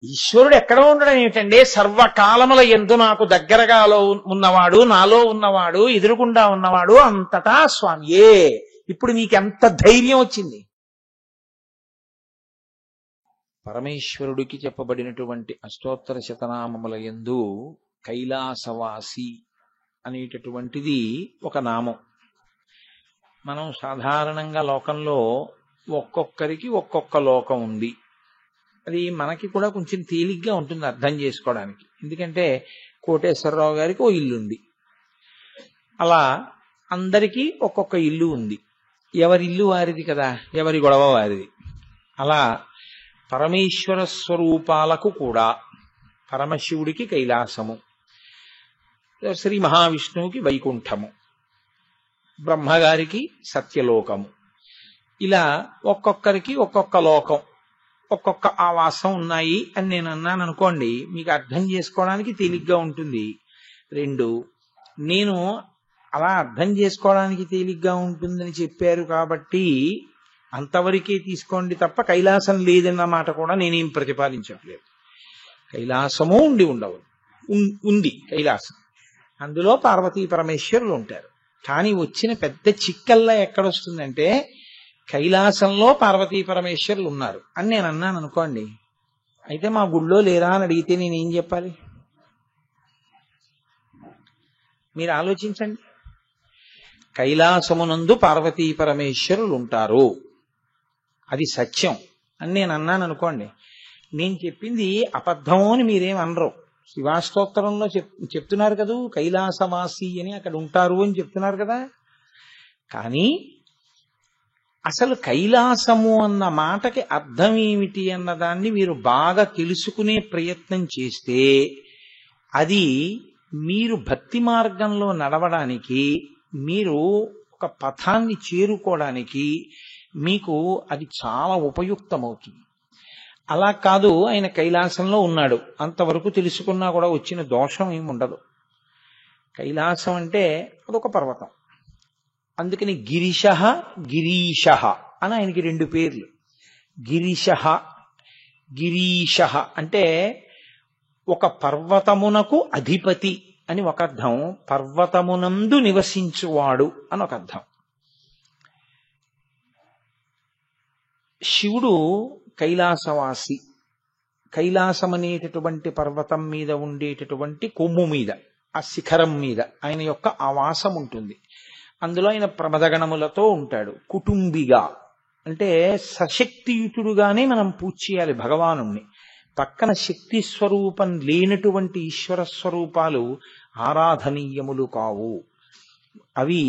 ఈశ్వరుడు ఎక్కడ ఉండడం ఏమిటండి? సర్వకాలముల యందు నాకు దగ్గరగా ఉన్నవాడు, నాలో ఉన్నవాడు, ఎదురుగుండా ఉన్నవాడు, అంతటా స్వామియే. ఇప్పుడు నీకెంత ధైర్యం వచ్చింది? పరమేశ్వరుడికి చెప్పబడినటువంటి అష్టోత్తర శతనామముల యందు కైలాసవాసి అనేటటువంటిది ఒక నామం. మనం సాధారణంగా లోకంలో ఒక్కొక్కరికి ఒక్కొక్క లోకం ఉంది. అది మనకి కూడా కొంచెం తేలిగ్గా ఉంటుంది అర్థం చేసుకోవడానికి. ఎందుకంటే కోటేశ్వరరావు గారికి ఓ ఇల్లు ఉంది, అలా అందరికీ ఒక్కొక్క ఇల్లు ఉంది. ఎవరి ఇల్లు వారిది కదా, ఎవరి గొడవ వారిది. అలా పరమేశ్వర స్వరూపాలకు కూడా పరమశివుడికి కైలాసము, శ్రీ మహావిష్ణువుకి వైకుంఠము, బ్రహ్మగారికి సత్యలోకము, ఇలా ఒక్కొక్కరికి ఒక్కొక్క లోకం, ఒక్కొక్క ఆవాసం ఉన్నాయి అని నేను అన్నాను అనుకోండి, మీకు అర్థం చేసుకోవడానికి తేలిగ్గా ఉంటుంది. రెండు, నేను అలా అర్థం చేసుకోవడానికి తేలిగ్గా ఉంటుందని చెప్పారు కాబట్టి అంతవరకే తీసుకోండి తప్ప కైలాసం లేదన్న మాట కూడా నేనేం ప్రతిపాదించట్లేదు. కైలాసము ఉంది కైలాసం, అందులో పార్వతీ పరమేశ్వరులు ఉంటారు. కానీ వచ్చిన పెద్ద చిక్కల్లా ఎక్కడొస్తుందంటే కైలాసంలో పార్వతీ పరమేశ్వరులు ఉన్నారు అని నేను అన్నాను అనుకోండి, అయితే మా గుళ్ళో లేరా అని అడిగితే నేనేం చెప్పాలి? మీరు ఆలోచించండి. కైలాసమునందు పార్వతీ పరమేశ్వరులు ఉంటారు, అది సత్యం అని నేను అన్నాను అనుకోండి, నేను చెప్పింది అబద్ధము అని మీరేం అనరు. శివాస్తోత్తరంలో చెప్తున్నారు కదా, కైలాసవాసి అని అక్కడ ఉంటారు అని చెప్తున్నారు కదా. కానీ అసలు కైలాసము అన్న మాటకి అర్థం ఏమిటి అన్నదాన్ని మీరు బాగా తెలుసుకునే ప్రయత్నం చేస్తే అది మీరు భక్తి మార్గంలో నడవడానికి, మీరు ఒక పథాన్ని చేరుకోవడానికి మీకు అది చాలా ఉపయుక్తమవుతుంది. అలా కాదు, ఆయన కైలాసంలో ఉన్నాడు అంతవరకు తెలుసుకున్నా కూడా వచ్చిన దోషం ఏమి ఉండదు. కైలాసం అంటే అదొక పర్వతం, అందుకని గిరిశ గిరీశ అని ఆయనకి రెండు పేర్లు. గిరిశ గిరీశ అంటే ఒక పర్వతమునకు అధిపతి అని ఒక అర్థం, పర్వతమునందు నివసించువాడు అని ఒక అర్థం. శివుడు కైలాసవాసి, కైలాసం అనేటటువంటి పర్వతం మీద ఉండేటటువంటి కొమ్ము మీద, ఆ శిఖరం మీద ఆయన యొక్క ఆవాసం ఉంటుంది. అందులో ఆయన ప్రమదగణములతో ఉంటాడు. కుటుంబిగా అంటే సశక్తియుతుడుగానే మనం పూజ చేయాలి భగవానుణ్ణి. పక్కన శక్తి స్వరూపం లేనటువంటి ఈశ్వర స్వరూపాలు ఆరాధనీయములు కావు, అవి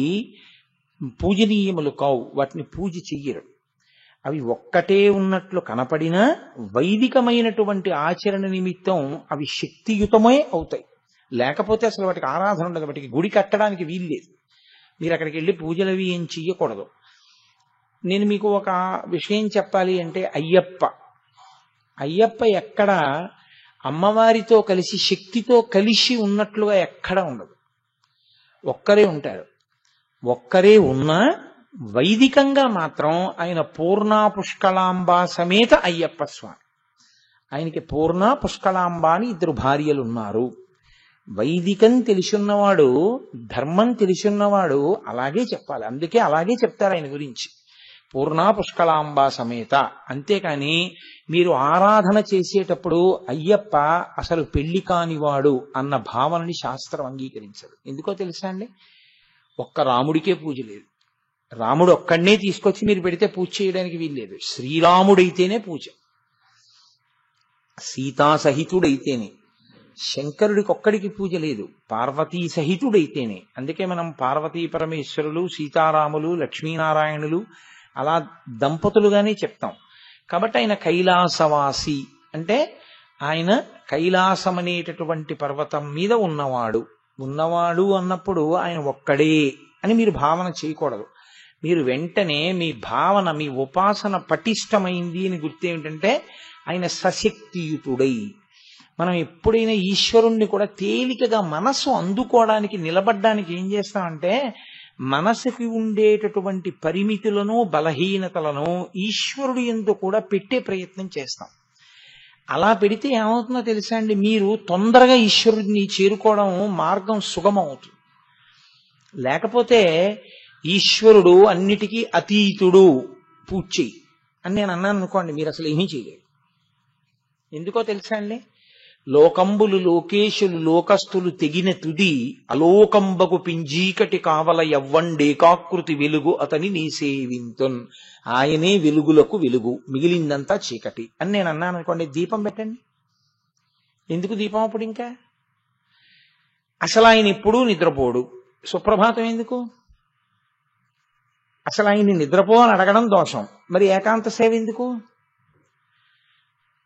పూజనీయములు కావు, వాటిని పూజ చెయ్యరు. అవి ఒక్కటే ఉన్నట్లు కనపడినా వైదికమైనటువంటి ఆచరణ నిమిత్తం అవి శక్తియుతమే అవుతాయి. లేకపోతే అసలు వాటికి ఆరాధన ఉండదు, వాటికి గుడి కట్టడానికి వీల్లేదు. మీరు అక్కడికి వెళ్ళి పూజలు అవి ఏం చెయ్యకూడదు. నేను మీకు ఒక విషయం చెప్పాలి అంటే, అయ్యప్ప ఎక్కడ అమ్మవారితో కలిసి శక్తితో కలిసి ఉన్నట్లుగా ఎక్కడ ఉండదు, ఒక్కరే ఉంటారు. ఒక్కరే ఉన్నా వైదికంగా మాత్రం ఆయన పూర్ణా పుష్కళాంబ సమేత అయ్యప్ప స్వామి. ఆయనకి పూర్ణ పుష్కళాంబ అని ఇద్దరు భార్యలు ఉన్నారు. వైదికం తెలిసున్నవాడు, ధర్మం తెలిసున్నవాడు అలాగే చెప్పాలి. అందుకే అలాగే చెప్తారు ఆయన గురించి, పూర్ణా పుష్కళాంబ సమేత. అంతేకాని మీరు ఆరాధన చేసేటప్పుడు అయ్యప్ప అసలు పెళ్లి కానివాడు అన్న భావనని శాస్త్రం అంగీకరించదు. ఎందుకో తెలుసా అండి? ఒక్క రాముడికే పూజ లేదు. రాముడు ఒక్కడనే తీసుకొచ్చి మీరు పెడితే పూజ చేయడానికి వీల్లేదు. శ్రీరాముడైతేనే పూజ, సీతా సహితుడైతేనే. శంకరుడికి ఒక్కడికి పూజ లేదు, పార్వతీ సహితుడైతేనే. అందుకే మనం పార్వతీ పరమేశ్వరులు, సీతారాములు, లక్ష్మీనారాయణులు అలా దంపతులుగానే చెప్తాం. కాబట్టి ఆయన కైలాసవాసి అంటే ఆయన కైలాసం అనేటటువంటి పర్వతం మీద ఉన్నవాడు అన్నప్పుడు ఆయన ఒక్కడే అని మీరు భావన చేయకూడదు. మీరు వెంటనే మీ భావన, మీ ఉపాసన పటిష్టమైంది అని గుర్తేమిటంటే ఆయన సశక్తియుతుడై. మనం ఎప్పుడైనా ఈశ్వరుణ్ణి కూడా తేలికగా మనసు అందుకోవడానికి, నిలబడ్డానికి ఏం చేస్తామంటే మనసుకి ఉండేటటువంటి పరిమితులను, బలహీనతలను ఈశ్వరుడు యందు కూడా పెట్టే ప్రయత్నం చేస్తాం. అలా పెడితే ఏమవుతుందో తెలుసా అండి, మీరు తొందరగా ఈశ్వరుడిని చేరుకోవడం మార్గం సుగమం అవుతుంది. లేకపోతే ఈశ్వరుడు అన్నిటికీ అతీతుడు, పూజ చెయ్యి అని నేను అన్నాను అనుకోండి, మీరు అసలు ఏమీ చేయలేరు. ఎందుకో తెలుసా అండి, లోకంబులు లోకేశులు లోకస్తులు తెగిన తుది అలోకంబకు పింజీకటి కావల ఎవ్వండేకాకృతి వెలుగు అతని నీ సేవింతున్. ఆయనే వెలుగులకు వెలుగు, మిగిలిందంతా చీకటి అని నేను అన్నాను అనుకోండి, దీపం పెట్టండి. ఎందుకు దీపం అప్పుడు? ఇంకా అసలు ఆయన ఎప్పుడూ నిద్రపోడు, సుప్రభాతం ఎందుకు? అసలు ఆయన్ని నిద్రపో అని అడగడం దోషం, మరి ఏకాంత సేవ ఎందుకు?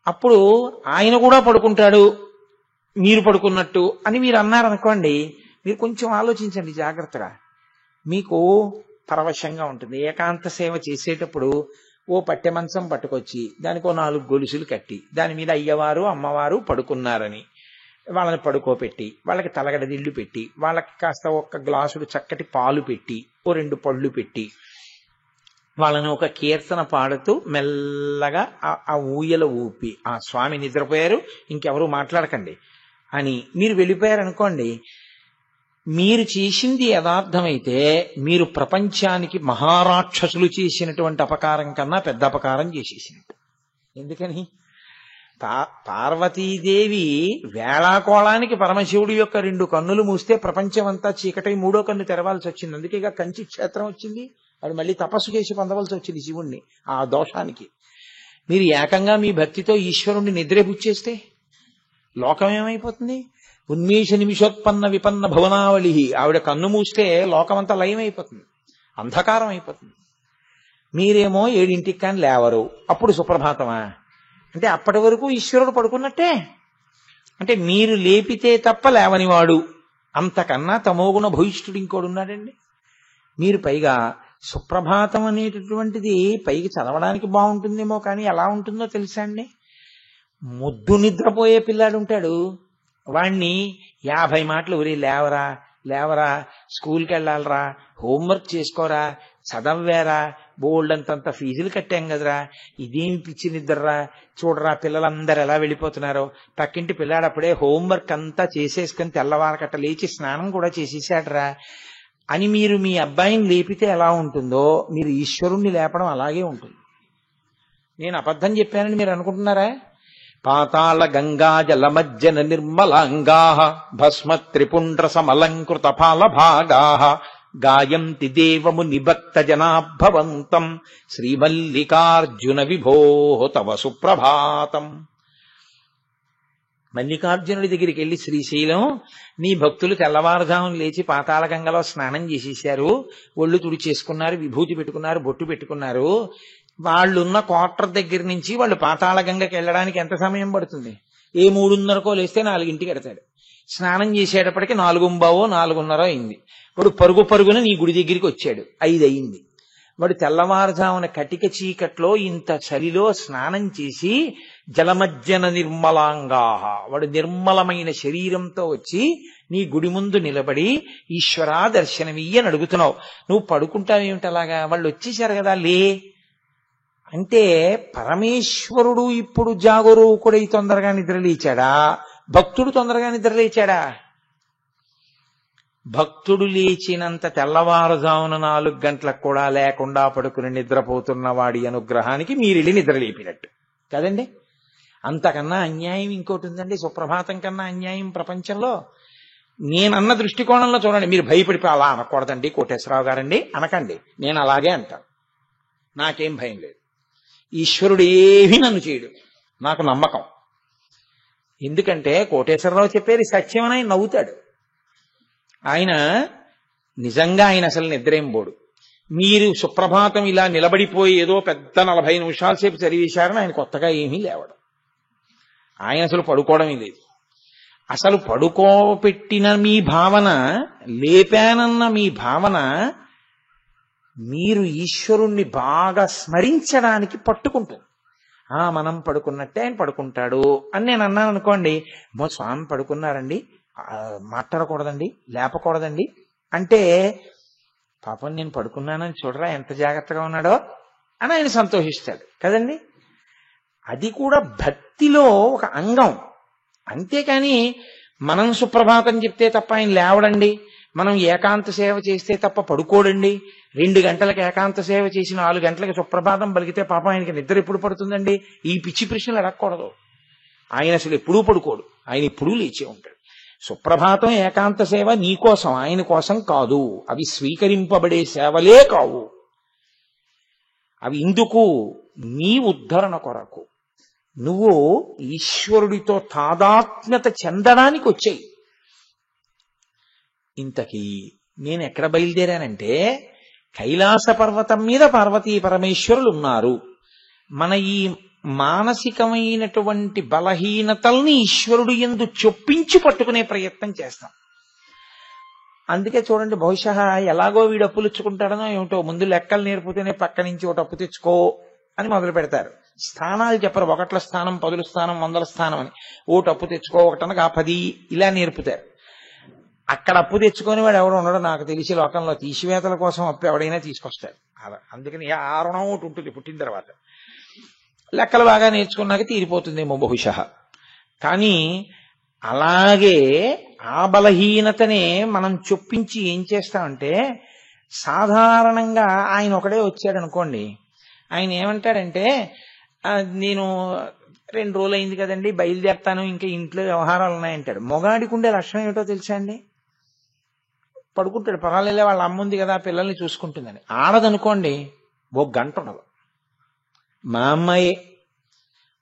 అప్పుడు ఆయన కూడా పడుకుంటాడు మీరు పడుకున్నట్టు అని మీరు అన్నారనుకోండి, మీరు కొంచెం ఆలోచించండి జాగ్రత్తగా, మీకు పరవశంగా ఉంటుంది. ఏకాంత సేవ చేసేటప్పుడు ఓ పట్టె మంచం పట్టుకొచ్చి దానికి ఓ 4 గొలుసులు కట్టి దాని మీద అయ్యవారు అమ్మవారు పడుకున్నారని వాళ్ళని పడుకోపెట్టి వాళ్ళకి తలగడ నీళ్లు పెట్టి వాళ్ళకి కాస్త ఒక గ్లాసుడు చక్కటి పాలు పెట్టి ఓ 2 పళ్ళు పెట్టి వాళ్ళని ఒక కీర్తన పాడుతూ మెల్లగా ఆ ఊయల ఊపి, ఆ స్వామి నిద్రపోయారు ఇంకెవరూ మాట్లాడకండి అని మీరు వెళ్ళిపోయారనుకోండి, మీరు చేసింది యథార్థమైతే మీరు ప్రపంచానికి మహారాక్షసులు చేసినటువంటి అపకారం కన్నా పెద్ద అపకారం చేసేసినట్టు. ఎందుకని? పార్వతీదేవి వేళాకోళానికి పరమశివుడి యొక్క 2 కన్నులు మూస్తే ప్రపంచం అంతా చీకటై 3వ కన్ను తెరవాల్సి వచ్చింది. అందుకే ఇక కంచి క్షేత్రం వచ్చింది, వాడు మళ్ళీ తపస్సు చేసి పొందవలసి వచ్చింది శివుణ్ణి. ఆ దోషానికి మీరు ఏకంగా మీ భక్తితో ఈశ్వరుణ్ణి నిద్రేపుచ్చేస్తే లోకం ఏమైపోతుంది? ఉన్మేష నిమిషోత్పన్న విపన్న భువనావళి, ఆవిడ కన్ను మూస్తే లోకమంతా లయమైపోతుంది, అంధకారం అయిపోతుంది. మీరేమో 7ంటికి కానీ లేవరు, అప్పుడు సుప్రభాతమా? అంటే అప్పటి వరకు ఈశ్వరుడు పడుకున్నట్టే. అంటే మీరు లేపితే తప్ప లేవనివాడు, అంతకన్నా తమోగుణ భూయిష్ఠుడు ఇంకోడు ఉన్నాడండి. మీరు పైగా సుప్రభాతం అనేటటువంటిది పైకి చదవడానికి బాగుంటుందేమో, కానీ ఎలా ఉంటుందో తెలుసా అండి, ముద్దు నిద్రపోయే పిల్లాడు ఉంటాడు, వాణ్ణి 50 మాటలు ఒరే లేవరా లేవరా, స్కూల్కి వెళ్ళాలరా, హోంవర్క్ చేసుకోరా, చదవ్వేరా, బోల్డంతంత ఫీజులు కట్టాం కదరా, ఇదేమి పిచ్చి నిద్రరా, చూడరా పిల్లలందరూ ఎలా వెళ్ళిపోతున్నారో, పక్కింటి పిల్లాడు అప్పుడే హోంవర్క్ అంతా చేసేసుకుని తెల్లవారకట్ట లేచి స్నానం కూడా చేసేసాడరా అని మీరు మీ అబ్బాయిని లేపితే ఎలా ఉంటుందో మీరు ఈశ్వరుణ్ణి లేపడం అలాగే ఉంటుంది. నేను అబద్ధం చెప్పానని మీరు అనుకుంటున్నారా? పాతాళ గంగా జలమజ్జన నిర్మలాంగా భస్మ త్రిపుండ్ర సమలంకృత పాల భాగా గాయంతి దేవము నిభక్త జనాభవంతం శ్రీమల్లికార్జున విభో తవ సుప్రభాతం. మల్లికార్జునుడి దగ్గరికి వెళ్ళి, శ్రీశైలం నీ భక్తులు తెల్లవారుజామున లేచి పాతాళ గంగలో స్నానం చేసేశారు, ఒళ్ళు తుడిచేసుకున్నారు, విభూతి పెట్టుకున్నారు, బొట్టు పెట్టుకున్నారు, వాళ్ళున్న క్వార్టర్ దగ్గర నుంచి వాళ్ళు పాతాళ గంగకి వెళ్ళడానికి ఎంత సమయం పడుతుంది? ఏ 3:30కో లేస్తే 4ంటికి ఎడతాడు, స్నానం చేసేటప్పటికి 4:15 4:30 అయింది. వాడు పరుగు పరుగున నీ గుడి దగ్గరికి వచ్చాడు, 5 అయింది. వాడు తెల్లవారుజామున కటిక చీకట్లో ఇంత చలిలో స్నానం చేసి జలమజ్జన నిర్మలాంగాహ, వాడు నిర్మలమైన శరీరంతో వచ్చి నీ గుడి ముందు నిలబడి ఈశ్వరా దర్శనమియ్యని అడుగుతున్నావు. నువ్వు పడుకుంటావేమిటి అలాగా? వాళ్ళు వచ్చేసారు కదా లే అంటే, పరమేశ్వరుడు ఇప్పుడు జాగరూకుడై తొందరగా నిద్రలేచాడా, భక్తుడు తొందరగా నిద్రలేచాడా? భక్తుడు లేచినంత తెల్లవారుజామున 4 గంటలకు కూడా లేకుండా పడుకుని నిద్రపోతున్న వాడి అనుగ్రహానికి మీరెళ్ళి నిద్రలేపినట్టు కదండి. అంతకన్నా అన్యాయం ఇంకోటి ఉందండి? సుప్రభాతం కన్నా అన్యాయం ప్రపంచంలో? నేనన్న దృష్టికోణంలో చూడండి, మీరు భయపడిపోయి అలా అనకూడదండి కోటేశ్వరరావు గారండి అనకండి, నేను అలాగే అంటాను, నాకేం భయం లేదు. ఈశ్వరుడు ఏమీ నన్ను చేయడు, నాకు నమ్మకం. ఎందుకంటే కోటేశ్వరరావు చెప్పేది సత్యమని ఆయన నవ్వుతాడు. ఆయన నిజంగా ఆయన అసలు నిద్రేం పోడు. మీరు సుప్రభాతం ఇలా నిలబడిపోయి ఏదో పెద్ద 40 నిమిషాల సేపు చదివేశారని ఆయన కొత్తగా ఏమీ లేవడం. ఆయన అసలు పడుకోవడమే లేదు. అసలు పడుకోబెట్టిన మీ భావన, లేపానన్న మీ భావన, మీరు ఈశ్వరుణ్ణి బాగా స్మరించడానికి పట్టుకుంటుంది. మనం పడుకున్నట్టే ఆయన పడుకుంటాడు అని నేను అన్నాను అనుకోండి, మా స్వామి పడుకున్నారండి, మాట్లాడకూడదండి, లేపకూడదండి అంటే, పాపం నేను పడుకున్నానని చూడరా ఎంత జాగ్రత్తగా ఉన్నాడో అని ఆయన సంతోషిస్తాడు కదండి. అది కూడా భక్తి భక్తిలో ఒక అంగం. అంతేకాని మనం సుప్రభాతం చెప్తే తప్ప ఆయన లేవడండి, మనం ఏకాంత సేవ చేస్తే తప్ప పడుకోడండి, 2 గంటలకు ఏకాంత సేవ చేసి 4 గంటలకు సుప్రభాతం పలికితే పాపం ఆయనకి నిద్ర ఎప్పుడు పడుతుందండి, ఈ పిచ్చి ప్రశ్నలు అడగకూడదు. ఆయన అసలు ఎప్పుడూ పడుకోడు, ఆయన ఎప్పుడూ లేచే ఉంటాడు. సుప్రభాతం ఏకాంత సేవ నీకోసం, ఆయన కోసం కాదు. అవి స్వీకరింపబడే సేవలే కావు. అవి ఇందుకు నీ ఉద్ధరణ కొరకు, నువ్వు ఈశ్వరుడితో తాదాత్మ్యత చెందడానికి వచ్చాయి. ఇంతకీ నేను ఎక్కడ బయలుదేరానంటే, కైలాస పర్వతం మీద పార్వతీ పరమేశ్వరులు ఉన్నారు. మన ఈ మానసికమైనటువంటి బలహీనతల్ని ఈశ్వరుడు యందు చొప్పించి పట్టుకునే ప్రయత్నం చేస్తాం. అందుకే చూడండి, బహుశా ఎలాగో వీడు అప్పులు ఇచ్చుకుంటాడనో ఏమిటో, ముందు లెక్కలు నేర్పుతేనే పక్క నుంచి ఒకటి అప్పు తెచ్చుకో అని మొదలు పెడతారు. స్థానాలు చెప్పరు, 1ల స్థానం, 10ల స్థానం, 100ల స్థానం అని. ఒకటి అప్పు తెచ్చుకో, ఒకటనగా 10 ఇలా నేర్పుతారు. అక్కడ అప్పు తెచ్చుకొని వాడు ఎవడు ఉండడు నాకు తెలిసి లోకంలో. తీసివేతల కోసం అప్పు ఎవడైనా తీసుకొస్తాడు. అలా అందుకని ఆ రుణం ఒకటి ఉంటుంది పుట్టిన తర్వాత. లెక్కలు బాగా నేర్చుకున్నాక తీరిపోతుందేమో బహుశా. కానీ అలాగే ఆ బలహీనతనే మనం చొప్పించి ఏం చేస్తామంటే, సాధారణంగా ఆయన ఒకడే వచ్చాడు అనుకోండి, ఆయన ఏమంటాడంటే, నేను 2 రోజులు అయింది కదండి బయలుదేరుతాను, ఇంకా ఇంట్లో వ్యవహారాలు ఉన్నాయంటాడు. మొగాడికి ఉండే లక్షణం ఏమిటో తెలుసా అండి, పడుకుంటాడు, పర్వాలేలే వాళ్ళ అమ్మ ఉంది కదా పిల్లల్ని చూసుకుంటుందని. ఆడదనుకోండి 1 గంట ఉండదు. మా అమ్మాయి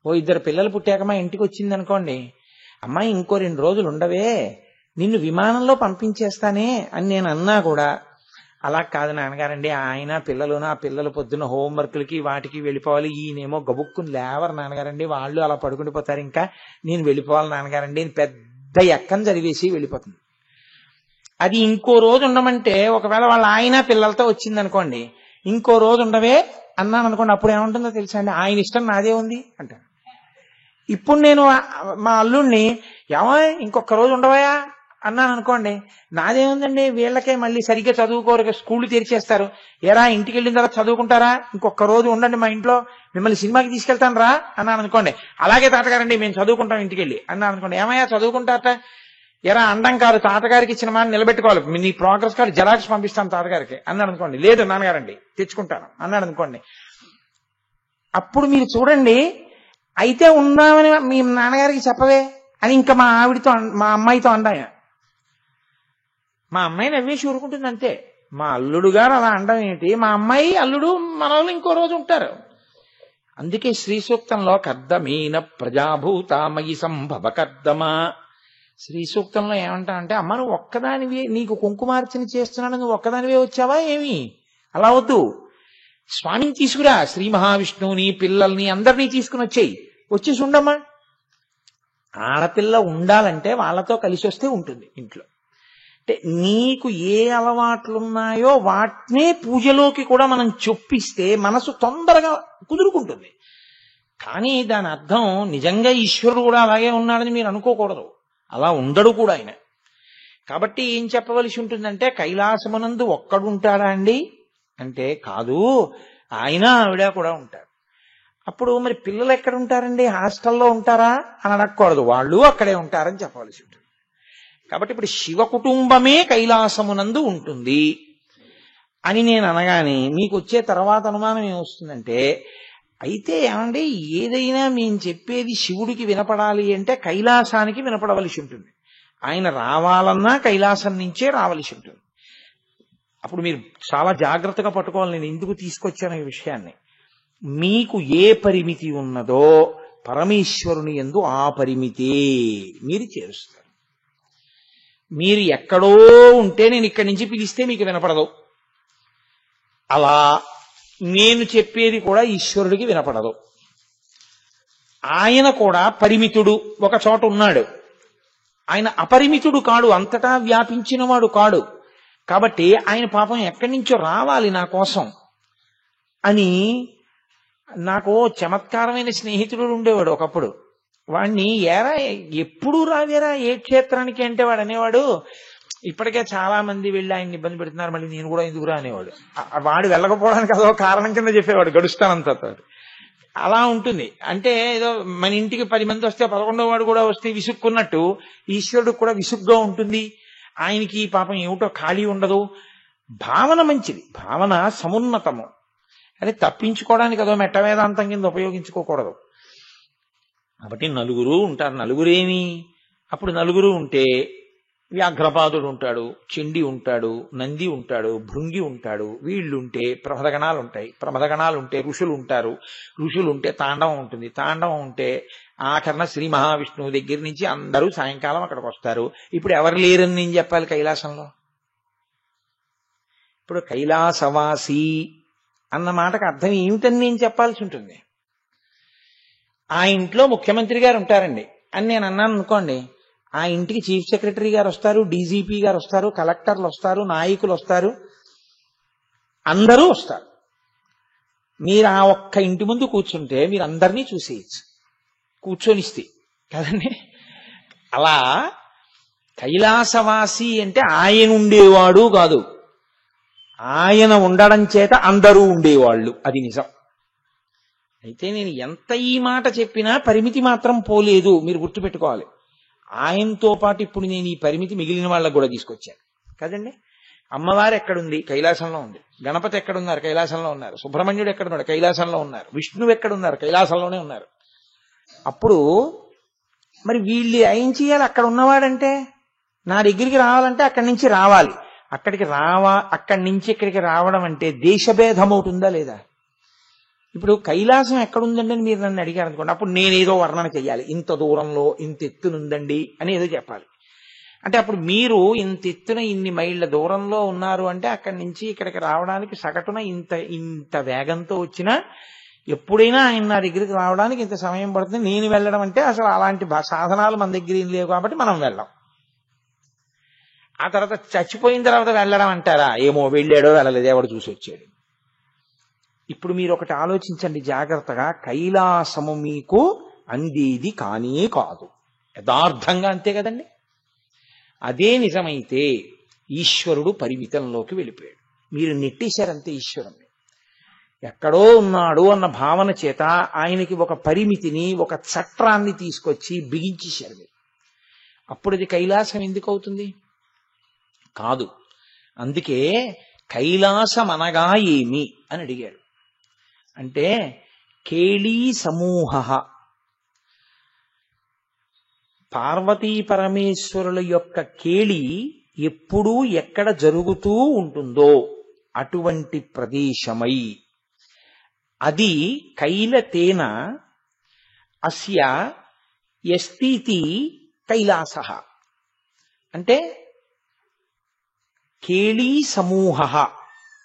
2 పిల్లలు పుట్టాక మా ఇంటికి వచ్చింది అనుకోండి, అమ్మాయి ఇంకో 2 రోజులు ఉండవే, నిన్ను విమానంలో పంపించేస్తానే అని నేను అన్నా కూడా, అలా కాదు నాన్నగారండి, ఆయన పిల్లలున ఆ పిల్లలు పొద్దున్న హోంవర్క్లకి వాటికి వెళ్ళిపోవాలి, ఈయనేమో గబుక్కుని లేవరు నాన్నగారండి, వాళ్ళు అలా పడుకుండిపోతారు, ఇంకా నేను వెళ్ళిపోవాలి నాన్నగారండి అని పెద్ద ఎక్కని చదివేసి వెళ్ళిపోతుంది. అది ఇంకో రోజు ఉండమంటే, ఒకవేళ వాళ్ళ ఆయన పిల్లలతో వచ్చింది అనుకోండి, ఇంకో రోజు ఉండవే అన్నాను అనుకోండి, అప్పుడు ఏముంటుందో తెలుసా అండి, ఆయన ఇష్టం నాదే ఉంది అంటాను. ఇప్పుడు నేను మా అల్లుడిని ఏమో ఇంకొక రోజు ఉండవయా అన్నాను అనుకోండి, నాదేముందండి, వీళ్ళకే మళ్ళీ సరిగ్గా చదువుకోరు, స్కూళ్ళు తెరిచేస్తారు, ఎరా ఇంటికి వెళ్ళిన తర్వాత చదువుకుంటారా, ఇంకొక రోజు ఉండండి మా ఇంట్లో, మిమ్మల్ని సినిమాకి తీసుకెళ్తాను రా అన్నాను అనుకోండి, అలాగే తాతగారండి మేము చదువుకుంటాం ఇంటికి వెళ్ళి అన్నాను అనుకోండి, ఏమయ్యా చదువుకుంటారట, ఎరా అండం కాదు తాతగారికి ఇచ్చిన మాట నిలబెట్టుకోవాలి, నీ ప్రోగ్రెస్ కార్డు జెరాక్స్ పంపిస్తాను తాతగారికి అన్నాడు అనుకోండి, లేదు నాన్నగారండి తెచ్చుకుంటాను అన్నాడు అనుకోండి. అప్పుడు మీరు చూడండి, అయితే ఉన్నామని మీ నాన్నగారికి చెప్పవే అని ఇంకా మా ఆవిడితో మా అమ్మాయితో అండాయన. మా అమ్మాయి నవ్వేసి ఊరుకుంటుంది అంతే. మా అల్లుడు గారు అలా అండం ఏంటి, మా అమ్మాయి అల్లుడు మనవాళ్ళు ఇంకో రోజు ఉంటారు. అందుకే శ్రీ సూక్తంలో కర్దమీన ప్రజాభూతామయి సంభవ కర్దమా, శ్రీ సూక్తంలో ఏమంటా అంటే, అమ్మ నువ్వు ఒక్కదానివే, నీకు కుంకుమార్చన చేస్తున్నాను, నువ్వు ఒక్కదానివే వచ్చావా ఏమి, అలా వద్దు, స్వామిని తీసుకురా, శ్రీ మహావిష్ణువుని పిల్లల్ని అందరినీ తీసుకుని వచ్చేసి ఉండమ్మా. ఆడపిల్ల ఉండాలంటే వాళ్ళతో కలిసి వస్తే ఉంటుంది ఇంట్లో. అంటే నీకు ఏ అలవాట్లున్నాయో వాటినే పూజలోకి కూడా మనం చొప్పిస్తే మనసు తొందరగా కుదురుకుంటుంది. కానీ దాని అర్థం నిజంగా ఈశ్వరుడు కూడా అలాగే ఉన్నాడని మీరు అనుకోకూడదు, అలా ఉండడు కూడా ఆయన. కాబట్టి ఏం చెప్పవలసి ఉంటుందంటే, కైలాసమునందు ఒక్కడుంటాడా అండి అంటే కాదు, ఆయన ఆవిడ కూడా ఉంటారు. అప్పుడు మరి పిల్లలు ఎక్కడ ఉంటారండి, హాస్టల్లో ఉంటారా అని అడగకూడదు, వాళ్ళు అక్కడే ఉంటారని చెప్పవలసి ఉంటుంది. కాబట్టి ఇప్పుడు శివ కుటుంబమే కైలాసమునందు ఉంటుంది అని నేను అనగానే మీకు వచ్చే తర్వాత అనుమానం ఏమొస్తుందంటే, అయితే ఏమండి ఏదైనా మేము చెప్పేది శివుడికి వినపడాలి అంటే కైలాసానికి వినపడవలసి ఉంటుంది, ఆయన రావాలన్నా కైలాసం నుంచే రావలసి ఉంటుంది. అప్పుడు మీరు చాలా జాగ్రత్తగా పట్టుకోవాలి, నేను ఎందుకు తీసుకొచ్చాను ఈ విషయాన్ని. మీకు ఏ పరిమితి ఉన్నదో పరమేశ్వరుని యందు ఆ పరిమితే మీరు చేరుస్తారు. మీరు ఎక్కడో ఉంటే నేను ఇక్కడి నుంచి పిలిస్తే మీకు వినపడదు, అలా నేను చెప్పేది కూడా ఈశ్వరుడికి వినపడదు. ఆయన కూడా పరిమితుడు, ఒక చోట ఉన్నాడు, ఆయన అపరిమితుడు కాడు, అంతటా వ్యాపించినవాడు కాడు. కాబట్టి ఆయన పాపం ఎక్కడి నుంచో రావాలి నా కోసం అని. నాకు చమత్కారమైన స్నేహితుడు ఉండేవాడు ఒకప్పుడు. వాడిని ఏరా ఎప్పుడు రావేరా ఏ క్షేత్రానికి అంటే వాడు అనేవాడు, ఇప్పటికే చాలా మంది వెళ్ళి ఆయన్ని ఇబ్బంది పెడుతున్నారు, మళ్ళీ నేను కూడా ఎందుకురా అనేవాడు. వాడు వెళ్ళకపోవడానికి అదో కారణం కింద చెప్పేవాడు గడుస్తానంత. అలా ఉంటుంది. అంటే ఏదో మన ఇంటికి 10 మంది వస్తే 11వ వాడు కూడా వస్తే విసుక్కున్నట్టు ఈశ్వరుడు కూడా విసుగ్గా ఉంటుంది. ఆయనకి పాపం ఏమిటో ఖాళీ ఉండదు. భావన మంచిది, భావన సమున్నతము. అది తప్పించుకోవడానికి అదో మెట్ట వేదాంతం కింద ఉపయోగించుకోకూడదు. కాబట్టి నలుగురు ఉంటారు. నలుగురేమి? అప్పుడు నలుగురు ఉంటే వ్యాఘ్రపాదుడు ఉంటాడు, చండి ఉంటాడు, నంది ఉంటాడు, భృంగి ఉంటాడు. వీళ్ళుంటే ప్రమదగణాలు ఉంటాయి. ప్రమదగణాలు ఉంటే ఋషులు ఉంటారు. ఋషులు ఉంటే తాండవం ఉంటుంది. తాండవం ఉంటే ఆఖరణ శ్రీ మహావిష్ణువు దగ్గర నుంచి అందరూ సాయంకాలం అక్కడికి వస్తారు. ఇప్పుడు ఎవరు లేరని నేను చెప్పాలి కైలాసంలో? ఇప్పుడు కైలాసవాసి అన్న మాటకు అర్థం ఏమిటని నేను చెప్పాల్సి ఉంటుంది. ఆ ఇంట్లో ముఖ్యమంత్రి గారు ఉంటారండి అని నేను అన్నాను అనుకోండి, ఆ ఇంటికి చీఫ్ సెక్రటరీ గారు వస్తారు, డీజీపీ గారు వస్తారు, కలెక్టర్లు వస్తారు, నాయకులు వస్తారు, అందరూ వస్తారు. మీరు ఆ ఒక్క ఇంటి ముందు కూర్చుంటే మీరు అందరినీ చూసేయచ్చు, కూర్చొనిస్తే కదండి. అలా కైలాసవాసి అంటే ఆయన ఉండేవాడు కాదు, ఆయన ఉండడం చేత అందరూ ఉండేవాళ్ళు. అది నిజం. అయితే నేను ఎంత ఈ మాట చెప్పినా పరిమితి మాత్రం పోలేదు, మీరు గుర్తుపెట్టుకోవాలి. ఆయనతో పాటు ఇప్పుడు నేను ఈ పరిమితి మిగిలిన వాళ్ళకు కూడా తీసుకొచ్చాను కదండి. అమ్మవారు ఎక్కడుంది? కైలాసంలో ఉంది. గణపతి ఎక్కడున్నారు? కైలాసంలో ఉన్నారు. సుబ్రహ్మణ్యుడు ఎక్కడున్నాడు? కైలాసంలో ఉన్నారు. విష్ణువు ఎక్కడున్నారు? కైలాసంలోనే ఉన్నారు. అప్పుడు మరి వీళ్ళు ఏం చేయాలి? అక్కడ ఉన్నవాడంటే నా దగ్గరికి రావాలంటే అక్కడి నుంచి రావాలి. అక్కడి నుంచి ఇక్కడికి రావడం అంటే దేశభేదం అవుతుందా లేదా? ఇప్పుడు కైలాసం ఎక్కడుందండి అని మీరు నన్ను అడిగారు అనుకోండి, అప్పుడు నేనేదో వర్ణన చెయ్యాలి. ఇంత దూరంలో ఇంత ఎత్తునుందండి అని ఏదో చెప్పాలి. అంటే అప్పుడు మీరు ఇంత ఎత్తున ఇన్ని మైళ్ళ దూరంలో ఉన్నారు అంటే అక్కడి నుంచి ఇక్కడికి రావడానికి సగటున ఇంత వేగంతో వచ్చినా ఎప్పుడైనా ఆయన నా దగ్గరికి రావడానికి ఇంత సమయం పడుతుంది. నేను వెళ్ళడం అంటే అసలు అలాంటి సాధనాలు మన దగ్గర ఏం లేవు కాబట్టి మనం వెళ్ళాం. ఆ తర్వాత చచ్చిపోయిన తర్వాత వెళ్ళడం అంటారా? ఏమో, వెళ్ళాడో వెళ్ళలేదు, ఎవడు చూసి వచ్చాడు. ఇప్పుడు మీరు ఒకటి ఆలోచించండి జాగ్రత్తగా. కైలాసము మీకు అందేది కానే కాదు, యథార్థంగా అంతే కదండి. అదే నిజమైతే ఈశ్వరుడు పరిమితంలోకి వెళ్ళిపోయాడు. మీరు నెట్టేశారంతే ఈశ్వరుణ్ణి. ఎక్కడో ఉన్నాడు అన్న భావన చేత ఆయనకి ఒక పరిమితిని, ఒక చట్రాన్ని తీసుకొచ్చి బిగించేశారు మీరు. అప్పుడు అది కైలాసం ఎందుకు అవుతుంది? కాదు. అందుకే కైలాసం అనగా ఏమి అని అడిగారు. అంటే కేళీ సమూహ, పార్వతీ పరమేశ్వరుల యొక్క కేళి ఎప్పుడూ ఎక్కడ జరుగుతూ ఉంటుందో అటువంటి ప్రదేశమై, అది కైలతేన అస్య యస్తితి కైలాస. అంటే కేళీ సమూహ,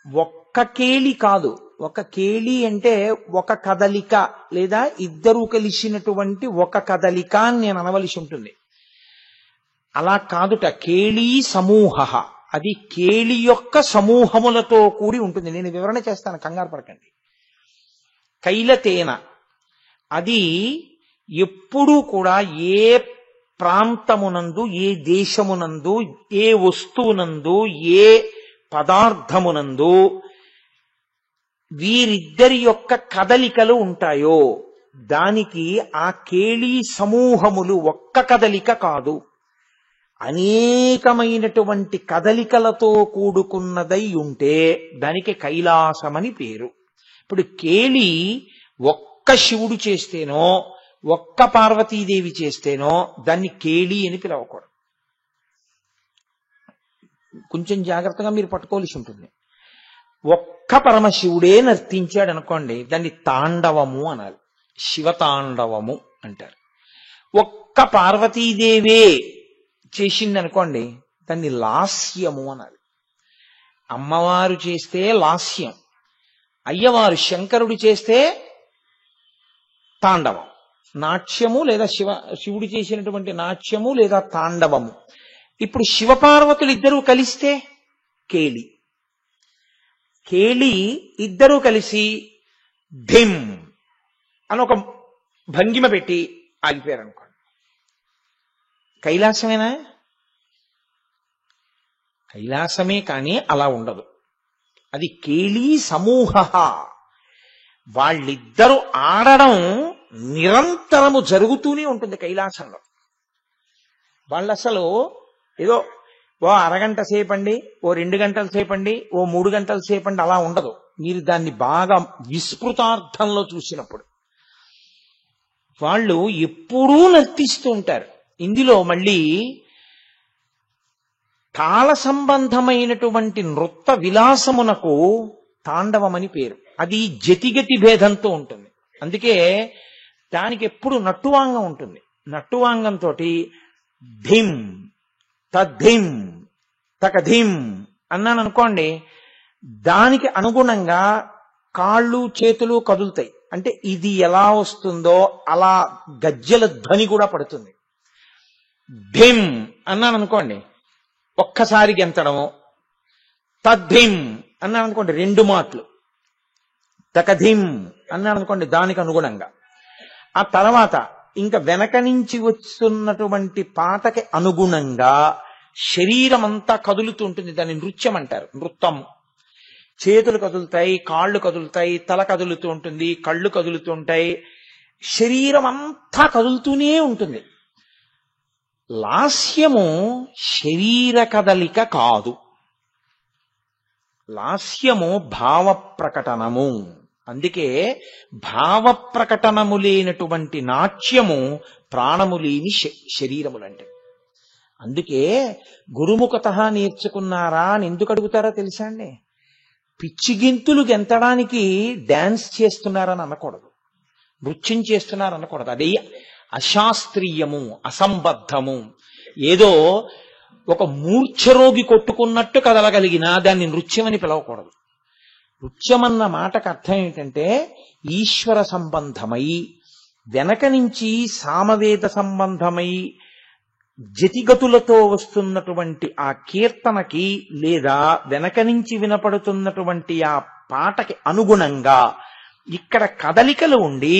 ఒక్క కేళి కాదు. ఒక కేళి అంటే ఒక కదలిక, లేదా ఇద్దరు కలిసినటువంటి ఒక కదలిక అని నేను అనవలసి ఉంటుంది. అలా కాదుట. కేళీ సమూహ, అది కేళి యొక్క సమూహములతో కూడి ఉంటుంది. నేను వివరణ చేస్తాను, కంగారు పడకండి. కైలతేన, అది ఎప్పుడూ కూడా ఏ ప్రాంతమునందు, ఏ దేశమునందు, ఏ వస్తువునందు, ఏ పదార్థమునందు వీరిద్దరి యొక్క కదలికలు ఉంటాయో దానికి ఆ కేళీ సమూహములు ఒక్క కదలిక కాదు, అనేకమైనటువంటి కదలికలతో కూడుకున్నదై ఉంటే దానికి కైలాసమని పేరు. ఇప్పుడు కేళి ఒక్క శివుడు చేస్తేనో ఒక్క పార్వతీదేవి చేస్తేనో దాన్ని కేళి అని పిలవకూడదు. కొంచెం జాగ్రత్తగా మీరు పట్టుకోవాల్సి ఉంటుంది. ఒక్క పరమశివుడే నర్తించాడు అనుకోండి, దాన్ని తాండవము అనాలి, శివతాండవము అంటారు. ఒక్క పార్వతీదేవే చేసింది అనుకోండి, దాన్ని లాస్యము అనాలి. అమ్మవారు చేస్తే లాస్యం, అయ్యవారు శంకరుడు చేస్తే తాండవం, నాట్యము లేదా శివుడు చేసినటువంటి నాట్యము లేదా తాండవము. ఇప్పుడు శివపార్వతులు ఇద్దరూ కలిస్తే కేళి. కేళి ఇద్దరూ కలిసి ధిం అని ఒక భంగిమ పెట్టి ఆగిపోయారు అనుకోండి, కైలాసమేనా? కైలాసమే, కానీ అలా ఉండదు. అది కేళీ సమూహ. వాళ్ళిద్దరూ ఆడడం నిరంతరము జరుగుతూనే ఉంటుంది కైలాసంలో. వాళ్ళు అసలు ఏదో ఓ అరగంట సేపండి, ఓ 2 గంటల సేపండి, ఓ 3 గంటల సేపండి అలా ఉండదు. మీరు దాన్ని బాగా విస్మృతార్థంలో చూసినప్పుడు వాళ్ళు ఎప్పుడూ నర్తిస్తూ ఉంటారు. ఇందులో మళ్ళీ కాల సంబంధమైనటువంటి నృత్త విలాసమునకు తాండవమని పేరు. అది జతిగతి భేదంతో ఉంటుంది. అందుకే దానికి ఎప్పుడు నట్టువాంగం ఉంటుంది. నట్టువాంగంతో ధిం తద్ధిం తకధిం అన్నాను అనుకోండి, దానికి అనుగుణంగా కాళ్ళు చేతులు కదులుతాయి. అంటే ఇది ఎలా వస్తుందో అలా గజ్జల ధ్వని కూడా పడుతుంది. ధిం అన్నాను అనుకోండి, ఒక్కసారి గెంతడము. తద్ధిం అన్నాను అనుకోండి 2 మాటలు. తకధిం అన్నాను అనుకోండి దానికి అనుగుణంగా. ఆ తర్వాత ఇంకా వెనక నుంచి వస్తున్నటువంటి పాటకి అనుగుణంగా శరీరం అంతా కదులుతూ ఉంటుంది. దాన్ని నృత్యం అంటారు. నృత్యం. చేతులు కదులుతాయి, కాళ్ళు కదులుతాయి, తల కదులుతూ ఉంటుంది, కళ్ళు కదులుతూ ఉంటాయి, శరీరం అంతా కదులుతూనే ఉంటుంది. లాస్యము శరీర కదలిక కాదు. లాస్యము భావ ప్రకటనము. అందుకే భావ ప్రకటనము లేనటువంటి నాట్యము ప్రాణము లేని శరీరములంటే. అందుకే గురుముఖత నేర్చుకున్నారా అని ఎందుకు అడుగుతారో తెలుసా అండి? పిచ్చిగింతులు గెంతడానికి డాన్స్ చేస్తున్నారని అనకూడదు, నృత్యం చేస్తున్నారని అనకూడదు. అది అశాస్త్రీయము, అసంబద్ధము. ఏదో ఒక మూర్ఛరోగి కొట్టుకున్నట్టు కదలగలిగినా దాన్ని నృత్యం అని పిలవకూడదు. నృత్యం అన్న మాటకు అర్థం ఏంటంటే ఈశ్వర సంబంధమై, వెనక నుంచి సామవేద సంబంధమై జతిగతులతో వస్తున్నటువంటి ఆ కీర్తనకి లేదా వెనక నుంచి వినపడుతున్నటువంటి ఆ పాటకి అనుగుణంగా ఇక్కడ కదలికలు ఉండి,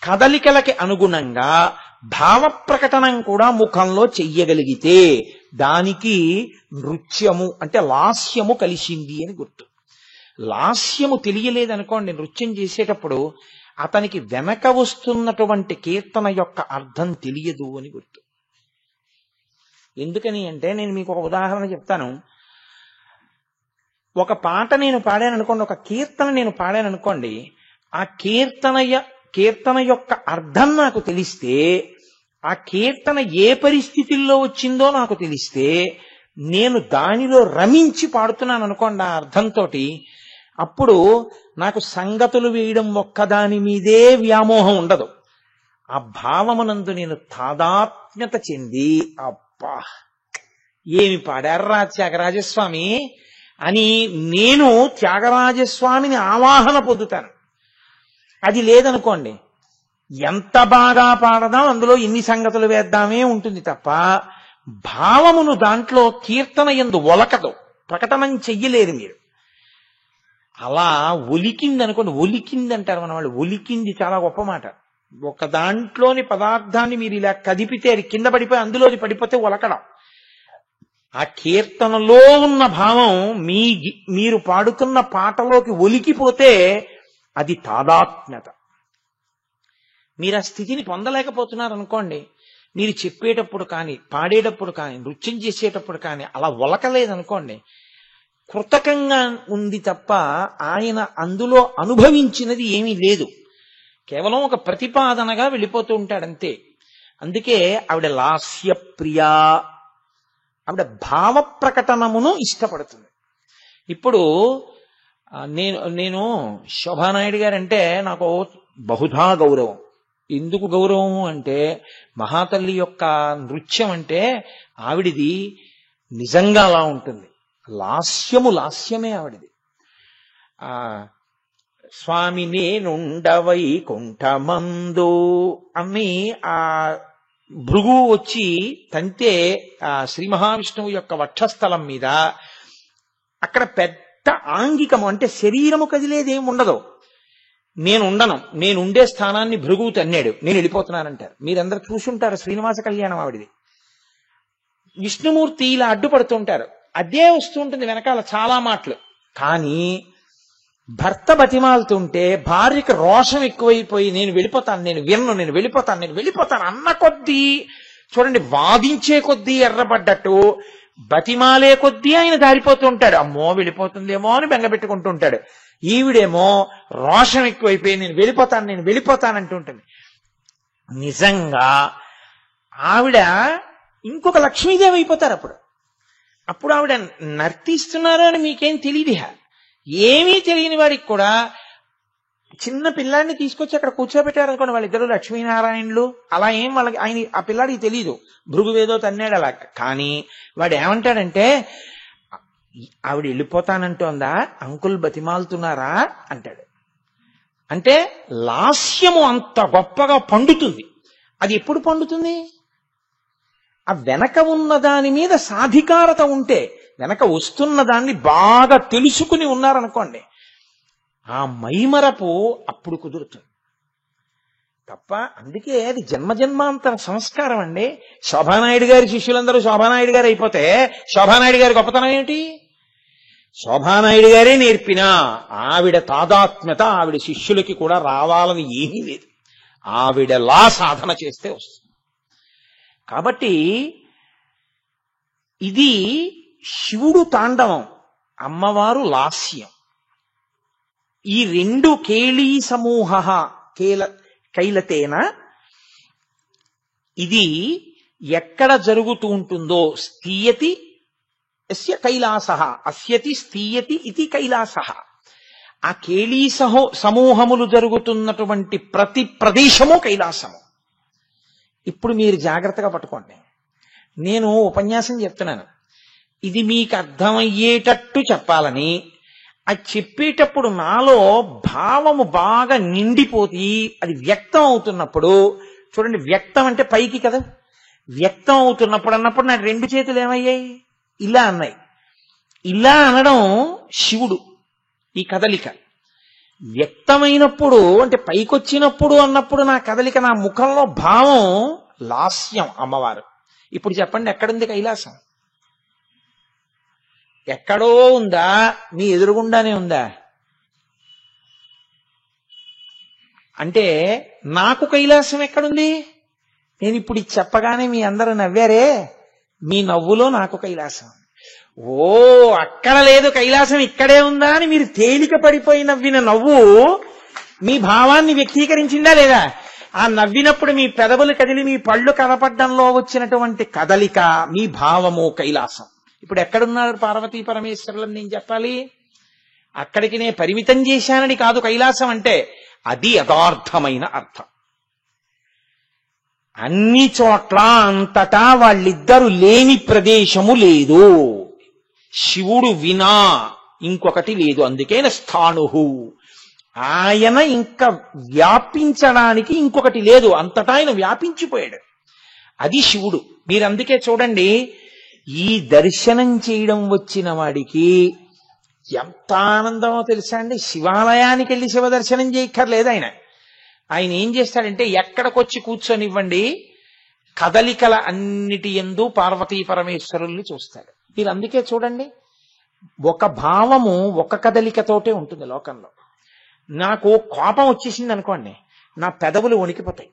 కదలికలకి అనుగుణంగా భావ ప్రకటనం కూడా ముఖంలో చెయ్యగలిగితే దానికి నృత్యము అంటే లాస్యము కలిసింది అని గుర్తు. లాస్యము తెలియలేదనుకోండి నృత్యం చేసేటప్పుడు, అతనికి వెనక వస్తున్నటువంటి కీర్తన యొక్క అర్థం తెలియదు అని గుర్తు. ఎందుకని అంటే నేను మీకు ఒక ఉదాహరణ చెప్తాను. ఒక పాట నేను పాడాను అనుకోండి, ఒక కీర్తన నేను పాడాను అనుకోండి, ఆ కీర్తన యొక్క అర్థం నాకు తెలిస్తే, ఆ కీర్తన ఏ పరిస్థితుల్లో వచ్చిందో నాకు తెలిస్తే, నేను దానిలో రమించి పాడుతున్నాను అనుకోండి ఆ అర్థంతో, అప్పుడు నాకు సంగతులు వేయడం ఒక్కదాని మీదే వ్యామోహం ఉండదు. ఆ భావమునందు నేను తాదాత్మ్యత చెంది, అబ్బా ఏమి పాడారా త్యాగరాజస్వామి అని నేను త్యాగరాజస్వామిని ఆవాహన పొందుతాను. అది లేదనుకోండి, ఎంత బాగా పాడదాం, అందులో ఎన్ని సంగతులు వేద్దామే ఉంటుంది తప్ప భావమును దాంట్లో కీర్తన యందు ఒలకదు, ప్రకటనం చెయ్యలేరు మీరు. అలా ఒలికింది అనుకోండి, ఒలికింది అంటారు మన వాళ్ళు. ఒలికింది చాలా గొప్ప మాట. ఒక దాంట్లోని పదార్థాన్ని మీరు ఇలా కదిపితే అది కింద పడిపోయి అందులోది పడిపోతే ఒలకడం. ఆ కీర్తనలో ఉన్న భావం మీరు పాడుతున్న పాటలోకి ఒలికిపోతే అది తాదాత్మ్యత. మీరు ఆ స్థితిని పొందలేకపోతున్నారు అనుకోండి, మీరు చెప్పేటప్పుడు కానీ, పాడేటప్పుడు కానీ, నృత్యం చేసేటప్పుడు కానీ అలా ఒలకలేదనుకోండి, కృతకంగా ఉంది తప్ప ఆయన అందులో అనుభవించినది ఏమీ లేదు. కేవలం ఒక ప్రతిపాదనగా వెళ్ళిపోతూ ఉంటాడంతే. అందుకే ఆవిడ లాస్యప్రియ, ఆవిడ భావ ప్రకటనమును ఇష్టపడుతుంది. ఇప్పుడు నేను శోభానాయుడు గారంటే నాకు బహుధా గౌరవం. ఎందుకు గౌరవం అంటే, మహాతల్లి యొక్క నృత్యం అంటే ఆవిడిది నిజంగా అలా ఉంటుంది. లాస్యమే ఆవిడిది. స్వామి నేనుండవై కుంఠమందు అని ఆ భృగు వచ్చి తంతే ఆ శ్రీ మహావిష్ణువు యొక్క వక్షస్థలం మీద, అక్కడ పెద్ద ఆంగికము అంటే శరీరము కదిలేదేం ఉండదు. నేనుండే స్థానాన్ని భృగువు తన్నాడు, నేను వెళ్ళిపోతున్నానంటారు. మీరందరూ చూసుంటారు శ్రీనివాస కళ్యాణం ఆవిడిది. విష్ణుమూర్తి ఇలా అడ్డుపడుతుంటారు, అదే వస్తూ ఉంటుంది వెనకాల చాలా మాటలు. కానీ భర్త బతిమాలుతుంటే భార్యకి రోషం ఎక్కువైపోయి నేను వెళ్ళిపోతాను అన్న కొద్దీ చూడండి, వాదించే కొద్దీ ఎర్రబడ్డట్టు బతిమాలే కొద్దీ ఆయన దారిపోతూ ఉంటాడు. అమ్మో వెళ్ళిపోతుందేమో అని బెంగపెట్టుకుంటూ ఉంటాడు. ఈవిడేమో రోషం ఎక్కువైపోయి నేను వెళ్ళిపోతానంటూ ఉంటుంది. నిజంగా ఆవిడ ఇంకొక లక్ష్మీదేవి అయిపోతారు. అప్పుడు ఆవిడ నర్తిస్తున్నారు అని మీకేం తెలియదు. ఏమీ తెలియని వాడికి కూడా చిన్న పిల్లాడిని తీసుకొచ్చి అక్కడ కూర్చోబెట్టారనుకోండి, వాళ్ళిద్దరు లక్ష్మీనారాయణులు, అలా ఏం వాళ్ళకి ఆయన ఆ పిల్లాడికి తెలీదు, భృగువేదో తన్నాడు అలా. కానీ వాడు ఏమంటాడంటే, ఆవిడ వెళ్ళిపోతానంటోందా, అంకుల్ బతిమాలుతున్నారా అంటాడు. అంటే లాస్యము అంత గొప్పగా పండుతుంది. అది ఎప్పుడు పండుతుంది? ఆ వెనక ఉన్న దాని మీద సాధికారత ఉంటే, వెనక వస్తున్న దాన్ని బాగా తెలుసుకుని ఉన్నారనుకోండి, ఆ మైమరపు అప్పుడు కుదురుతుంది తప్ప. అందుకే అది జన్మజన్మాంతర సంస్కారం అండి. శోభానాయుడు గారి శిష్యులందరూ శోభానాయుడు గారు అయిపోతే శోభానాయుడు గారి గొప్పతనం ఏమిటి? శోభానాయుడు గారే నేర్పినా ఆవిడ తాదాత్మ్యత ఆవిడ శిష్యులకి కూడా రావాలని ఏమీ లేదు. ఆవిడలా సాధన చేస్తే వస్తుంది. కాబట్టి ఇది శివుడు తాండవం, అమ్మవారు లాస్యం. ఈ రెండు కేళీ సమూహ కైలతేన ఇది ఎక్కడ జరుగుతూ ఉంటుందో స్థీయతి యస్య కైలాసః అస్యతి స్థీయతి ఇది కైలాసః. ఆ కేళీ సమూహములు జరుగుతున్నటువంటి ప్రతి ప్రదేశము కైలాసము. ఇప్పుడు మీరు జాగ్రత్తగా పట్టుకోండి. నేను ఉపన్యాసం చెప్తున్నాను, ఇది మీకు అర్థమయ్యేటట్టు చెప్పాలని. అది చెప్పేటప్పుడు నాలో భావము బాగా నిండిపోయి అది వ్యక్తం అవుతున్నప్పుడు, చూడండి, వ్యక్తం అంటే పైకి కదా, వ్యక్తం అవుతున్నప్పుడు అన్నప్పుడు నా రెండు చేతులు ఏమయ్యాయి? ఇలా అన్నాయి. ఇలా అనడం శివుడు. ఈ కదలిక వ్యక్తమైనప్పుడు అంటే పైకొచ్చినప్పుడు అన్నప్పుడు నా కదలిక, నా ముఖంలో భావం లాస్యం అమ్మవారు. ఇప్పుడు చెప్పండి, ఎక్కడుంది కైలాసం? ఎక్కడో ఉందా? మీ ఎదురుగుండానే ఉందా? అంటే నాకు కైలాసం ఎక్కడుంది? నేను ఇప్పుడు ఇది చెప్పగానే మీ అందరూ నవ్వారే, మీ నవ్వులో నాకు కైలాసం. ఓ అక్కడ లేదు కైలాసం ఇక్కడే ఉందా అని మీరు తేలిక పడిపోయి నవ్విన నవ్వు మీ భావాన్ని వ్యక్తీకరించిందా లేదా? ఆ నవ్వినప్పుడు మీ పెదవులు కదిలి మీ పళ్ళు కనపడ్డంలో వచ్చినటువంటి కదలిక మీ భావము కైలాసం. ఇప్పుడు ఎక్కడున్నారు పార్వతీ పరమేశ్వరులని నేను చెప్పాలి? అక్కడికి నేను పరిమితం చేశానని కాదు కైలాసం అంటే, అది యథార్థమైన అర్థం. అన్ని చోట్ల అంతటా వాళ్ళిద్దరు లేని ప్రదేశము లేదు. శివుడు వినా ఇంకొకటి లేదు. అందుకే స్థాణుహు, ఆయన ఇంకా వ్యాపించడానికి ఇంకొకటి లేదు, అంతటా ఆయన వ్యాపించిపోయాడు. అది శివుడు. మీరు అందుకే చూడండి, ఈ దర్శనం చేయడం వచ్చిన వాడికి ఎంత ఆనందమో తెలుసా అండి. శివాలయానికి వెళ్ళి శివ దర్శనం చేయక్కర్లేదు. ఆయన ఏం చేస్తాడంటే, ఎక్కడికొచ్చి కూర్చొనివ్వండి, కదలికల అన్నిటి యందు పార్వతీ పరమేశ్వరుల్ని చూస్తాడు. మీరు అందుకే చూడండి, ఒక భావము ఒక కదలికతోటే ఉంటుంది లోకంలో. నాకు కోపం వచ్చేసింది అనుకోండి, నా పెదవులు వణికిపోతాయి.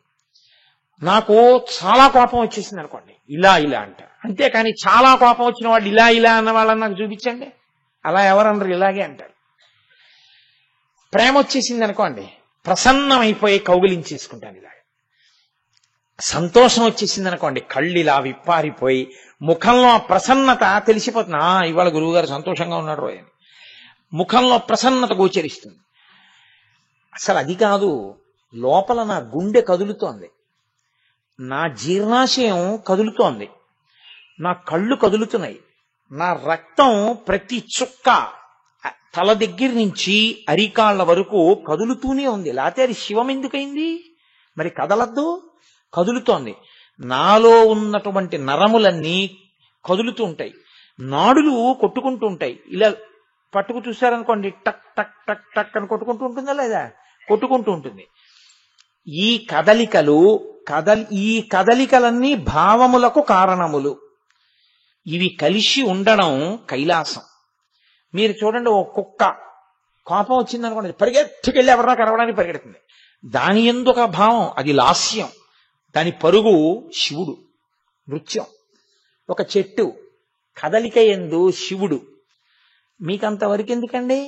నాకు చాలా కోపం వచ్చేసింది అనుకోండి, ఇలా అంటారు. అంతేకాని చాలా కోపం వచ్చిన వాళ్ళు ఇలా అన్న వాళ్ళని నాకు చూపించండి, అలా ఎవరన్నారు, ఇలాగే అంటారు. ప్రేమ వచ్చేసింది అనుకోండి, ప్రసన్నమైపోయి కౌగిలించేసుకుంటాను ఇలా. సంతోషం వచ్చేసింది అనుకోండి, కళ్ళు ఇలా విప్పారిపోయి ముఖంలో ప్రసన్నత తెలిసిపోతుంది. ఇవాళ గురువుగారు సంతోషంగా ఉన్నాడు అని ముఖంలో ప్రసన్నత గోచరిస్తుంది. అసలు అది కాదు, లోపల నా గుండె కదులుతోంది, నా జీర్ణాశయం కదులుతోంది, నా కళ్ళు కదులుతున్నాయి, నా రక్తం ప్రతి చుక్క తల దగ్గర నుంచి అరికాళ్ల వరకు కదులుతూనే ఉంది. లేకపోతే అది శివం ఎందుకైంది? మరి కదలద్దు, కదులుతోంది. నాలో ఉన్నటువంటి నరములన్నీ కదులుతూ ఉంటాయి, నాడులు కొట్టుకుంటూ ఉంటాయి. ఇలా పట్టుకు చూశారనుకోండి, టక్ టక్ టక్ టక్ అని కొట్టుకుంటూ ఉంటుందా లేదా? కొట్టుకుంటూ ఉంటుంది. ఈ కదలికలన్నీ భావములకు కారణములు. ఇవి కలిసి ఉండడం కైలాసం. మీరు చూడండి, ఓ కుక్క కోపం వచ్చిందనుకోండి పరిగెత్తుకెళ్ళి ఎవరన్నా కరవడానికి పరిగెడుతుంది. దాని యందు ఒక భావం, అది లాస్యం. దాని పరుగు శివుడు. నృత్యం. ఒక చెట్టు కదలిక యందు శివుడు. మీకంతవరకు ఎందుకండి?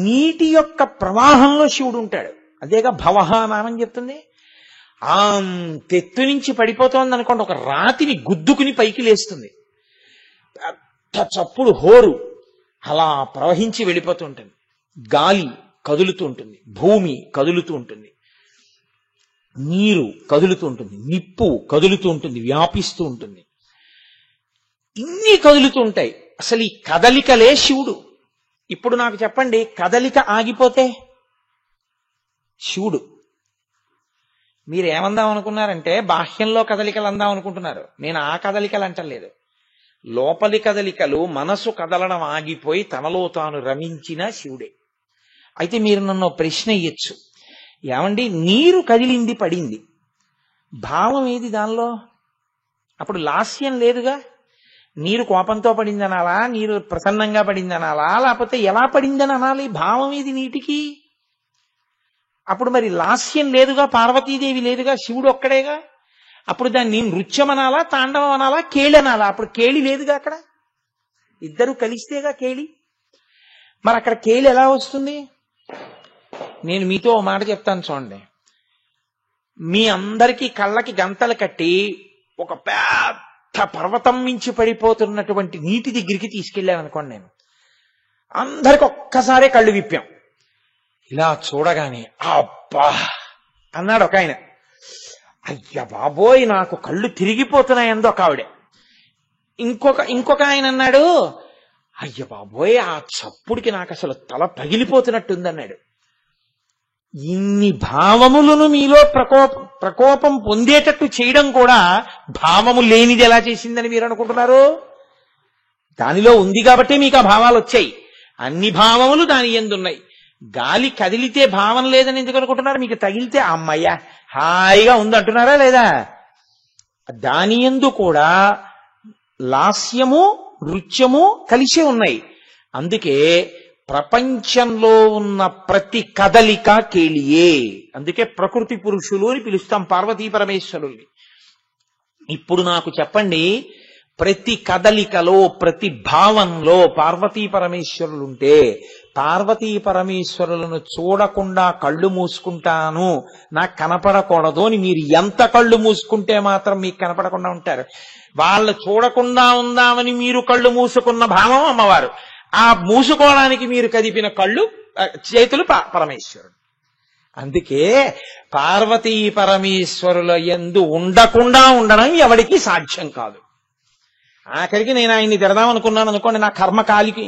నీటి యొక్క ప్రవాహంలో శివుడు ఉంటాడు. అదేగా భవహ నామని చెప్తుంది. ఆ తెత్తు నుంచి పడిపోతోంది అనుకోండి, ఒక రాతిని గుద్దుకుని పైకి లేస్తుంది. పెద్ద చప్పుడు హోరు అలా ప్రవహించి వెళ్ళిపోతూ ఉంటుంది. గాలి కదులుతూ ఉంటుంది, భూమి కదులుతూ ఉంటుంది, నీరు కదులుతూ ఉంటుంది, నిప్పు కదులుతూ ఉంటుంది, వ్యాపిస్తూ ఉంటుంది. ఇన్ని కదులుతూ ఉంటాయి. అసలు ఈ కదలికలే శివుడు. ఇప్పుడు నాకు చెప్పండి, కదలిక ఆగిపోతే శివుడు. మీరు ఏమందాం అనుకున్నారంటే బాహ్యంలో కదలికలు అందాం అనుకుంటున్నారు. నేను ఆ కదలికలు అంటలేదు. లోపలి కదలికలు, మనసు కదలడం ఆగిపోయి తనలో తాను రమించిన శివుడే. అయితే మీరు నన్ను ప్రశ్న ఇయ్యొచ్చు, ఏమండి నీరు కదిలింది పడింది, భావం ఏది దానిలో? అప్పుడు లాస్యం లేదుగా. నీరు కోపంతో పడిందనాలా, నీరు ప్రసన్నంగా పడిందనాలా, లేకపోతే ఎలా పడిందని అనాలి? భావం ఏది నీటికి? అప్పుడు మరి లాస్యం లేదుగా, పార్వతీదేవి లేదుగా, శివుడు ఒక్కడేగా. అప్పుడు దాన్ని నృత్యం అనాలా, తాండవం అనాలా, కేళి అనాలా? అప్పుడు కేళి లేదుగా అక్కడ. ఇద్దరు కలిస్తేగా కేళి. మరి అక్కడ కేళి ఎలా వస్తుంది? నేను మీతో ఓ మాట చెప్తాను చూడండి. మీ అందరికీ కళ్ళకి గంతలు కట్టి ఒక పెద్ద పర్వతం మించి పడిపోతున్నటువంటి నీటి దగ్గరికి తీసుకెళ్ళామనుకోండి, నేను అందరికి ఒక్కసారే కళ్ళు విప్పాం. ఇలా చూడగానే అబ్బా అన్నాడు ఒక ఆయన. అయ్య బాబోయ్ నాకు కళ్ళు తిరిగిపోతున్నాయందో ఒక ఆవిడే. ఇంకొక ఆయన అన్నాడు, అయ్య బాబోయ్ ఆ చప్పుడికి నాకు అసలు తల పగిలిపోతున్నట్టుందన్నాడు. ఇన్ని భావములను మీలో ప్రకోపం పొందేటట్టు చేయడం కూడా భావము లేనిది ఎలా చేసిందని మీరు అనుకుంటున్నారు? దానిలో ఉంది కాబట్టి మీకు ఆ భావాలు వచ్చాయి. అన్ని భావములు దాని యందున్నాయి. గాలి కదిలితే భావం లేదని ఎందుకు అనుకుంటున్నారు? మీకు తగిలితే అమ్మయ్య హాయిగా ఉంది అంటున్నారా లేదా? దాని యందు కూడా లాస్యము నృత్యము కలిసి ఉన్నాయి. అందుకే ప్రపంచంలో ఉన్న ప్రతి కదలిక కేళియే. అందుకే ప్రకృతి పురుషులు అని పిలుస్తాం పార్వతీ పరమేశ్వరుల్ని. ఇప్పుడు నాకు చెప్పండి, ప్రతి కదలికలో ప్రతి భావంలో పార్వతీ పరమేశ్వరులుంటే పార్వతీ పరమేశ్వరులను చూడకుండా కళ్ళు మూసుకుంటాను, నాకు కనపడకూడదు అని మీరు ఎంత కళ్ళు మూసుకుంటే మాత్రం మీకు కనపడకుండా ఉంటారు? వాళ్ళు చూడకుండా ఉందామని మీరు కళ్ళు మూసుకున్న భావం అమ్మవారు. ఆ మూసుకోవడానికి మీరు కదిపిన కళ్ళు చేతులు పరమేశ్వరుడు. అందుకే పార్వతీ పరమేశ్వరుల యందు ఉండకుండా ఉండడం ఎవడికి సాధ్యం కాదు. ఆఖరికి నేను ఆయన్ని తిడదాం అనుకున్నాను అనుకోండి, నా కర్మకాలికి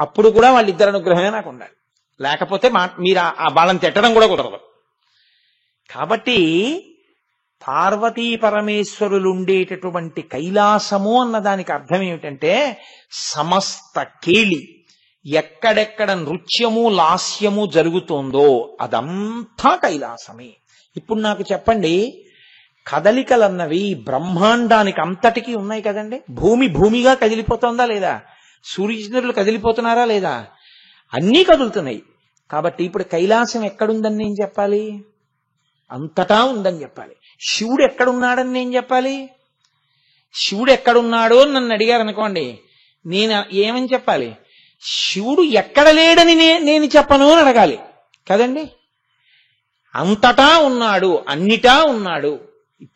అప్పుడు కూడా వాళ్ళిద్దరు అనుగ్రహమే నాకు ఉండాలి. లేకపోతే మీరు వాళ్ళని తిట్టడం కూడా కుదరదు. కాబట్టి పార్వతీ పరమేశ్వరులు ఉండేటటువంటి కైలాసము అన్నదానికి అర్థం ఏమిటంటే సమస్త కేళి, ఎక్కడెక్కడ నృత్యము లాస్యము జరుగుతోందో అదంతా కైలాసమే. ఇప్పుడు నాకు చెప్పండి, కదలికలన్నవి బ్రహ్మాండానికి అంతటికీ ఉన్నాయి కదండి. భూమిగా కదిలిపోతుందా లేదా? సూర్యచంద్రులు కదిలిపోతున్నారా లేదా? అన్నీ కదులుతున్నాయి. కాబట్టి ఇప్పుడు కైలాసం ఎక్కడుందని నేను చెప్పాలి? అంతటా ఉందని చెప్పాలి. శివుడు ఎక్కడున్నాడని నేను చెప్పాలి? శివుడు ఎక్కడున్నాడో నన్ను అడిగారు అనుకోండి, నేను ఏమని చెప్పాలి? శివుడు ఎక్కడ లేడని నేను చెప్పను అని అడగాలి కదండి. అంతటా ఉన్నాడు, అన్నిటా ఉన్నాడు,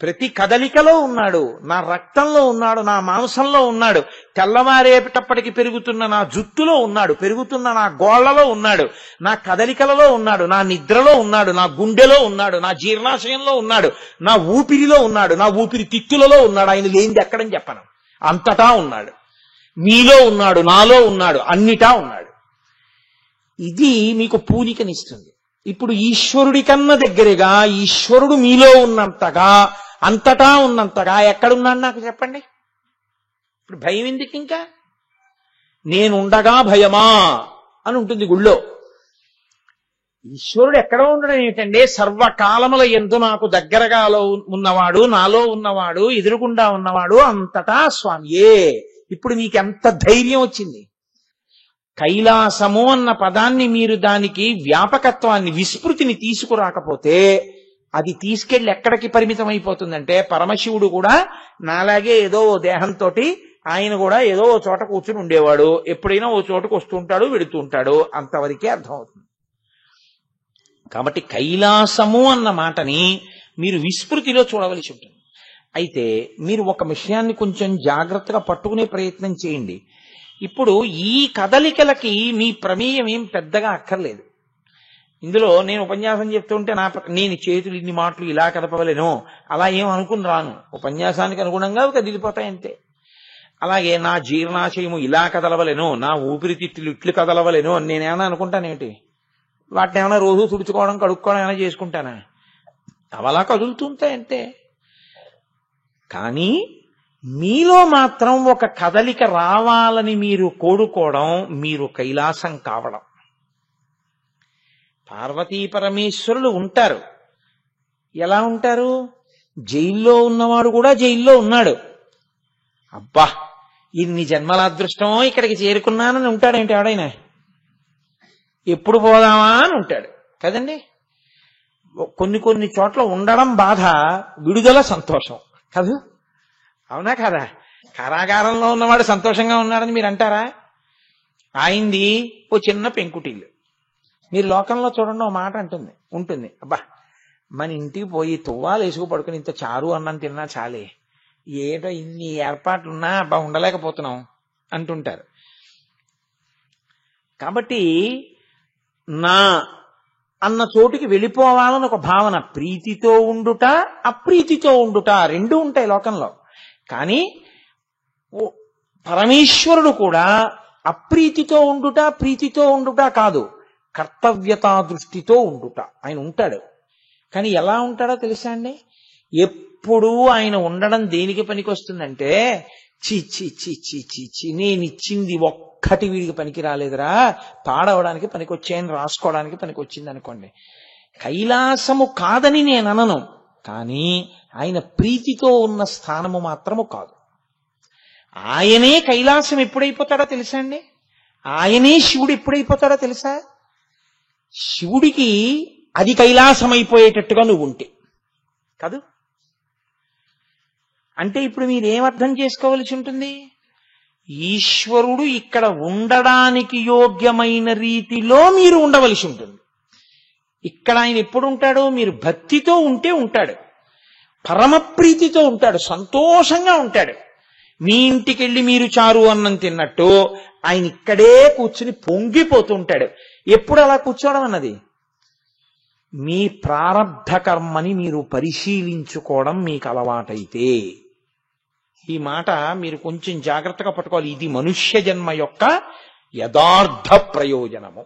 ప్రతి కదలికలో ఉన్నాడు, నా రక్తంలో ఉన్నాడు, నా మాంసంలో ఉన్నాడు, తెల్లవారేటప్పటికి పెరుగుతున్న నా జుట్టులో ఉన్నాడు, పెరుగుతున్న నా గోళ్లలో ఉన్నాడు, నా కదలికలలో ఉన్నాడు, నా నిద్రలో ఉన్నాడు, నా గుండెలో ఉన్నాడు, నా జీర్ణాశయంలో ఉన్నాడు, నా ఊపిరిలో ఉన్నాడు, నా ఊపిరి తిత్తులలో ఉన్నాడు. ఆయన లేనిది ఎక్కడని చెప్పను. అంతటా ఉన్నాడు, మీలో ఉన్నాడు, నాలో ఉన్నాడు, అన్నిటా ఉన్నాడు. ఇది మీకు పూనికనిస్తుంది. ఇప్పుడు ఈశ్వరుడి కన్నా దగ్గరగా ఈశ్వరుడు మీలో ఉన్నంతగా, అంతటా ఉన్నంతగా ఎక్కడున్నాడు నాకు చెప్పండి. ఇప్పుడు భయం ఎందుకు? ఇంకా నేనుండగా భయమా అని ఉంటుంది గుళ్ళో. ఈశ్వరుడు ఎక్కడ ఉండడం ఏమిటంటే సర్వకాలముల యందు నాకు దగ్గరగా ఉన్నవాడు, నాలో ఉన్నవాడు, ఎదురుగుండా ఉన్నవాడు అంతటా స్వామియే. ఇప్పుడు నీకు ఎంత ధైర్యం వచ్చింది? కైలాసము అన్న పదాన్ని మీరు దానికి వ్యాపకత్వాన్ని, విస్మృతిని తీసుకురాకపోతే అది తీసుకెళ్లి ఎక్కడికి పరిమితం అయిపోతుందంటే, పరమశివుడు కూడా నాలాగే ఏదో ఓ దేహంతో ఆయన కూడా ఏదో ఓ చోట కూర్చుని ఉండేవాడు, ఎప్పుడైనా ఓ చోటకు వస్తుంటాడు వెడుతూ ఉంటాడు, అంతవరకే అర్థమవుతుంది. కాబట్టి కైలాసము అన్న మాటని మీరు విస్మృతిలో చూడవలసి ఉంటుంది. అయితే మీరు ఒక విషయాన్ని కొంచెం జాగ్రత్తగా పట్టుకునే ప్రయత్నం చేయండి. ఇప్పుడు ఈ కదలికలకి మీ ప్రమేయం ఏం పెద్దగా అక్కర్లేదు. ఇందులో నేను ఉపన్యాసం చెప్తుంటే నేను చేతులు ఇన్ని మాటలు ఇలా కదపవలేను అలా ఏం అనుకుని రాను, ఉపన్యాసానికి అనుగుణంగా కదిలిపోతాయి అంతే. అలాగే నా జీర్ణాశయము ఇలా కదలవలేను, నా ఊపిరితిత్తులు ఇట్లు కదలవలేను అని నేనేమైనా అనుకుంటానేమిటి? వాటిని ఏమైనా రోజు తుడుచుకోవడం కడుక్కోవడం ఏమైనా చేసుకుంటానా? అవలా కదులుతుంటాయి అంతే. కానీ మీలో మాత్రం ఒక కదలిక రావాలని మీరు కోరుకోవడం మీరు కైలాసం కావడం. పార్వతీ పరమేశ్వరులు ఉంటారు. ఎలా ఉంటారు? జైల్లో ఉన్నవాడు కూడా జైల్లో ఉన్నాడు. అబ్బా ఇన్ని జన్మల అదృష్టమో ఇక్కడికి చేరుకున్నానని ఉంటాడేంటి ఎవడైనా? ఎప్పుడు పోదామా అని ఉంటాడు కదండి. కొన్ని చోట్ల ఉండడం బాధ, విడుదల సంతోషం కాదు, అవునా కదా? కారాగారంలో ఉన్నవాడు సంతోషంగా ఉన్నాడని మీరు అంటారా? ఆయనది ఓ చిన్న పెంకుటిల్లు. మీరు లోకంలో చూడండి ఓ మాట ఉంటుంది, అబ్బా మన ఇంటికి పోయి తువ్వాలు వేసుకు పడుకుని ఇంత చారు అన్నం తిన్నా చాలే, ఏటో ఇన్ని ఏర్పాట్లున్నా అబ్బా ఉండలేకపోతున్నాం అంటుంటారు. కాబట్టి నా అన్న చోటుకి వెళ్ళిపోవాలని ఒక భావన, ప్రీతితో ఉండుట అప్రీతితో ఉండుట రెండూ ఉంటాయి లోకంలో. కానీ పరమేశ్వరుడు కూడా అప్రీతితో ఉండుట ప్రీతితో ఉండుట కాదు, కర్తవ్యతా దృష్టితో ఉండుట ఆయన ఉంటాడు. కానీ ఎలా ఉంటాడో తెలుసా అండి? ఎప్పుడూ ఆయన ఉండడం దేనికి పనికి వస్తుందంటే, చి చి చి చి చి చి నేనిచ్చింది ఒక్కటి వీడికి పనికి రాలేదురా, పాడవడానికి పనికి వచ్చాయని రాసుకోవడానికి పనికి వచ్చింది అనుకోండి. కైలాసము కాదని నేను అనను, కానీ ఆయన ప్రీతితో ఉన్న స్థానము మాత్రము కాదు. ఆయనే కైలాసం ఎప్పుడైపోతాడో తెలుసా అండి? ఆయనే శివుడు ఎప్పుడైపోతాడో తెలుసా? శివుడికి అది కైలాసం అయిపోయేటట్టుగా నువ్వు ఉంటే కాదు. అంటే ఇప్పుడు మీరేమర్థం చేసుకోవలసి ఉంటుంది? ఈశ్వరుడు ఇక్కడ ఉండడానికి యోగ్యమైన రీతిలో మీరు ఉండవలసి ఉంటుంది. ఇక్కడ ఆయన ఎప్పుడు ఉంటాడు? మీరు భక్తితో ఉంటే ఉంటాడు, పరమప్రీతితో ఉంటాడు, సంతోషంగా ఉంటాడు. మీ ఇంటికెళ్ళి మీరు చారు అన్నం తిన్నట్టు ఆయన ఇక్కడే కూర్చుని పొంగిపోతుంటాడు. ఎప్పుడు అలా కూర్చోవడం అన్నది మీ ప్రారబ్ధ కర్మని మీరు పరిశీలించుకోవడం మీకు అలవాటైతే, ఈ మాట మీరు కొంచెం జాగ్రత్తగా పట్టుకోవాలి. ఇది మనుష్య జన్మ యొక్క యథార్థ ప్రయోజనము.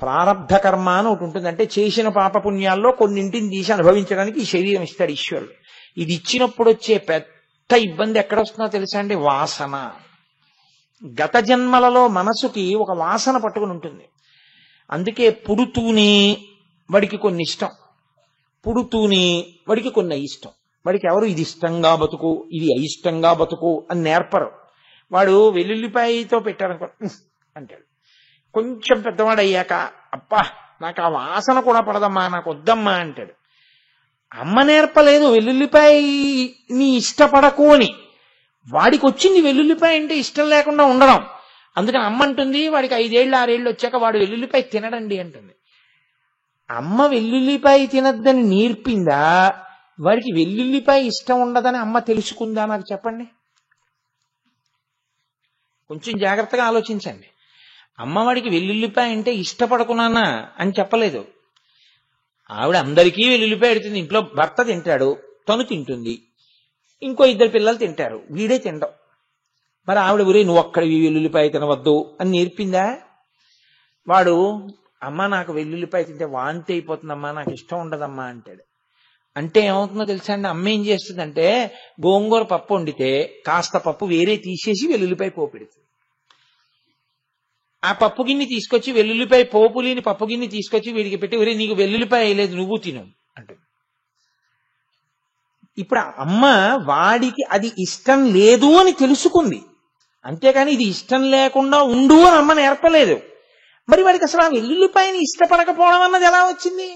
ప్రారబ్ధ కర్మ అని ఒకటి ఉంటుంది. అంటే చేసిన పాపపుణ్యాల్లో కొన్నింటిని తీసి అనుభవించడానికి ఈ శరీరం ఇస్తాడు ఈశ్వరుడు. ఇది ఇచ్చినప్పుడు వచ్చే పెద్ద ఇబ్బంది ఎక్కడొస్తుందో తెలుసా అండి? వాసన. గత జన్మలలో మనసుకి ఒక వాసన పట్టుకుని ఉంటుంది. అందుకే పుడుతూనే వాడికి కొన్ని ఇష్టం, పుడుతూనే వాడికి కొన్ని అయిష్టం. వాడికి ఎవరు ఇది ఇష్టంగా బతుకు ఇది అయిష్టంగా బతుకు అని నేర్పరు. వాడు వెల్లుల్లిపాయతో పెట్టారనుకో అంటాడు. కొంచెం పెద్దవాడు అయ్యాక అబ్బా నాకు ఆ వాసన కూడా పడదమ్మా, నాకు వద్దమ్మా అంటాడు. అమ్మ నేర్పలేదు వెల్లుల్లిపాయ నీ ఇష్టపడకు అని. వాడికి వచ్చింది వెల్లుల్లిపాయ అంటే ఇష్టం లేకుండా ఉండడం. అందుకని అమ్మ అంటుంది వాడికి 5 ఏళ్ళు 6 ఏళ్ళు వచ్చాక వాడు వెల్లుల్లిపాయ తినడండి అంటుంది. అమ్మ వెల్లుల్లిపాయ తినద్దని నేర్పిందా, వాడికి వెల్లుల్లిపాయ ఇష్టం ఉండదని అమ్మ తెలుసుకుందా? నాకు చెప్పండి. కొంచెం జాగ్రత్తగా ఆలోచించండి. అమ్మవాడికి వెల్లుల్లిపాయ అంటే ఇష్టపడకున్నానా అని చెప్పలేదు. ఆవిడ అందరికీ వెల్లుల్లిపాయ ఎడుతుంది. ఇంట్లో భర్త తింటాడు, తను తింటుంది, ఇంకో 2 పిల్లలు తింటారు, వీడే తినడం. మరి ఆవిడ ఊరే నువ్వు ఒక్కడివి వెల్లుల్లిపాయ తినవద్దు అని నేర్పిందా? వాడు అమ్మ నాకు వెల్లుల్లిపాయ తింటే వాంతి అయిపోతుందమ్మా, నాకు ఇష్టం ఉండదమ్మా అంటాడు. అంటే ఏమవుతుందో తెలుసా అండి? అమ్మ ఏం చేస్తుందంటే గోంగూర పప్పు వండితే కాస్త పప్పు వేరే తీసేసి వెల్లుల్లిపాయ పోపు పెడుతుంది. ఆ పప్పు గిన్నె తీసుకొచ్చి వెల్లుల్లిపాయ పోపు లేని పప్పు గిన్నె తీసుకొచ్చి వీడికి పెట్టి ఒరే నీకు వెల్లుల్లిపాయ వేయలేదు నువ్వు తిను అంటుంది. ఇప్పుడు అమ్మ వాడికి అది ఇష్టం లేదు అని తెలుసుకుంది, అంతేకాని ఇది ఇష్టం లేకుండా ఉండు అని అమ్మ నేర్పలేదు. మరి వాడికి అసలు ఆ వెల్లుల్లిపాయని ఇష్టపడకపోవడం అన్నది ఎలా వచ్చింది?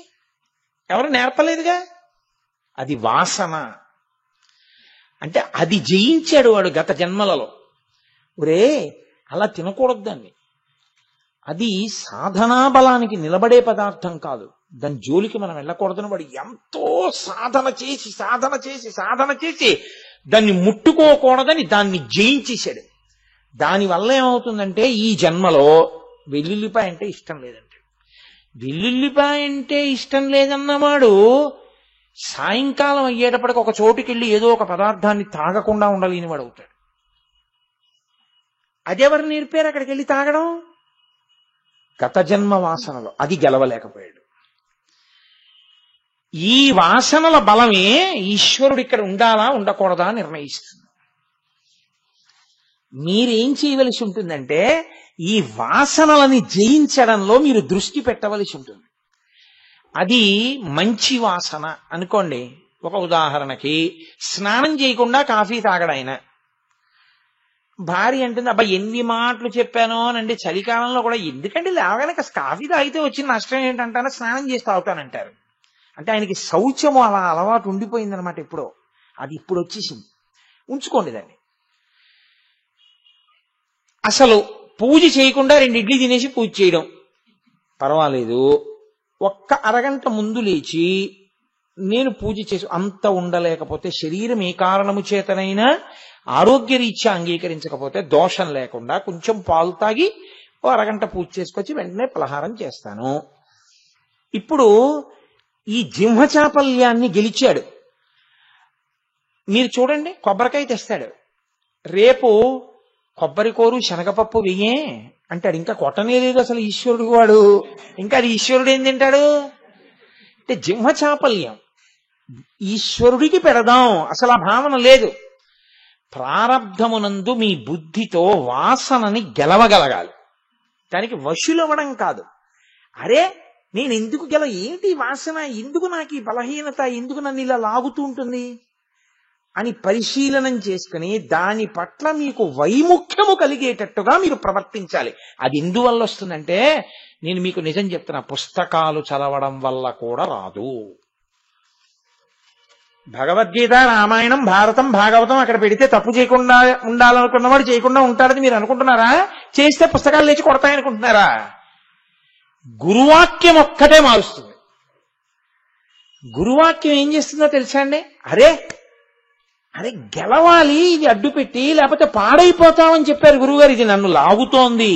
ఎవరు నేర్పలేదుగా. అది వాసన అంటే అది జయించాడు వాడు గత జన్మలలో. ఒరే అలా తినకూడదు దాన్ని. అది సాధనా బలానికి నిలబడే పదార్థం కాదు. దాని జోలికి మనం వెళ్ళకూడదని వాడు ఎంతో సాధన చేసి సాధన చేసి సాధన చేసి దాన్ని ముట్టుకోకూడదని దాన్ని జయించేశాడు. దానివల్ల ఏమవుతుందంటే ఈ జన్మలో వెల్లుల్లిపాయ అంటే ఇష్టం లేదంటే, వెల్లుల్లిపాయ అంటే ఇష్టం లేదన్నవాడు సాయంకాలం అయ్యేటప్పటికి ఒక చోటుకి వెళ్ళి ఏదో ఒక పదార్థాన్ని తాగకుండా ఉండలేని వాడు అవుతాడు. అదెవరు నేర్పారు అక్కడికి వెళ్ళి తాగడం? గత జన్మ వాసనలో అది గెలవలేకపోయాడు. ఈ వాసనల బలమే ఈశ్వరుడు ఇక్కడ ఉండాలా ఉండకూడదా నిర్ణయిస్తుంది. మీరేం చేయవలసి ఉంటుందంటే ఈ వాసనలని జయించడంలో మీరు దృష్టి పెట్టవలసి ఉంటుంది. అది మంచి వాసన అనుకోండి. ఒక ఉదాహరణకి స్నానం చేయకుండా కాఫీ తాగడాయన భార్య అంటుంది, అబ్బా ఎన్ని మాటలు చెప్పానో అనండి, చలికాలంలో కూడా ఎందుకంటే లేవగానే కాఫీ తాగితే వచ్చిన నష్టం ఏంటంటానో స్నానం చేసి తాగుతానంటారు. అంటే ఆయనకి శౌచము అలా అలవాటు ఉండిపోయిందనమాట. ఎప్పుడో అది ఇప్పుడు వచ్చేసింది. ఉంచుకోండి దాన్ని. అసలు పూజ చేయకుండా 2 ఇడ్లీ తినేసి పూజ చేయడం పర్వాలేదు. ఒక్క అరగంట ముందు లేచి నేను పూజ చేసి అంత ఉండలేకపోతే, శరీరం ఏ కారణము చేతనైనా ఆరోగ్యరీత్యా అంగీకరించకపోతే దోషం లేకుండా కొంచెం పాలు తాగి ఓ అరగంట పూజ చేసుకొచ్చి వెంటనే పలహారం చేస్తాను. ఇప్పుడు ఈ జిహ్వచాపల్యాన్ని గెలిచాడు. మీరు చూడండి, కొబ్బరికాయ తెస్తాడు, రేపు కొబ్బరి కోరు శనగపప్పు వెయ్యే అంటాడు. ఇంకా కొట్టనే లేదు అసలు ఈశ్వరుడు వాడు. ఇంకా అది ఈశ్వరుడు ఏం తింటాడు అంటే జిహ్వచాపల్యం. ఈశ్వరుడికి పెడదాం అసలు ఆ భావన లేదు. ప్రారబ్ధమునందు మీ బుద్ధితో వాసనని గెలవగలగాలి. దానికి వశులవ్వడం కాదు. అరే నేను ఎందుకు ఏంటి వాసన, ఎందుకు నాకు ఈ బలహీనత, ఎందుకు నన్ను ఇలా లాగుతూ ఉంటుంది అని పరిశీలనం చేసుకుని దాని పట్ల మీకు వైముఖ్యము కలిగేటట్టుగా మీరు ప్రవర్తించాలి. అది ఎందువల్ల వస్తుందంటే నేను మీకు నిజం చెప్తున్నా, పుస్తకాలు చదవడం వల్ల కూడా రాదు. భగవద్గీత, రామాయణం, భారతం, భాగవతం అక్కడ పెడితే తప్పు చేయకుండా ఉండాలనుకున్నవాడు చేయకుండా ఉంటాడని మీరు అనుకుంటున్నారా? చేస్తే పుస్తకాలు లేచి కొడతాయనుకుంటున్నారా? గురువాక్యం ఒక్కటే మారుస్తుంది. గురువాక్యం ఏం చేస్తుందో తెలుసా అండి? అరే గెలవాలి, ఇది అడ్డు పెట్టి లేకపోతే పాడైపోతామని చెప్పారు గురువుగారు. ఇది నన్ను లాగుతోంది,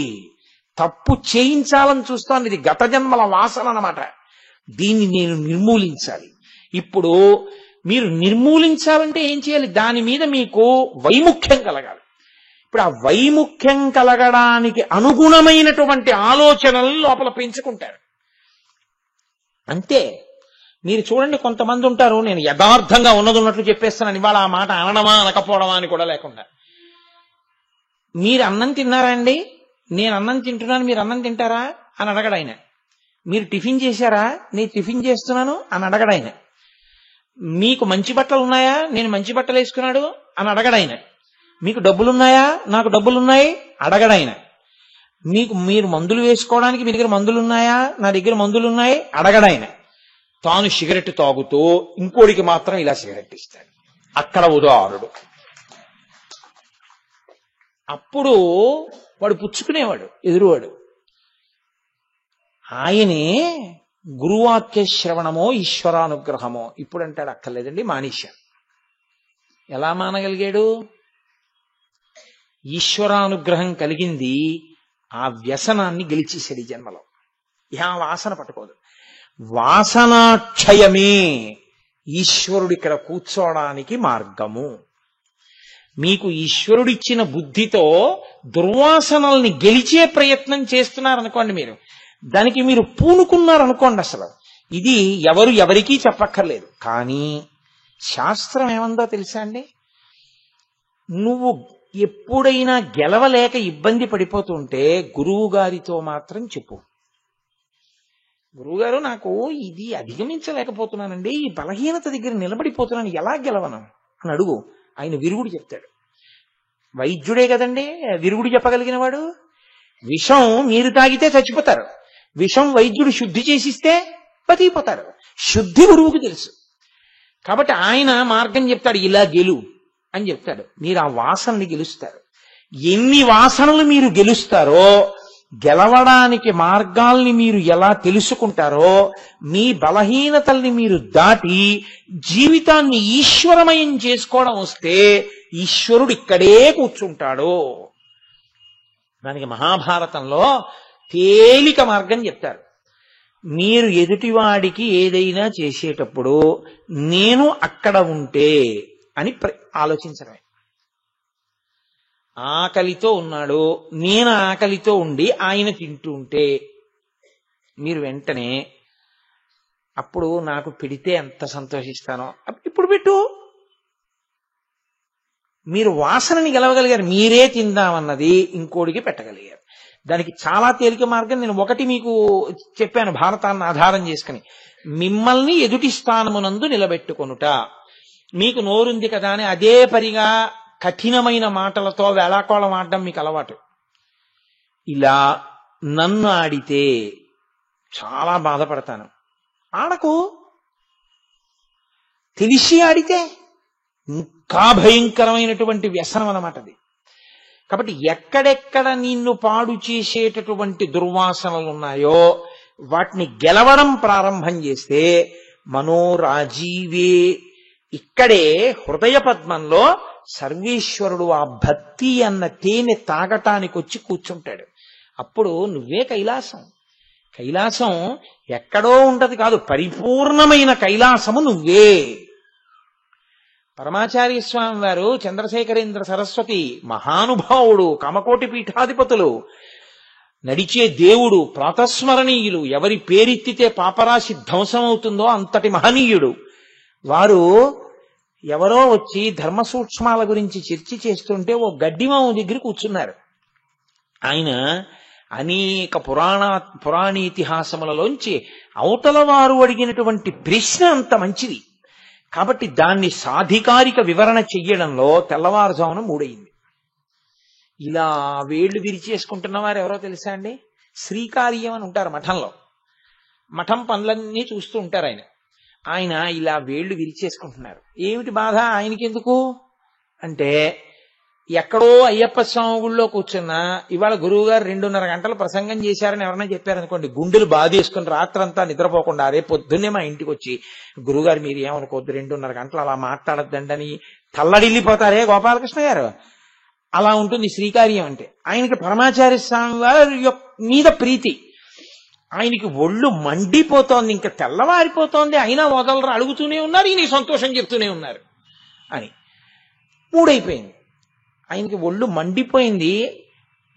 తప్పు చేయించాలని చూస్తోంది, ఇది గత జన్మల వాసన అన్నమాట. దీన్ని నేను నిర్మూలించాలి. ఇప్పుడు మీరు నిర్మూలించాలంటే ఏం చేయాలి? దాని మీద మీకు వైముఖ్యం కలగాలి. ఇప్పుడు ఆ వైముఖ్యం కలగడానికి అనుగుణమైనటువంటి ఆలోచనలను లోపల పెంచుకుంటారు. అంతే. మీరు చూడండి, కొంతమంది ఉంటారు, నేను యథార్థంగా ఉన్నట్లు చెప్పేస్తున్నాను, ఇవాళ ఆ మాట అనడమా అనకపోవడమా అని కూడా లేకుండా. మీరు అన్నం తిన్నారా అండి? నేను అన్నం తింటున్నాను, మీరు అన్నం తింటారా అని అడగడాయన. మీరు టిఫిన్ చేశారా? నేను టిఫిన్ చేస్తున్నాను అని అడగడాయన. మీకు మంచి బట్టలు ఉన్నాయా? నేను మంచి బట్టలు వేసుకున్నాడు అని అడగడాయన. మీకు డబ్బులున్నాయా? నాకు డబ్బులున్నాయి అడగడాయన. మీరు మందులు వేసుకోవడానికి మీ దగ్గర మందులున్నాయా? నా దగ్గర మందులున్నాయి అడగడాయన. తాను సిగరెట్ తాగుతూ ఇంకోడికి మాత్రం ఇలా సిగరెట్ ఇస్తాడు. అక్కడ ఉదారుడు. అప్పుడు వాడు పుచ్చుకునేవాడు ఎదురువాడు. ఆయనే గురువాక్య శ్రవణమో ఈశ్వరానుగ్రహమో. ఇప్పుడు అంటాడు అక్కర్లేదండి మానేశాను. ఎలా మానగలిగాడు? ఈశ్వరానుగ్రహం కలిగింది, ఆ వ్యసనాన్ని గెలిచేశాడు ఈ జన్మలో. ఇహ వాసన పట్టుకోదు. వాసనాక్షయమే ఈశ్వరుడు ఇక్కడ కూర్చోవడానికి మార్గము. మీకు ఈశ్వరుడిచ్చిన బుద్ధితో దుర్వాసనల్ని గెలిచే ప్రయత్నం చేస్తున్నారనుకోండి, మీరు దానికి మీరు పూనుకున్నారనుకోండి, అసలు ఇది ఎవరికీ చెప్పక్కర్లేదు. కానీ శాస్త్రం ఏమందో తెలుసా అండి? నువ్వు ఎప్పుడైనా గెలవలేక ఇబ్బంది పడిపోతుంటే గురువు గారితో మాత్రం చెప్పు. గురువుగారు, నాకు ఇది అధిగమించలేకపోతున్నానండి, ఈ బలహీనత దగ్గర నిలబడిపోతున్నాను, ఎలా గెలవను అని అడుగు. ఆయన విరుగుడు చెప్తాడు. వైద్యుడే కదండి విరుగుడు చెప్పగలిగిన వాడు. విషం మీరు తాగితే చచ్చిపోతారు, విషం వైద్యుడు శుద్ధి చేసిస్తే బతికిపోతారు. శుద్ధి గురువుకు తెలుసు. కాబట్టి ఆయన మార్గం చెప్తాడు, ఇలా గెలు అని చెప్తాడు. మీరు ఆ వాసనని గెలుస్తారు. ఎన్ని వాసనలు మీరు గెలుస్తారో, గెలవడానికి మార్గాల్ని మీరు ఎలా తెలుసుకుంటారో, మీ బలహీనతల్ని మీరు దాటి జీవితాన్ని ఈశ్వరమయం చేసుకోవడం వస్తే ఈశ్వరుడు ఇక్కడే కూర్చుంటాడు. దానికి మహాభారతంలో తేలిక మార్గం చెప్తారు. మీరు ఎదుటివాడికి ఏదైనా చేసేటప్పుడు నేను అక్కడ ఉంటే అని ఆలోచించడమే. ఆకలితో ఉన్నాడు, నేను ఆకలితో ఉండి ఆయన తింటూ ఉంటే మీరు వెంటనే అప్పుడు నాకు పెడితే ఎంత సంతోషిస్తానో ఇప్పుడు పెట్టు. మీరు వాసనని గెలవగలిగారు, మీరే తిందామన్నది ఇంకోడికి పెట్టగలిగారు. దానికి చాలా తేలిక మార్గం నేను ఒకటి మీకు చెప్పాను, భారతాన్ని ఆధారం చేసుకుని. మిమ్మల్ని ఎదుటి స్థానమునందు నిలబెట్టుకొనుట. మీకు నోరుంది కదా అని అదే పరిగా కఠినమైన మాటలతో వేళాకోళం ఆడడం మీకు అలవాటు. ఇలా నన్ను ఆడితే చాలా బాధపడతాను. ఆడకు. తెలిసి ఆడితే ఇంకా భయంకరమైనటువంటి వ్యసనం అన్నమాట అది. కాబట్టి ఎక్కడెక్కడ నిన్ను పాడు చేసేటటువంటి దుర్వాసనలు ఉన్నాయో వాటిని గెలవడం ప్రారంభం చేస్తే మనోరాజీవే, ఇక్కడే హృదయ పద్మంలో సర్వేశ్వరుడు ఆ భక్తి అన్న తేనె తాగటానికి వచ్చి కూర్చుంటాడు. అప్పుడు నువ్వే కైలాసం. కైలాసం ఎక్కడో ఉంటది కాదు, పరిపూర్ణమైన కైలాసము నువ్వే. పరమాచార్య స్వామి వారు, చంద్రశేఖరేంద్ర సరస్వతి మహానుభావుడు, కామకోటి పీఠాధిపతులు, నడిచే దేవుడు, ప్రాతస్మరణీయులు, ఎవరి పేరెత్తితే పాపరాశి ధ్వంసమవుతుందో అంతటి మహనీయుడు. వారు ఎవరో వచ్చి ధర్మ సూక్ష్మాల గురించి చర్చ చేస్తుంటే ఓ గడ్డిమాము దగ్గర కూర్చున్నారు. ఆయన అనేక పురాణీతిహాసములలోంచి అవతల వారు అడిగినటువంటి ప్రశ్న అంత మంచిది కాబట్టి దాన్ని సాధికారిక వివరణ చెయ్యడంలో తెల్లవారుజామున 3 అయింది. ఇలా వేళ్లు విరిచేసుకుంటున్న వారు ఎవరో తెలుసా అండి? శ్రీకార్యం అని ఉంటారు మఠంలో. మఠం పనులన్నీ చూస్తూ ఉంటారు ఆయన. ఆయన ఇలా వేళ్లు విరిచేసుకుంటున్నారు. ఏమిటి బాధ ఆయనకి ఎందుకు అంటే, ఎక్కడో అయ్యప్ప స్వామి గుళ్ళో కూర్చున్నా ఇవాళ గురువు గారు 2:30 గంటలు ప్రసంగం చేశారని ఎవరైనా చెప్పారనుకోండి, గుండెలు బాధేసుకుని రాత్రంతా నిద్రపోకుండా రేపు పొద్దున్నే మా ఇంటికి వచ్చి, గురువుగారు మీరు ఏమనుకోవద్దు 2:30 గంటలు అలా మాట్లాడద్దండని తల్లడిల్లిపోతారే గోపాలకృష్ణ గారు. అలా ఉంటుంది శ్రీకార్యం అంటే. ఆయనకి పరమాచార్య స్వామి వారి మీద ప్రీతి. ఆయనకి ఒళ్ళు మండిపోతోంది, ఇంకా తెల్లవారిపోతోంది, అయినా వదలరు, అడుగుతూనే ఉన్నారు, ఈయన సంతోషం చెప్తూనే ఉన్నారు అని. 3 అయిపోయింది. ఆయనకి ఒళ్ళు మండిపోయింది.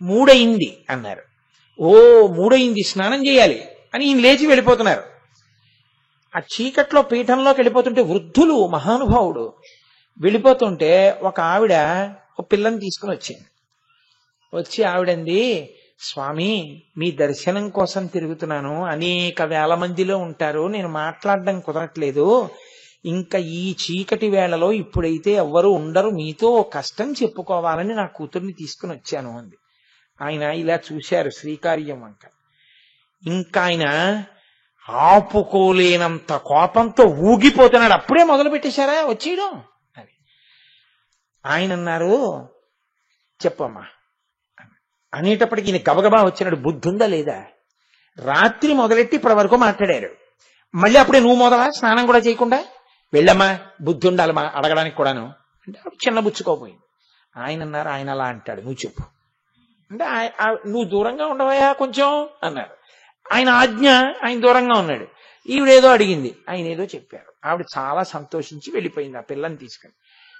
3 అయింది అన్నారు. ఓ 3 అయింది, స్నానం చేయాలి అని ఈయన లేచి వెళ్ళిపోతున్నారు. ఆ చీకట్లో పీఠంలోకి వెళ్ళిపోతుంటే వృద్ధులు, మహానుభావుడు వెళ్ళిపోతుంటే ఒక ఆవిడ ఒక పిల్లని తీసుకుని వచ్చింది. వచ్చి ఆవిడంది, స్వామి మీ దర్శనం కోసం తిరుగుతున్నాను, అనేక వేల మందిలో ఉంటారు, నేను మాట్లాడడం కుదరట్లేదు, ఇంకా ఈ చీకటి వేళలో ఇప్పుడైతే ఎవ్వరూ ఉండరు, మీతో కష్టం చెప్పుకోవాలని నా కూతుర్ని తీసుకుని వచ్చాను అంది. ఆయన ఇలా చూశారు శ్రీకార్యం వంక. ఇంకా ఆయన ఆపుకోలేనంత కోపంతో ఊగిపోతున్నాడు. అప్పుడే మొదలు పెట్టేశారా వచ్చేయడం అని. ఆయన అన్నారు, చెప్పమ్మా అనేటప్పటికి ఈయన గబగబా వచ్చినాడు. బుద్ధి ఉందా లేదా? రాత్రి మొదలెట్టి ఇప్పటి వరకు మాట్లాడారు, మళ్ళీ అప్పుడే నువ్వు మొదలా స్నానం కూడా చేయకుండా? వెళ్ళమ్మా, బుద్ధి ఉండాలమ్మా అడగడానికి కూడాను అంటే చిన్న బుచ్చుకోపోయింది. ఆయన అన్నారు, ఆయన అలా అంటాడు, నువ్వు చెప్పు అంటే, నువ్వు దూరంగా ఉండవయా కొంచెం అన్నారు. ఆయన ఆజ్ఞ, ఆయన దూరంగా ఉన్నాడు. ఈవిడేదో అడిగింది, ఆయన ఏదో చెప్పారు. ఆవిడ చాలా సంతోషించి వెళ్ళిపోయింది ఆ పిల్లని తీసుకుని.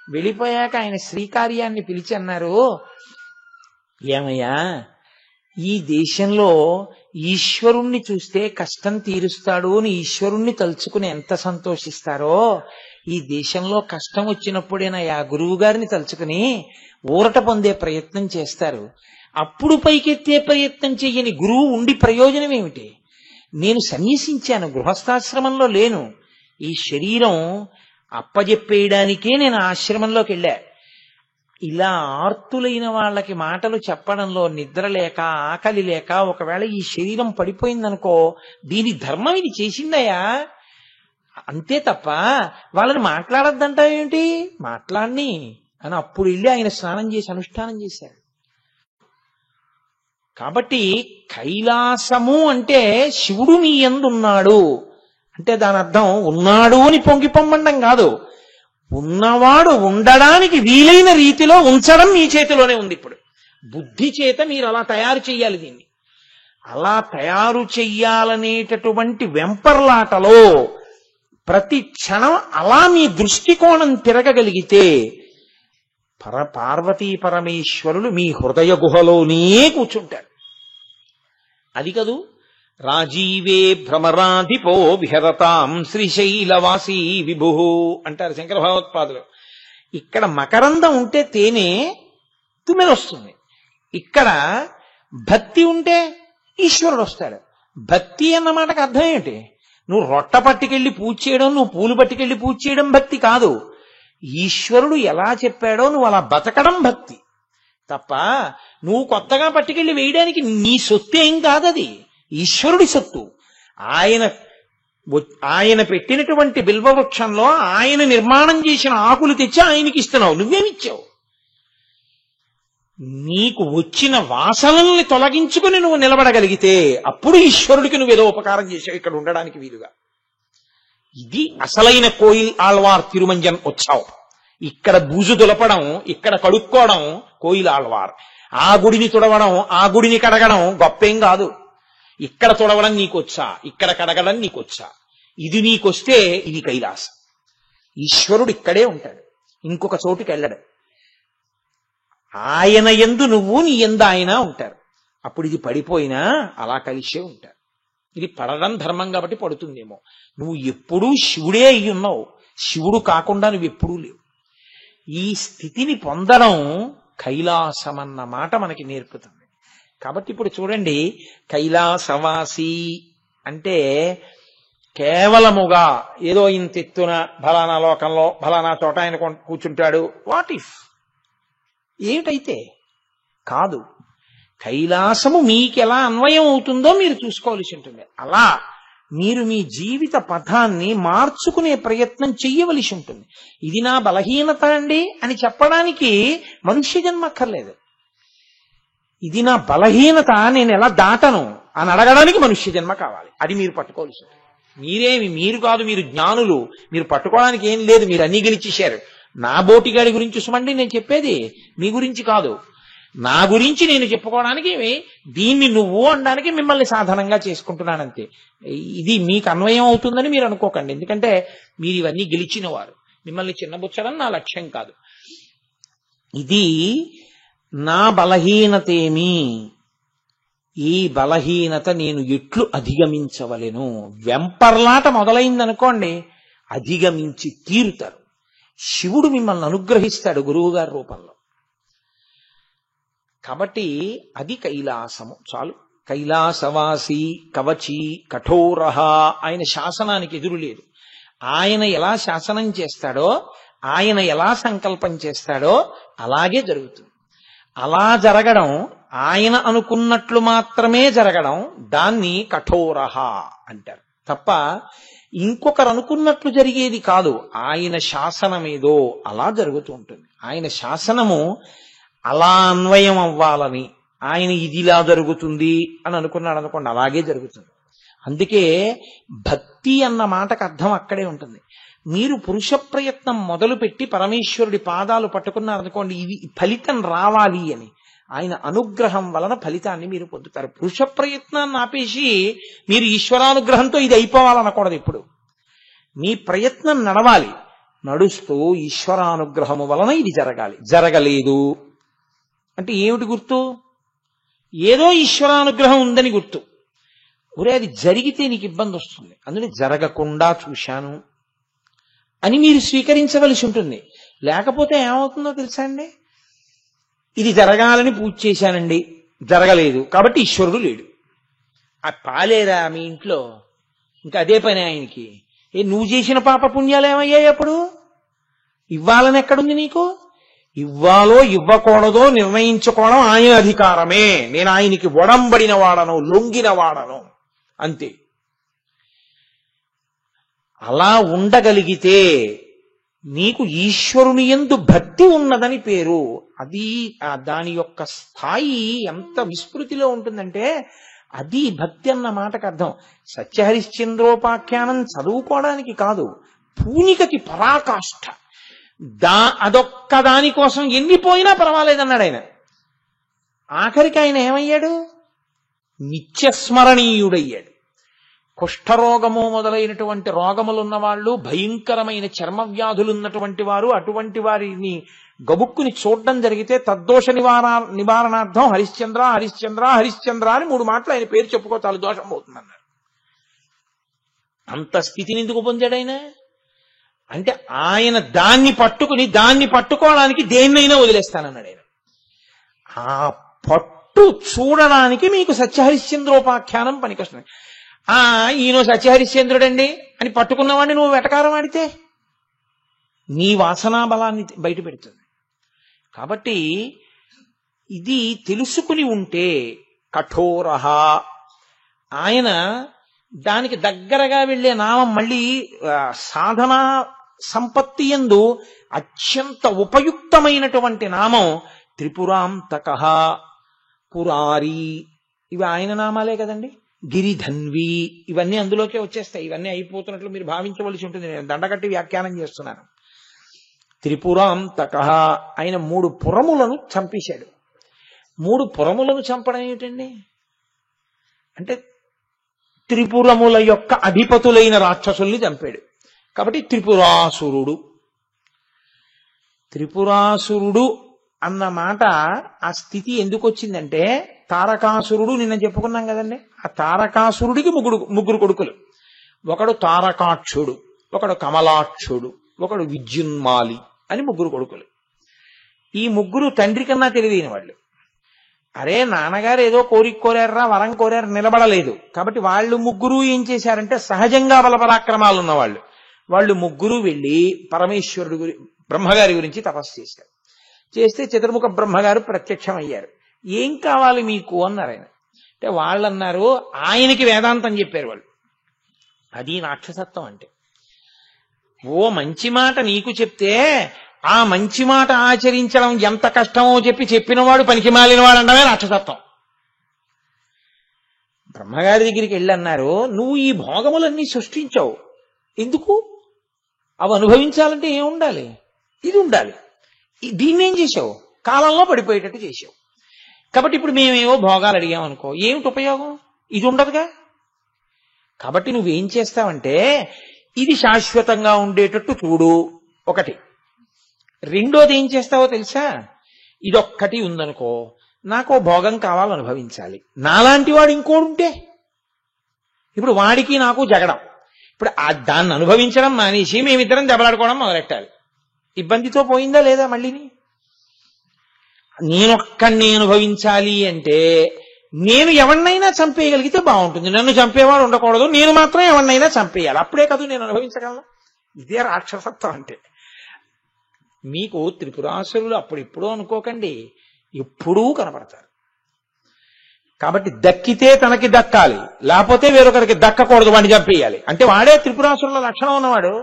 వెళ్ళిపోయాక ఆయన శ్రీకార్యాన్ని పిలిచి అన్నారు, ఏమయ్యా ఈ దేశంలో ఈశ్వరుణ్ణి చూస్తే కష్టం తీరుస్తాడు అని ఈశ్వరుణ్ణి తలుచుకుని ఎంత సంతోషిస్తారో, ఈ దేశంలో కష్టం వచ్చినప్పుడేనా గురువు గారిని తలుచుకుని ఊరట పొందే ప్రయత్నం చేస్తారు. అప్పుడు పైకెత్తే ప్రయత్నం చెయ్యని గురువు ఉండి ప్రయోజనం ఏమిటి? నేను సన్యసించాను, గృహస్థాశ్రమంలో లేను. ఈ శరీరం అప్పజెప్పేయడానికే నేను ఆశ్రమంలోకి వెళ్ళా. ఇలా ఆర్తులైన వాళ్ళకి మాటలు చెప్పడంలో నిద్ర లేక ఆకలి లేక ఒకవేళ ఈ శరీరం పడిపోయిందనుకో, దీని ధర్మం ఇది చేసిందయ్యా అంతే తప్ప వాళ్ళని మాట్లాడొద్దంటావేంటి, మాట్లాడిని అని అప్పుడు వెళ్ళి ఆయన స్నానం చేసి అనుష్ఠానం చేశారు. కాబట్టి కైలాసము అంటే శివుడు నీ యందున్నాడు అంటే దాని అర్థం ఉన్నాడు అని పొంగి పొమ్మండం కాదు, ఉన్నవాడు ఉండడానికి వీలైన రీతిలో ఉంచడం మీ చేతిలోనే ఉంది. ఇప్పుడు బుద్ధి చేత మీరు అలా తయారు చెయ్యాలి, దీన్ని అలా తయారు చెయ్యాలనేటటువంటి వెంపర్లాటలో ప్రతి క్షణం అలా మీ దృష్టికోణం తిరగగలిగితే పార్వతీ పరమేశ్వరులు మీ హృదయ గుహలోనే కూర్చుంటారు. అది కదూ రాజీవే భ్రమరాధిపో విహరతాం శ్రీశైలవాసీ విభు అంటారు శంకర భగవత్పాదులు. ఇక్కడ మకరందం ఉంటే తేనె తుమ్మెద వస్తుంది, ఇక్కడ భక్తి ఉంటే ఈశ్వరుడు వస్తాడు. భక్తి అన్న మాటకు అర్థం ఏంటి? నువ్వు రొట్ట పట్టుకెళ్ళి పూజ చేయడం, నువ్వు పూలు పట్టుకెళ్ళి పూజ చేయడం భక్తి కాదు. ఈశ్వరుడు ఎలా చెప్పాడో నువ్వు అలా బతకడం భక్తి తప్ప నువ్వు కొత్తగా పట్టుకెళ్ళి వేయడానికి నీ సొత్తు ఏం కాదది, ఈశ్వరుడి సొత్తు. ఆయన పెట్టినటువంటి బిల్వవృక్షంలో ఆయన నిర్మాణం చేసిన ఆకులు తెచ్చి ఆయనకి ఇస్తున్నావు, నువ్వేమిచ్చావు? నీకు వచ్చిన వాసనల్ని తొలగించుకుని నువ్వు నిలబడగలిగితే అప్పుడు ఈశ్వరుడికి నువ్వేదో ఉపకారం చేసావు ఇక్కడ ఉండడానికి వీలుగా. ఇది అసలైన కోయిల్ ఆళ్వార్ తిరుమంజన్ ఉత్సవం. ఇక్కడ బూజు దులపడం, ఇక్కడ కడుక్కోవడం కోయిల్ ఆళ్వార్. ఆ గుడిని తుడవడం, ఆ గుడిని కడగడం గొప్పేం కాదు. ఇక్కడ తుడవడం నీకొచ్చా, ఇక్కడ కడగడం నీకొచ్చా, ఇది నీకొస్తే ఇది కైలాసం. ఈశ్వరుడు ఇక్కడే ఉంటాడు, ఇంకొక చోటుకి వెళ్ళడు. ఆయన యందు నువ్వు, నీ యందు ఆయన ఉంటారు. అప్పుడు ఇది పడిపోయినా అలా కలిసే ఉంటారు. ఇది పడడం ధర్మం కాబట్టి పడుతుందేమో. నువ్వు ఎప్పుడూ శివుడే అయి ఉన్నావు, శివుడు కాకుండా నువ్వు ఎప్పుడూ లేవు. ఈ స్థితిని పొందడం కైలాసం అన్న మాట మనకి నేర్పుతుంది. కాబట్టి ఇప్పుడు చూడండి, కైలాసవాసి అంటే కేవలముగా ఏదో ఇంత ఎత్తున ఫలానా లోకంలో ఫలానా చోట ఆయన కూర్చుంటాడు, వాట్ ఇఫ్ ఏమిటైతే కాదు. కైలాసము మీకెలా అన్వయం అవుతుందో మీరు చూసుకోవాల్సి ఉంటుంది. అలా మీరు మీ జీవిత పథాన్ని మార్చుకునే ప్రయత్నం చెయ్యవలసి ఉంటుంది. ఇది నా బలహీనత అండి అని చెప్పడానికి మనుష్య జన్మ అక్కర్లేదు. ఇది నా బలహీనత, నేను ఎలా దాటను అని అడగడానికి మనుష్య జన్మ కావాలి. అది మీరు పట్టుకోవాల్సి ఉంటుంది. మీరు కాదు, మీరు జ్ఞానులు, మీరు పట్టుకోవడానికి ఏం లేదు, మీరు అన్ని గెలిచేశారు. నా బోటిగాడి గురించి సుమండి నేను చెప్పేది, మీ గురించి కాదు. నా గురించి నేను చెప్పుకోవడానికి దీన్ని నువ్వు అనడానికి మిమ్మల్ని సాధనంగా చేసుకుంటున్నానంతే. ఇది మీకు అన్వయం అవుతుందని మీరు అనుకోకండి, ఎందుకంటే మీరు ఇవన్నీ గెలిచిన వారు. మిమ్మల్ని చిన్నబుచ్చడం నా లక్ష్యం కాదు. ఇది నా బలహీనతేమి, ఈ బలహీనత నేను ఎట్లు అధిగమించవలెను. వెంపర్లాట మొదలైందనుకోండి, అధిగమించి తీరుతారు. శివుడు మిమ్మల్ని అనుగ్రహిస్తాడు గురువుగారి రూపంలో. కాబట్టి అది కైలాసము చాలు. కైలాసవాసి కవచి కఠోరః, ఆయన శాసనానికి ఎదురు లేదు. ఆయన ఎలా శాసనం చేస్తాడో, ఆయన ఎలా సంకల్పం చేస్తాడో అలాగే జరుగుతుంది. అలా జరగడం, ఆయన అనుకున్నట్లు మాత్రమే జరగడం, దాన్ని కఠోరః అంటారు తప్ప ఇంకొకరు అనుకున్నట్లు జరిగేది కాదు. ఆయన శాసనమేదో అలా జరుగుతూ ఉంటుంది. ఆయన శాసనము అలా అన్వయం అవ్వాలని, ఆయన ఇదిలా జరుగుతుంది అని అనుకున్నాడు అనుకోండి, అలాగే జరుగుతుంది. అందుకే భక్తి అన్న మాటకు అర్థం అక్కడే ఉంటుంది. మీరు పురుష ప్రయత్నం మొదలుపెట్టి పరమేశ్వరుడి పాదాలు పట్టుకున్నారనుకోండి, ఇవి ఫలితం రావాలి అని, ఆయన అనుగ్రహం వలన ఫలితాన్ని మీరు పొందుతారు. పురుష ప్రయత్నాన్ని ఆపేసి మీరు ఈశ్వరానుగ్రహంతో ఇది అయిపోవాలనకూడదు. ఇప్పుడు మీ ప్రయత్నం నడవాలి, నడుస్తూ ఈశ్వరానుగ్రహము వలన ఇది జరగాలి. జరగలేదు అంటే ఏమిటి గుర్తు? ఏదో ఈశ్వరానుగ్రహం ఉందని గుర్తు. ఒరే అది జరిగితే నీకు ఇబ్బంది వస్తుంది, అందుకని జరగకుండా చూశాను అని మీరు స్వీకరించవలసి ఉంటుంది. లేకపోతే ఏమవుతుందో తెలుసా అండి, ఇది జరగాలని పూజ చేశానండి, జరగలేదు కాబట్టి ఈశ్వరుడు లేడు. ఆ పాలేరా మీ ఇంట్లో, ఇంకా అదే పని ఆయనకి. నువ్వు చేసిన పాప పుణ్యాలు ఏమయ్యాయి? అప్పుడు ఇవ్వాలని ఎక్కడుంది నీకు? ఇవ్వాలో ఇవ్వకూడదో నిర్ణయించుకోవడం ఆయన అధికారమే. నేను ఆయనకి ఒడంబడిన వాడను, లొంగిన వాడను, అంతే. అలా ఉండగలిగితే నీకు ఈశ్వరుని యందు భక్తి ఉన్నదని పేరు. అది దాని యొక్క స్థాయి ఎంత విస్మృతిలో ఉంటుందంటే అది భక్తి అన్న మాటకు అర్థం. సత్యహరిశ్చంద్రోపాఖ్యానం చదువుకోవడానికి కాదు, పూనికకి పరాకాష్ఠ. అదొక్క దానికోసం ఎన్నిపోయినా పర్వాలేదన్నాడు ఆయన. ఆఖరికి ఆయన ఏమయ్యాడు? నిత్యస్మరణీయుడయ్యాడు. కుష్ఠరోగము మొదలైనటువంటి రోగములున్న వాళ్ళు, భయంకరమైన చర్మ వ్యాధులున్నటువంటి వారు, అటువంటి వారిని గబుక్కుని చూడడం జరిగితే తద్దోష నివారణార్థం హరిశ్చంద్ర హరిశ్చంద్ర హరిశ్చంద్ర అని 3 మాటలు ఆయన పేరు చెప్పుకో చాలు, దోషం పోతుందన్నారు. అంత స్థితిని ఎందుకు పొందాడు ఆయన? అంటే ఆయన దాన్ని పట్టుకోవడానికి దేన్నైనా వదిలేస్తానన్నాడు ఆయన. ఆ పట్టు చూడడానికి మీకు సత్యహరిశ్చంద్రోపాఖ్యానం పనికొస్తుంది. ఈయన సత్యహరిశ్చంద్రుడండి అని పట్టుకున్నవాడిని నువ్వు వెటకారం ఆడితే నీ వాసనా బలాన్ని బయట పెడుతుంది. కాబట్టి ఇది తెలుసుకుని ఉంటే కఠోరః, ఆయన దానికి దగ్గరగా వెళ్లే నామం మళ్ళీ సాధనా సంపత్తి యందు అత్యంత ఉపయుక్తమైనటువంటి నామం త్రిపురాంతకః, పురారి, ఇవి ఆయన నామాలే కదండి. గిరిధన్వి, ఇవన్నీ అందులోకే వచ్చేస్తాయి. ఇవన్నీ అయిపోతున్నట్లు మీరు భావించవలసి ఉంటుంది. నేను దండగట్టి వ్యాఖ్యానం చేస్తున్నాను. త్రిపురాంతకః, ఆయన 3 పురములను చంపేశాడు. 3 పురములను చంపడం ఏమిటండి అంటే త్రిపురముల యొక్క అధిపతులైన రాక్షసుల్ని చంపాడు. కాబట్టి త్రిపురాసురుడు. త్రిపురాసురుడు అన్న మాట ఆ స్థితి ఎందుకు వచ్చిందంటే తారకాసురుడు నిన్న చెప్పుకున్నాం కదండి. ఆ తారకాసురుడికి ముగ్గురు కొడుకులు. ఒకడు తారకాక్షుడు, ఒకడు కమలాక్షుడు, ఒకడు విద్యున్మాలి అని 3 కొడుకులు. ఈ 3 తండ్రి కన్నా తెలివైన వాళ్ళు. అరే నాన్నగారు ఏదో కోరిక కోరారా, వరం కోరారు, నిలబడలేదు. కాబట్టి వాళ్ళు 3 ఏం చేశారంటే సహజంగా బలపరాక్రమాలు ఉన్నవాళ్ళు. వాళ్ళు 3 వెళ్ళి పరమేశ్వరుడు బ్రహ్మగారి గురించి తపస్సు చేశారు. చేస్తే చతుర్ముఖ బ్రహ్మగారు ప్రత్యక్షం అయ్యారు. ఏం కావాలి మీకు అన్నారు ఆయన. అంటే వాళ్ళు అన్నారు, ఆయనకి వేదాంతం చెప్పారు వాళ్ళు. అది రాక్షసత్వం అంటే. ఓ మంచి మాట నీకు చెప్తే ఆ మంచి మాట ఆచరించడం ఎంత కష్టమో చెప్పినవాడు పనికి మాలినవాడు అనడమే రాక్షసత్వం. బ్రహ్మగారి దగ్గరికి వెళ్ళి అన్నారు, నువ్వు ఈ భోగములన్నీ సృష్టించావు, ఎందుకు? అవి అనుభవించాలంటే ఏం ఉండాలి? ఇది ఉండాలి. దీన్నేం చేశావు? కాలంలో పడిపోయేటట్టు చేశావు. కాబట్టి ఇప్పుడు మేమేవో భోగాలు అడిగామనుకో, ఏమిటి ఉపయోగం? ఇది ఉండదుగా. కాబట్టి నువ్వేం చేస్తావంటే ఇది శాశ్వతంగా ఉండేటట్టు చూడు, ఒకటి. రెండోది ఏం చేస్తావో తెలుసా? ఇదొక్కటి ఉందనుకో, నాకో భోగం కావాలనుభవించాలి. నాలాంటి వాడు ఇంకోడుంటే ఇప్పుడు వాడికి నాకు జగడం. ఇప్పుడు దాన్ని అనుభవించడం మానేసి మేమిద్దరం దెబ్బలాడుకోవడం మొదలెట్టాలి. ఇబ్బందితో పోయిందా లేదా? మళ్ళీని నేనొక్కడిని అనుభవించాలి అంటే నేను ఎవరినైనా చంపేయగలిగితే బాగుంటుంది. నన్ను చంపేవాడు ఉండకూడదు, నేను మాత్రం ఎవరినైనా చంపేయాలి. అప్పుడే కాదు నేను అనుభవించగలను. ఇదే రాక్షసత్వం అంటే. మీకు త్రిపురాసురులు అప్పుడిప్పుడూ అనుకోకండి, ఎప్పుడూ కనపడతారు. కాబట్టి దక్కితే తనకి దక్కాలి, లేకపోతే వేరొకరికి దక్కకూడదు, వాడిని చంపేయాలి. అంటే వాడే త్రిపురాసురుల లక్షణం ఉన్నవాడు.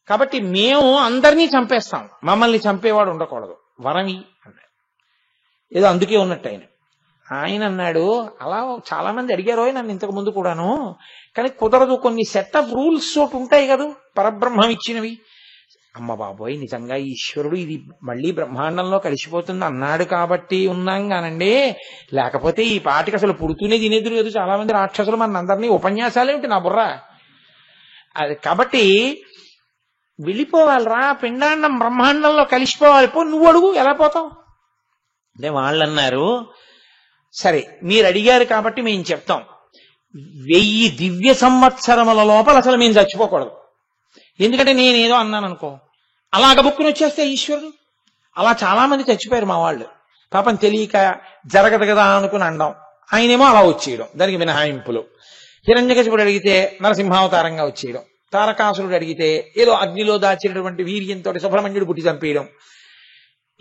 కాబట్టి మేము అందరినీ చంపేస్తాం, మమ్మల్ని చంపేవాడు ఉండకూడదు, వరమి అన్నాడు. ఏదో అందుకే ఉన్నట్టు ఆయన అన్నాడు. అలా చాలా మంది అడిగారు నన్ను ఇంతకు ముందు కూడాను, కానీ కుదరదు. కొన్ని సెట్ ఆఫ్ రూల్స్ ఒకటి ఉంటాయి కదా పరబ్రహ్మం ఇచ్చినవి. అమ్మ బాబోయ్, నిజంగా ఈశ్వరుడు ఇది మళ్ళీ బ్రహ్మాండంలో కలిసిపోతుంది అన్నాడు కాబట్టి ఉన్నాం కానండి, లేకపోతే ఈ పాటికి అసలు పుడుతూనే తినేది లేదు. చాలా మంది రాక్షసులు మన అందరినీ ఉపన్యాసాలేమిటి నా బుర్ర. అది కాబట్టి వెళ్ళిపోవాలిరా, పిండాండం బ్రహ్మాండంలో కలిసిపోవాలి. నువ్వు అడుగు, ఎలా పోతావు అంటే వాళ్ళు అన్నారు, సరే మీరు అడిగారు కాబట్టి మేము చెప్తాం, 1000 దివ్య సంవత్సరముల లోపల అసలు మేము చచ్చిపోకూడదు. ఎందుకంటే నేనేదో అన్నాను అనుకో, అలాగ బుక్కుని వచ్చేస్తే ఈశ్వరుడు. అలా చాలా మంది చచ్చిపోయారు మా వాళ్ళు, పాపం తెలియక జరగదు కదా అనుకుని అనడం, ఆయనేమో అలా వచ్చేయడం, దానికి మినహాయింపులు. హిరణ్యకశిపుడు అడిగితే నరసింహావతారంగా వచ్చేయడం, తారకాసురుడు అడిగితే ఏదో అగ్నిలో దాచినటువంటి వీర్యంతో సుబ్రహ్మణ్యుడు పుట్టి చంపేయడం,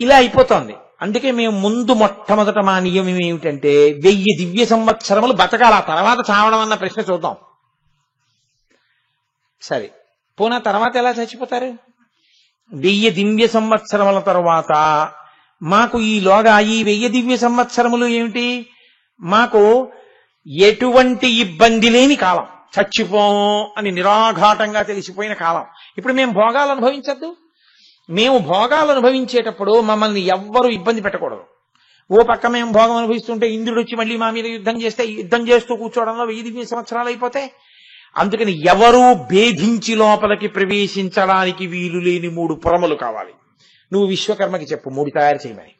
ఇలా అయిపోతోంది. అందుకే మేము ముందు మొట్టమొదట మా నియమం ఏమిటంటే 1000 దివ్య సంవత్సరములు బతకాల, తర్వాత చావడం అన్న ప్రశ్న చూద్దాం. సరే, పోనా తర్వాత ఎలా చచ్చిపోతారు? 1000 దివ్య సంవత్సరముల తర్వాత మాకు ఈలోగా ఈ 1000 దివ్య సంవత్సరములు ఏమిటి? మాకు ఎటువంటి ఇబ్బంది లేని కాలం, చచ్చిపోము అని నిరాఘాటంగా తెలిసిపోయిన కాలం. ఇప్పుడు మేము భోగాలు అనుభవించద్దు. మేము భోగాలు అనుభవించేటప్పుడు మమ్మల్ని ఎవ్వరూ ఇబ్బంది పెట్టకూడదు. ఓ పక్క మేము భోగం అనుభవిస్తుంటే ఇంద్రుడు వచ్చి మళ్ళీ మా మీద యుద్ధం చేస్తూ కూర్చోవడంలో 1000 దివ్య సంవత్సరాలు అయిపోతాయి. అందుకని ఎవరూ భేదించి లోపలికి ప్రవేశించడానికి వీలు లేని 3 పురములు కావాలి. నువ్వు విశ్వకర్మకి చెప్పు 3 తయారు చేయమని.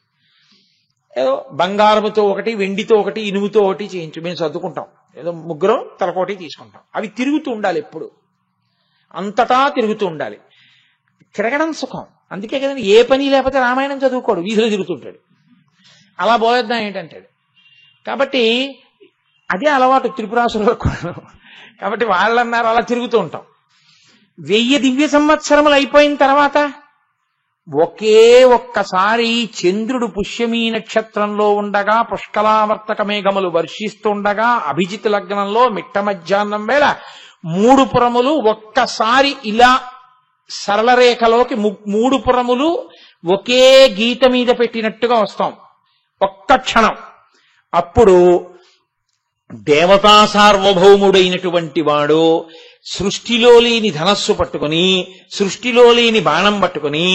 ఏదో బంగారముతో ఒకటి, వెండితో ఒకటి, ఇనుముతో ఒకటి చేయించు, మేము సర్దుకుంటాం. ఏదో 3 తలకోటి తీసుకుంటాం. అవి తిరుగుతూ ఉండాలి, ఎప్పుడు అంతటా తిరుగుతూ ఉండాలి. తిరగడం సుఖం. అందుకే కదండి ఏ పని లేకపోతే రామాయణం చదువుకోడు, వీధిలో తిరుగుతుంటాడు. అలా పోయేద్దాం ఏంటంటాడు. కాబట్టి అదే అలవాటు త్రిపురాసురులకు. కాబట్టి వాళ్ళన్నారు అలా తిరుగుతూ ఉంటాం. 1000 దివ్య సంవత్సరములు అయిపోయిన తర్వాత ఒకే ఒక్కసారి చంద్రుడు పుష్యమీ నక్షత్రంలో ఉండగా, పుష్కలావర్తక మేఘములు వర్షిస్తుండగా, అభిజిత్ లగ్నంలో మిట్ట మధ్యాహ్నం వేళ 3 పురములు ఒక్కసారి ఇలా సరళ రేఖలోకి 3 పురములు ఒకే గీత మీద పెట్టినట్టుగా వస్తాం. ఒక్క క్షణం. అప్పుడు దేవతా సార్వభౌముడైనటువంటి వాడు సృష్టిలో లేని ధనస్సు పట్టుకుని, సృష్టిలో లేని బాణం పట్టుకుని,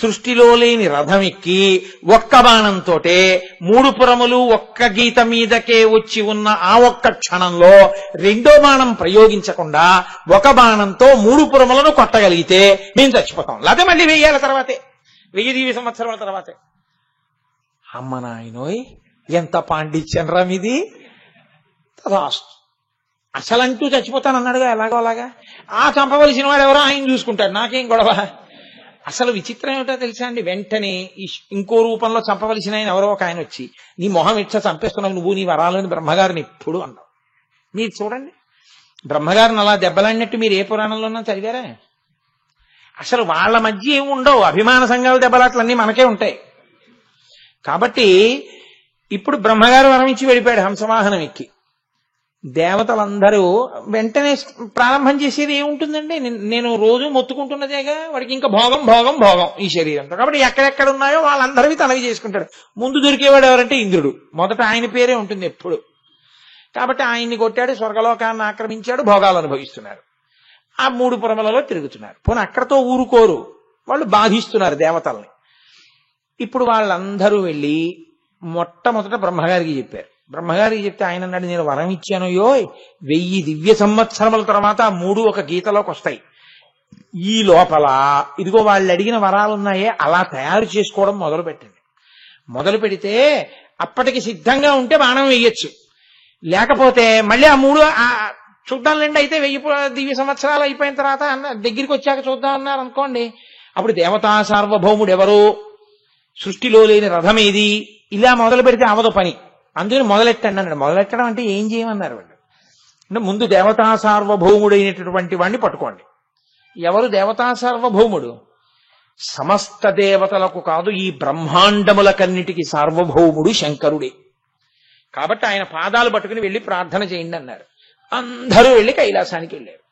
సృష్టిలో లేని రథం ఎక్కి ఒక్క బాణంతో 3 పురములు ఒక్క గీత మీదకే వచ్చి ఉన్న ఆ ఒక్క క్షణంలో రెండో బాణం ప్రయోగించకుండా ఒక బాణంతో 3 పురములను కొట్టగలిగితే మేము చచ్చిపోతాం. లేకపోతే మళ్ళీ 1000 ఏళ్ల తర్వాతే, 1000 దివ్య సంవత్సరాల తర్వాతే. అమ్మ నాయనోయ్, ఎంత పాండిత్యం రా మీది! రాష్ట్ర అసలంటూ చచ్చిపోతానన్నాడుగా, ఎలాగో అలాగా. ఆ చంపవలసిన వాడు ఎవరో ఆయన చూసుకుంటాడు, నాకేం గొడవ. అసలు విచిత్రం ఏమిటో తెలుసా అండి, వెంటనే ఇంకో రూపంలో చంపవలసిన ఆయన ఎవరో ఒక ఆయన వచ్చి, నీ మొహం ఇచ్చా చంపేస్తున్నావు నువ్వు, నీ వరాలని బ్రహ్మగారిని ఎప్పుడు అన్నావు. మీరు చూడండి, బ్రహ్మగారిని అలా దెబ్బలాడినట్టు మీరు ఏ పురాణంలోనూ చదివారా? అసలు వాళ్ళ మధ్య ఏమి ఉండవు, అభిమాన సంఘాల దెబ్బలాట్లన్నీ మనకే ఉంటాయి. కాబట్టి ఇప్పుడు బ్రహ్మగారు వరం ఇచ్చి వెళ్ళిపోయాడు హంసవాహనం ఎక్కి. దేవతలందరూ వెంటనే ప్రారంభం చేసేది ఏముంటుందండి? నేను రోజు మొత్తుకుంటున్నదేగా, వాడికి ఇంకా భోగం భోగం భోగం ఈ శరీరంతో. కాబట్టి ఎక్కడెక్కడ ఉన్నాయో వాళ్ళందరివి తనవి చేసుకుంటాడు. ముందు దొరికేవాడు ఎవరంటే ఇంద్రుడు. మొదట ఆయన పేరే ఉంటుంది ఎప్పుడు. కాబట్టి ఆయన్ని కొట్టాడు, స్వర్గలోకాన్ని ఆక్రమించాడు, భోగాలు అనుభవిస్తున్నారు. ఆ 3 పురములలో తిరుగుతున్నారు. పోనీ అక్కడతో ఊరుకోరు, వాళ్ళు బాధిస్తున్నారు దేవతల్ని. ఇప్పుడు వాళ్ళందరూ వెళ్ళి మొట్టమొదట బ్రహ్మగారికి చెప్పారు. బ్రహ్మగారికి చెప్తే ఆయన అన్నాడు, నేను వరం ఇచ్చానయ్యో, 1000 దివ్య సంవత్సరముల తర్వాత 3 ఒక గీతలోకి వస్తాయి. ఈ లోపల ఇదిగో వాళ్ళు అడిగిన వరాలున్నాయే అలా తయారు చేసుకోవడం మొదలు పెట్టండి. మొదలు పెడితే అప్పటికి సిద్ధంగా ఉంటే బాణం వేయొచ్చు. లేకపోతే మళ్ళీ ఆ 3 చూద్దాంలేండి, అయితే 1000 దివ్య సంవత్సరాలు అయిపోయిన తర్వాత దగ్గరికి వచ్చాక చూద్దాం అన్నారు అనుకోండి. అప్పుడు దేవతా సార్వభౌముడు ఎవరు, సృష్టిలో లేని రథం ఏది, ఇలా మొదలు పెడితే అవదు పని. అందుకని మొదలెట్టండి అన్నాడు. మొదలెట్టడం అంటే ఏం చేయమన్నారు వాళ్ళు అంటే, ముందు దేవతా సార్వభౌముడైనటువంటి వాడిని పట్టుకోండి. ఎవరు దేవతా సార్వభౌముడు? సమస్త దేవతలకు కాదు, ఈ బ్రహ్మాండములకన్నిటికీ సార్వభౌముడు శంకరుడే. కాబట్టి ఆయన పాదాలు పట్టుకుని వెళ్ళి ప్రార్థన చేయండి అన్నారు. అందరూ వెళ్ళి కైలాసానికి వెళ్ళారు.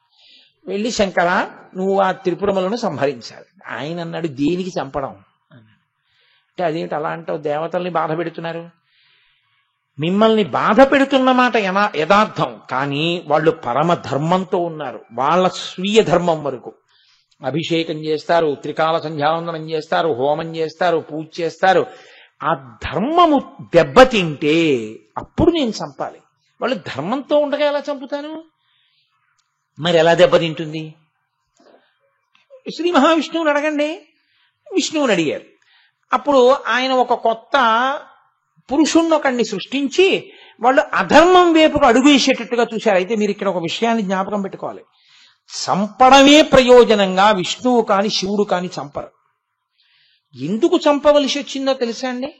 వెళ్ళి శంకర, నువ్వు ఆ త్రిపురములను సంహరించాలి. ఆయన అన్నాడు, దేనికి చంపడం అన్నాడు. అంటే అదేమిటి అలా అంటావు, దేవతల్ని బాధ పెడుతున్నారు. మిమ్మల్ని బాధ పెడుతున్న మాట యథార్థం, కానీ వాళ్ళు పరమ ధర్మంతో ఉన్నారు. వాళ్ళ స్వీయ ధర్మం వరకు అభిషేకం చేస్తారు, త్రికాల సంధ్యావందనం చేస్తారు, హోమం చేస్తారు, పూజ చేస్తారు. ఆ ధర్మము దెబ్బతింటే అప్పుడు నేను చంపాలి. వాళ్ళు ధర్మంతో ఉండగా ఎలా చంపుతాను? మరి ఎలా దెబ్బతింటుంది? శ్రీ మహావిష్ణువుని అడగండి. విష్ణువుని అడిగారు. అప్పుడు ఆయన ఒక కొత్త పురుషుణ్ణొకడిని సృష్టించి వాళ్ళు అధర్మం వైపుకు అడుగు వేసేటట్టుగా చూశారు. అయితే మీరు ఇక్కడ ఒక విషయాన్ని జ్ఞాపకం పెట్టుకోవాలి. చంపడమే ప్రయోజనంగా విష్ణువు కాని శివుడు కాని చంపరు. ఎందుకు చంపవలసి వచ్చిందో తెలుసా అండి?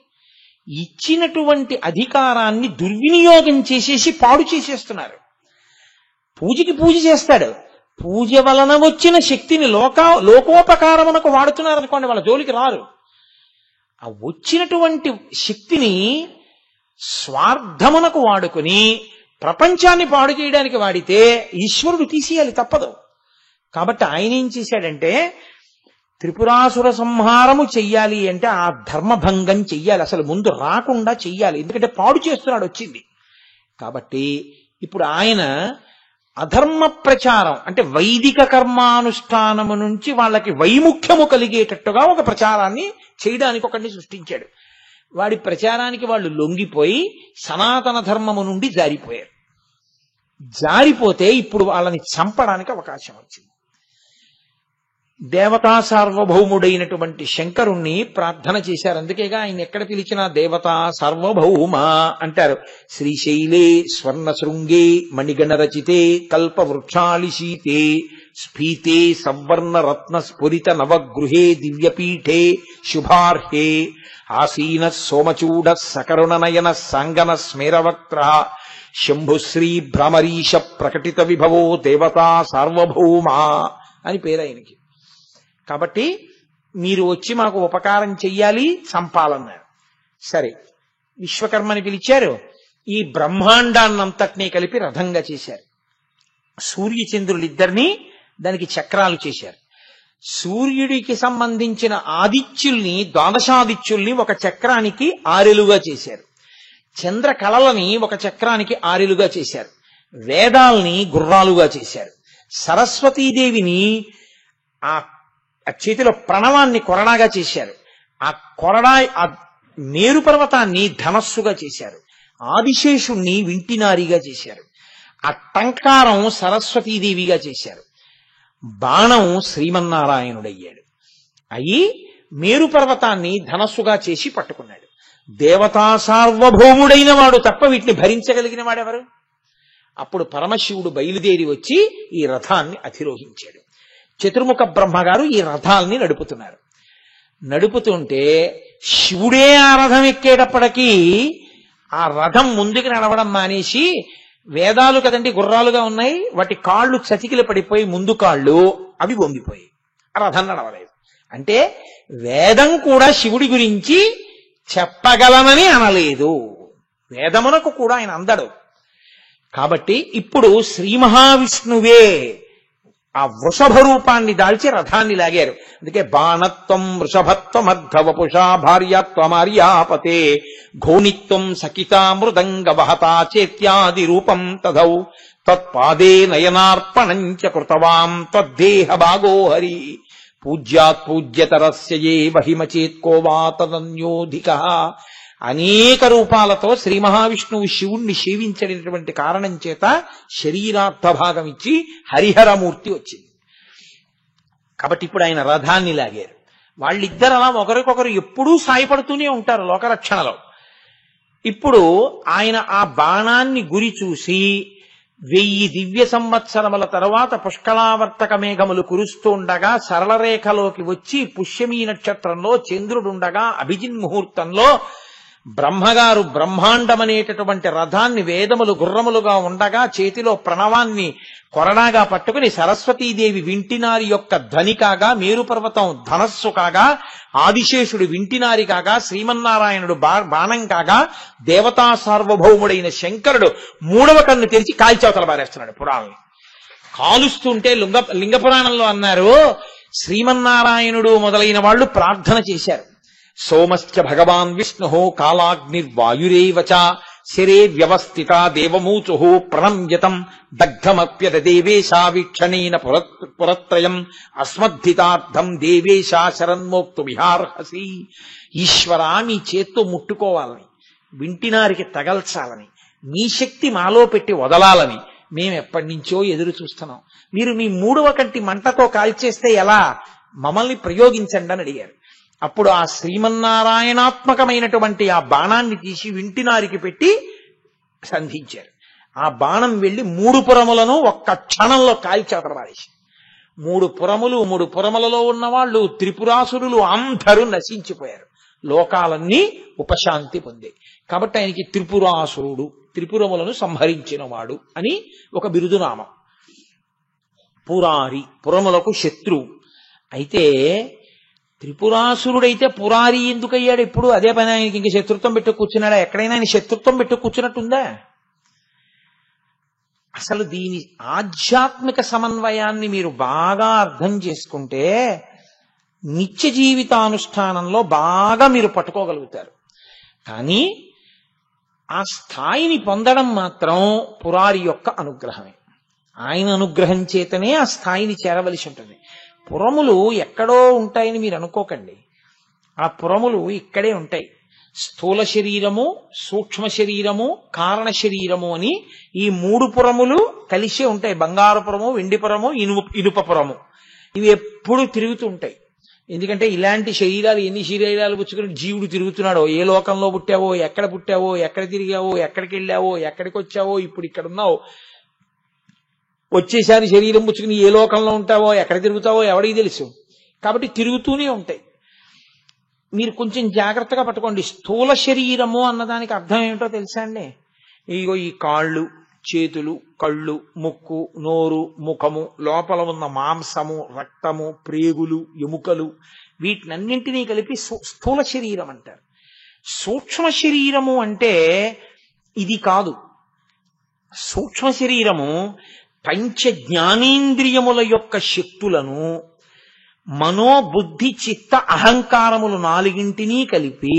ఇచ్చినటువంటి అధికారాన్ని దుర్వినియోగం చేసేసి పాడు చేసేస్తున్నారు. పూజకి పూజ చేస్తాడు, పూజ వలన వచ్చిన శక్తిని లోకోపకారమునకు వాడుతున్నారు అనుకోండి, వాళ్ళ జోలికి రారు. ఆ వచ్చినటువంటి శక్తిని స్వార్థమునకు వాడుకుని ప్రపంచాన్ని పాడు చేయడానికి వాడితే ఈశ్వరుడు తీసేయాలి, తప్పదు. కాబట్టి ఆయన ఏం చేశాడంటే, త్రిపురాసుర సంహారము చెయ్యాలి అంటే ఆ ధర్మభంగం చెయ్యాలి, అసలు ముందు రాకుండా చెయ్యాలి. ఎందుకంటే పాడు చేస్తున్నాడు వచ్చింది. కాబట్టి ఇప్పుడు ఆయన అధర్మ ప్రచారం అంటే వైదిక కర్మానుష్ఠానము నుంచి వాళ్ళకి వైముఖ్యము కలిగేటట్టుగా ఒక ప్రచారాన్ని చేయడానికి ఒకరిని సృష్టించాడు. వాడి ప్రచారానికి వాళ్ళు లొంగిపోయి సనాతన ధర్మము నుండి జారిపోయారు. జారిపోతే ఇప్పుడు వాళ్ళని చంపడానికి అవకాశం వచ్చింది. దేవతా సార్వభౌముడైనటువంటి శంకరుణ్ణి ప్రార్థన చేశారు. అందుకేగా ఆయన ఎక్కడ పిలిచినా దేవతా సార్వభౌమ అంటారు. శ్రీశైలే స్వర్ణ శృంగే మణిగణ రచితే కల్పవృక్షాళిశీతే స్ఫీతే సవర్ణ రత్న స్ఫురిత నవగృహే దివ్యపీఠే శుభార్హే ఆసీన సోమచూడ సకరుణ నయన సాంగన స్మేరవక్త్ర శంభుశ్రీ భ్రమరీశ ప్రకటిత విభవో దేవతా సార్వభౌమ అని పేరు ఆయనకి. కాబట్టి మీరు వచ్చి మాకు ఉపకారం చెయ్యాలి, చంపాలన్నారు. సరే, విశ్వకర్మని పిలిచారు. ఈ బ్రహ్మాండాన్నంతటినీ కలిపి రథంగా చేశారు. సూర్యచంద్రులిద్దరినీ దానికి చక్రాలు చేశారు. సూర్యుడికి సంబంధించిన ఆదిత్యుల్ని, ద్వాదశాదిత్యుల్ని ఒక చక్రానికి ఆరెలుగా చేశారు. చంద్ర కళలని ఒక చక్రానికి ఆరెలుగా చేశారు. వేదాల్ని గుర్రాలుగా చేశారు. సరస్వతీదేవిని ఆ చేతిలో ప్రణవాన్ని కొరడాగా చేశారు. ఆ కొరడా ఆ మేరు పర్వతాన్ని ధనస్సుగా చేశారు. ఆదిశేషుణ్ణి వింటినారిగా చేశారు. ఆ టంకారం సరస్వతీదేవిగా చేశారు. బాణం శ్రీమన్నారాయణుడయ్యాడు. అయి మేరు పర్వతాన్ని ధనస్సుగా చేసి పట్టుకున్నాడు. దేవతా సార్వభౌముడైన వాడు తప్ప వీటిని భరించగలిగిన వాడెవరు? అప్పుడు పరమశివుడు బయలుదేరి వచ్చి ఈ రథాన్ని అధిరోహించాడు. చతుర్ముఖ బ్రహ్మగారు ఈ రథాల్ని నడుపుతున్నారు. నడుపుతుంటే శివుడే ఆ రథం ఎక్కేటప్పటికీ ఆ రథం ముందుకు నడవడం మానేసి, వేదాలు కదండి గుర్రాలుగా ఉన్నాయి, వాటి కాళ్ళు చతికిలు పడిపోయి ముందు కాళ్ళు అవి వంగిపోయి ఆ రథం నడవలేదు. అంటే వేదం కూడా శివుడి గురించి చెప్పగలనని అనలేదు. వేదమునకు కూడా ఆయన అందడు. కాబట్టి ఇప్పుడు శ్రీ మహావిష్ణువే ఆ వృషభ రూపాన్ని దాల్చి రథాన్ని లాగారు. అందుకే బాణత్వం వృషభత్వమర్ధవపుషా భార్యాత్వమార్యాపతే ఘోనిత్వం సకితా మృదంగ వహతా చేత్యాది రూపం తదౌ తత్పాదే నయనార్పణంచ కృతవాం తద్దేహ భాగో హరి పూజ్యాత్ పూజ్యతరస్య ఏ మహిమచేత్కో వా తదన్యోధిక. అనేక రూపాలతో శ్రీ మహావిష్ణువు శివుణ్ణి సేవించడినటువంటి కారణం చేత శరీరార్థ భాగం ఇచ్చి హరిహరమూర్తి వచ్చింది. కాబట్టి ఇప్పుడు ఆయన రథాన్ని లాగారు. వాళ్ళిద్దరు అలా ఒకరికొకరు ఎప్పుడూ సాయపడుతూనే ఉంటారు లోకరక్షణలో. ఇప్పుడు ఆయన ఆ బాణాన్ని గురి చూసి 1000 దివ్య సంవత్సరముల తరువాత పుష్కళావర్తక మేఘములు కురుస్తుండగా సరళరేఖలోకి వచ్చి పుష్యమీ నక్షత్రంలో చంద్రుడుండగా అభిజిన్ ముహూర్తంలో బ్రహ్మగారు బ్రహ్మాండమనేటటువంటి రథాన్ని వేదములు గుర్రములుగా ఉండగా చేతిలో ప్రణవాన్ని కొరడాగా పట్టుకుని సరస్వతీదేవి వింటినారి యొక్క ధ్వని కాగా, మేరు పర్వతం ధనస్సు కాగా, ఆదిశేషుడు వింటినారి కాగా, శ్రీమన్నారాయణుడు బాణం కాగా, దేవతా సార్వభౌముడైన శంకరుడు 3వ కన్ను తెరిచి కాల్చవతల బారేస్తున్నాడు పురాణాన్ని. కాలుస్తుంటే లింగ పురాణంలో అన్నారు, శ్రీమన్నారాయణుడు మొదలైన వాళ్ళు ప్రార్థన చేశారు. సోమశ్చ భగవాన్ విష్ణు కాలాగ్నిర్వాయురేవచ శిరే వ్యవస్థిత దేవమూచు ప్రణమ్యతం దగ్ధమప్యదేవేశా వీక్షణేన పురత్రయం అస్మద్ధితార్థం దేవేశా శరన్మోక్తు విహార్హసి. ఈశ్వరా, మీ చేత్తో ముట్టుకోవాలని, వింటినారికి తగల్చాలని, మీ శక్తి మాలో పెట్టి వదలాలని మేము ఎప్పటి నుంచో ఎదురు చూస్తున్నాం. మీరు మీ 3వ కంటి మంటతో కాల్చేస్తే ఎలా? మమ్మల్ని ప్రయోగించండి అని అడిగారు. అప్పుడు ఆ శ్రీమన్నారాయణాత్మకమైనటువంటి ఆ బాణాన్ని తీసి వింటినారికి పెట్టి సంధించారు. ఆ బాణం వెళ్లి 3 పురములను ఒక్క క్షణంలో కాల్చవతల పారేసి 3 పురములు 3 పురములలో ఉన్నవాళ్ళు త్రిపురాసురులు అందరూ నశించిపోయారు. లోకాలన్నీ ఉపశాంతి పొందాయి. కాబట్టి ఆయనకి త్రిపురాసురుడు, త్రిపురములను సంహరించినవాడు అని ఒక బిరుదునామం. పురారి, పురములకు శత్రువు. అయితే త్రిపురాసురుడైతే పురారి ఎందుకయ్యాడు? ఎప్పుడు అదే పని ఆయనకి ఇంక శత్రుత్వం పెట్టు కూర్చున్నాడా? ఎక్కడైనా ఆయన శత్రుత్వం పెట్టు కూర్చున్నట్టుందా? అసలు దీని ఆధ్యాత్మిక సమన్వయాన్ని మీరు బాగా అర్థం చేసుకుంటే నిత్య జీవితానుష్ఠానంలో బాగా మీరు పట్టుకోగలుగుతారు. కానీ ఆ స్థాయిని పొందడం మాత్రం పురారి యొక్క అనుగ్రహమే. ఆయన అనుగ్రహం చేతనే ఆ స్థాయిని చేరవలసి ఉంటుంది. పురములు ఎక్కడో ఉంటాయని మీరు అనుకోకండి. ఆ పురములు ఇక్కడే ఉంటాయి. స్థూల శరీరము, సూక్ష్మ శరీరము, కారణ శరీరము అని ఈ 3 పురములు కలిసే ఉంటాయి. బంగారుపురము, వెండిపురము, ఇనుపపురము. ఇవి ఎప్పుడు తిరుగుతూ ఉంటాయి. ఎందుకంటే ఇలాంటి శరీరాలు ఎన్ని శరీరాలు పుచ్చుకుని జీవుడు తిరుగుతున్నాడో, ఏ లోకంలో పుట్టావో, ఎక్కడ తిరిగావో, ఎక్కడికి వెళ్ళావో, ఎక్కడికి వచ్చావో, ఇప్పుడు ఇక్కడ ఉన్నావు, వచ్చేసారి శరీరం పుచ్చుకుని ఏ లోకంలో ఉంటావో, ఎక్కడ తిరుగుతావో ఎవడికి తెలుసు. కాబట్టి తిరుగుతూనే ఉంటాయి. మీరు కొంచెం జాగ్రత్తగా పట్టుకోండి. స్థూల శరీరము అన్నదానికి అర్థం ఏమిటో తెలుసా అండి? ఇగో ఈ కాళ్ళు, చేతులు, కళ్ళు, ముక్కు, నోరు, ముఖము, లోపల ఉన్న మాంసము, రక్తము, ప్రేగులు, ఎముకలు, వీటినన్నింటినీ కలిపి స్థూల శరీరం అంటారు. సూక్ష్మ శరీరము అంటే ఇది కాదు. సూక్ష్మ శరీరము పంచ జ్ఞానేంద్రియముల యొక్క శక్తులను మనోబుద్ధి చిత్త అహంకారములు 4 కలిపి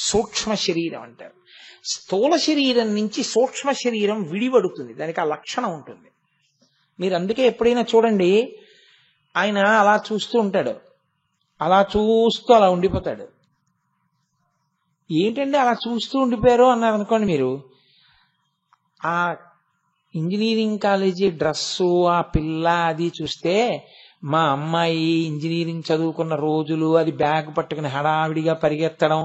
సూక్ష్మ శరీరం అంటారు. స్థూల శరీరం నుంచి సూక్ష్మ శరీరం విడిపడుతుంది. దానికి ఆ లక్షణం ఉంటుంది. మీరు అందుకే ఎప్పుడైనా చూడండి, ఆయన అలా చూస్తూ ఉంటాడు, అలా చూస్తూ అలా ఉండిపోతాడు. ఏంటంటే అలా చూస్తూ ఉండిపోయారు అన్నారు అనుకోండి. మీరు ఆ ఇంజనీరింగ్ కాలేజీ డ్రెస్సు, ఆ పిల్ల అది చూస్తే, మా అమ్మాయి ఇంజనీరింగ్ చదువుకున్న రోజులు, అది బ్యాగ్ పట్టుకుని హడావిడిగా పరిగెత్తడం,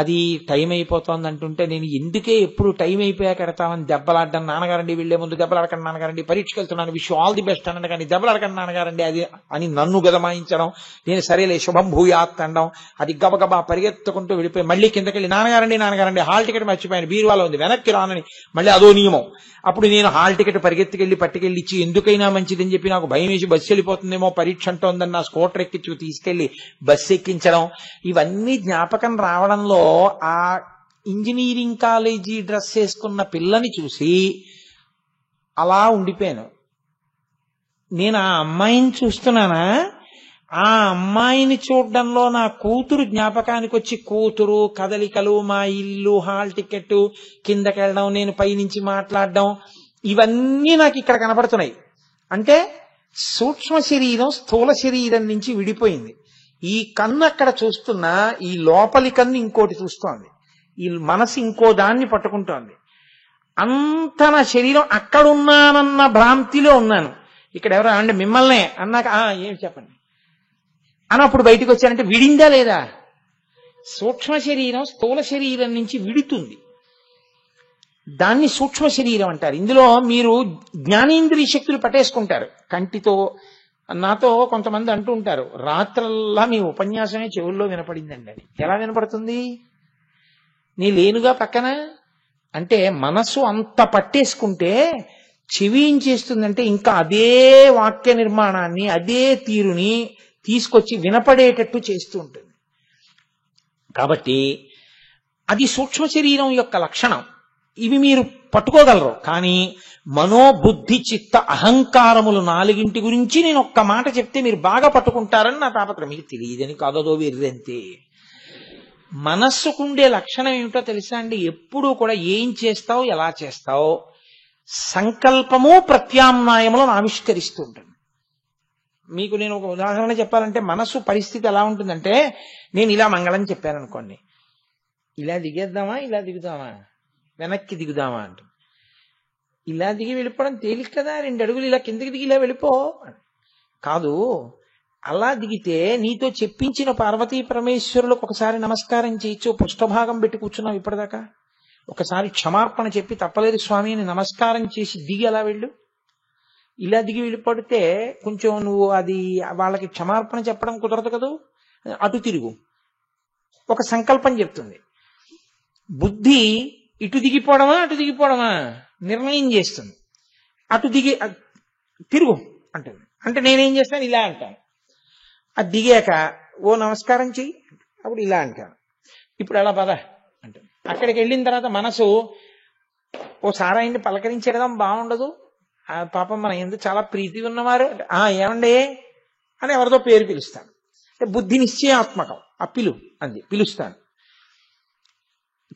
అది టైం అయిపోతుంది అంటుంటే నేను ఎందుకే ఎప్పుడు టైం అయిపోయాక ఎడతామని దెబ్బలాడడం. నాన్నగారండి వెళ్లే ముందు దెబ్బలాడకండి నాన్నగారండి, పరీక్షకు వెళ్తున్నాను, విష్ ఆల్ ది బెస్ట్ అనండి, కానీ దెబ్బలాడకండి నాన్నగారండి అది అని నన్ను గదమాయించడం. నేను సరేలే శుభం భూయాత్ అనడం. అది గబగబా పరిగెత్తుకుంటూ వెళ్ళిపోయి మళ్ళీ కిందకెళ్ళి నాన్నగారండి హాల్ టికెట్ మర్చిపోయాను, బీరువాలో ఉంది, వెనక్కి రానని మళ్ళీ అదో నియమం. అప్పుడు నేను హాల్ టికెట్ పరిగెత్తుకెళ్ళి పట్టుకెళ్ళి ఇచ్చి, ఎందుకైనా మంచిదని చెప్పి నాకు భయం వేసి బస్సు వెళ్ళిపోతుందేమో పరీక్ష అంటోందని నా స్కూటర్ ఎక్కించు తీసుకెళ్లి బస్సు ఎక్కించడం. ఇవన్నీ జ్ఞాపకం రావడంలో ఆ ఇంజనీరింగ్ కాలేజీ డ్రెస్ వేసుకున్న పిల్లని చూసి అలా ఉండిపోయాను. నేను ఆ అమ్మాయిని చూస్తున్నానా, ఆ అమ్మాయిని చూడడంలో నా కూతురు జ్ఞాపకానికి వచ్చి, కూతురు, కదలికలు, మా ఇల్లు, హాల్ టికెట్, కిందకెళ్ళడం, నేను పైనుంచి మాట్లాడడం, ఇవన్నీ నాకు ఇక్కడ కనపడుతున్నాయి. అంటే సూక్ష్మ శరీరం స్థూల శరీరం నుంచి విడిపోయింది. ఈ కన్ను అక్కడ చూస్తున్నా, ఈ లోపలి కన్ను ఇంకోటి చూస్తోంది, ఈ మనసు ఇంకో దాన్ని పట్టుకుంటోంది. అంత నా శరీరం అక్కడున్నానన్న భ్రాంతిలో ఉన్నాను. ఇక్కడ ఎవరో అంటే మిమ్మల్నే అన్నాక ఏమి చెప్పండి అన్నప్పుడు బయటకు వచ్చానంటే విడిందా లేదా? సూక్ష్మ శరీరం స్థూల శరీరం నుంచి విడుతుంది. దాన్ని సూక్ష్మ శరీరం అంటారు. ఇందులో మీరు జ్ఞానేంద్రియ శక్తులు పట్టేసుకుంటారు. కంటితో నాతో కొంతమంది అంటూ ఉంటారు, రాత్రల్లా మీ ఉపన్యాసమే చెవుల్లో వినపడిందండి అని. ఎలా వినపడుతుంది? నీ లేనుగా పక్కన అంటే మనసు అంత పట్టేసుకుంటే చెవి ఏం చేస్తుందంటే ఇంకా అదే వాక్య నిర్మాణాన్ని, అదే తీరుని తీసుకొచ్చి వినపడేటట్టు చేస్తూ ఉంటుంది. కాబట్టి అది సూక్ష్మ శరీరం యొక్క లక్షణం. ఇవి మీరు పట్టుకోగలరు. కానీ మనోబుద్ధి చిత్త అహంకారములు 4 గురించి నేను ఒక్క మాట చెప్తే మీరు బాగా పట్టుకుంటారని నా తాపత్రయం. మీకు తెలియదని కాదో వీరంతే. మనస్సుకుండే లక్షణం ఏమిటో తెలుసా అండి? ఎప్పుడూ కూడా ఏం చేస్తావు, ఎలా చేస్తావు, సంకల్పము ప్రత్యామ్నాయములను ఆవిష్కరిస్తూ ఉంటుంది. మీకు నేను ఒక ఉదాహరణ చెప్పాలంటే, మనస్సు పరిస్థితి ఎలా ఉంటుందంటే, నేను ఇలా మంగళం చెప్పాను అనుకోండి, ఇలా దిగేద్దామా, ఇలా దిగుదామా, వెనక్కి దిగుదామా అంట. ఇలా దిగి వెళ్ళిపోవడం తేలిక కదా, 2 అడుగులు ఇలా కిందకి దిగి ఇలా వెళ్ళిపో కాదు. అలా దిగితే నీతో చెప్పించిన పార్వతీ పరమేశ్వరులకు ఒకసారి నమస్కారం చేయొచ్చు, పృష్ఠభాగం పెట్టి కూర్చున్నావు ఇప్పటిదాకా. ఒకసారి క్షమార్పణ చెప్పి తప్పలేదు స్వామి అని నమస్కారం చేసి దిగి అలా వెళ్ళు. ఇలా దిగి వెళ్ళిపడితే కొంచెం నువ్వు అది వాళ్ళకి క్షమార్పణ చెప్పడం కుదరదు కదూ. అటు తిరుగు. ఒక సంకల్పం చెప్తుంది. బుద్ధి ఇటు దిగిపోవడమా అటు దిగిపోవడమా నిర్ణయం చేస్తుంది. అటు దిగి తిరుగు అంటుంది. అంటే నేనేం చేస్తాను, ఇలా అంటాను. అది దిగాక ఓ నమస్కారం చెయ్యి, అప్పుడు ఇలా అంటాను, ఇప్పుడు అలా పద అంటాను. అక్కడికి వెళ్ళిన తర్వాత మనసు ఓసారి ఆయన్ని పలకరించడం బాగుండదు, ఆ పాపం మన ఎందుకు చాలా ప్రీతి ఉన్నవారు, ఏమండే అని ఎవరితో పేరు పిలుస్తాను. అంటే బుద్ధి నిశ్చయాత్మకం, ఆ పిలుస్తాను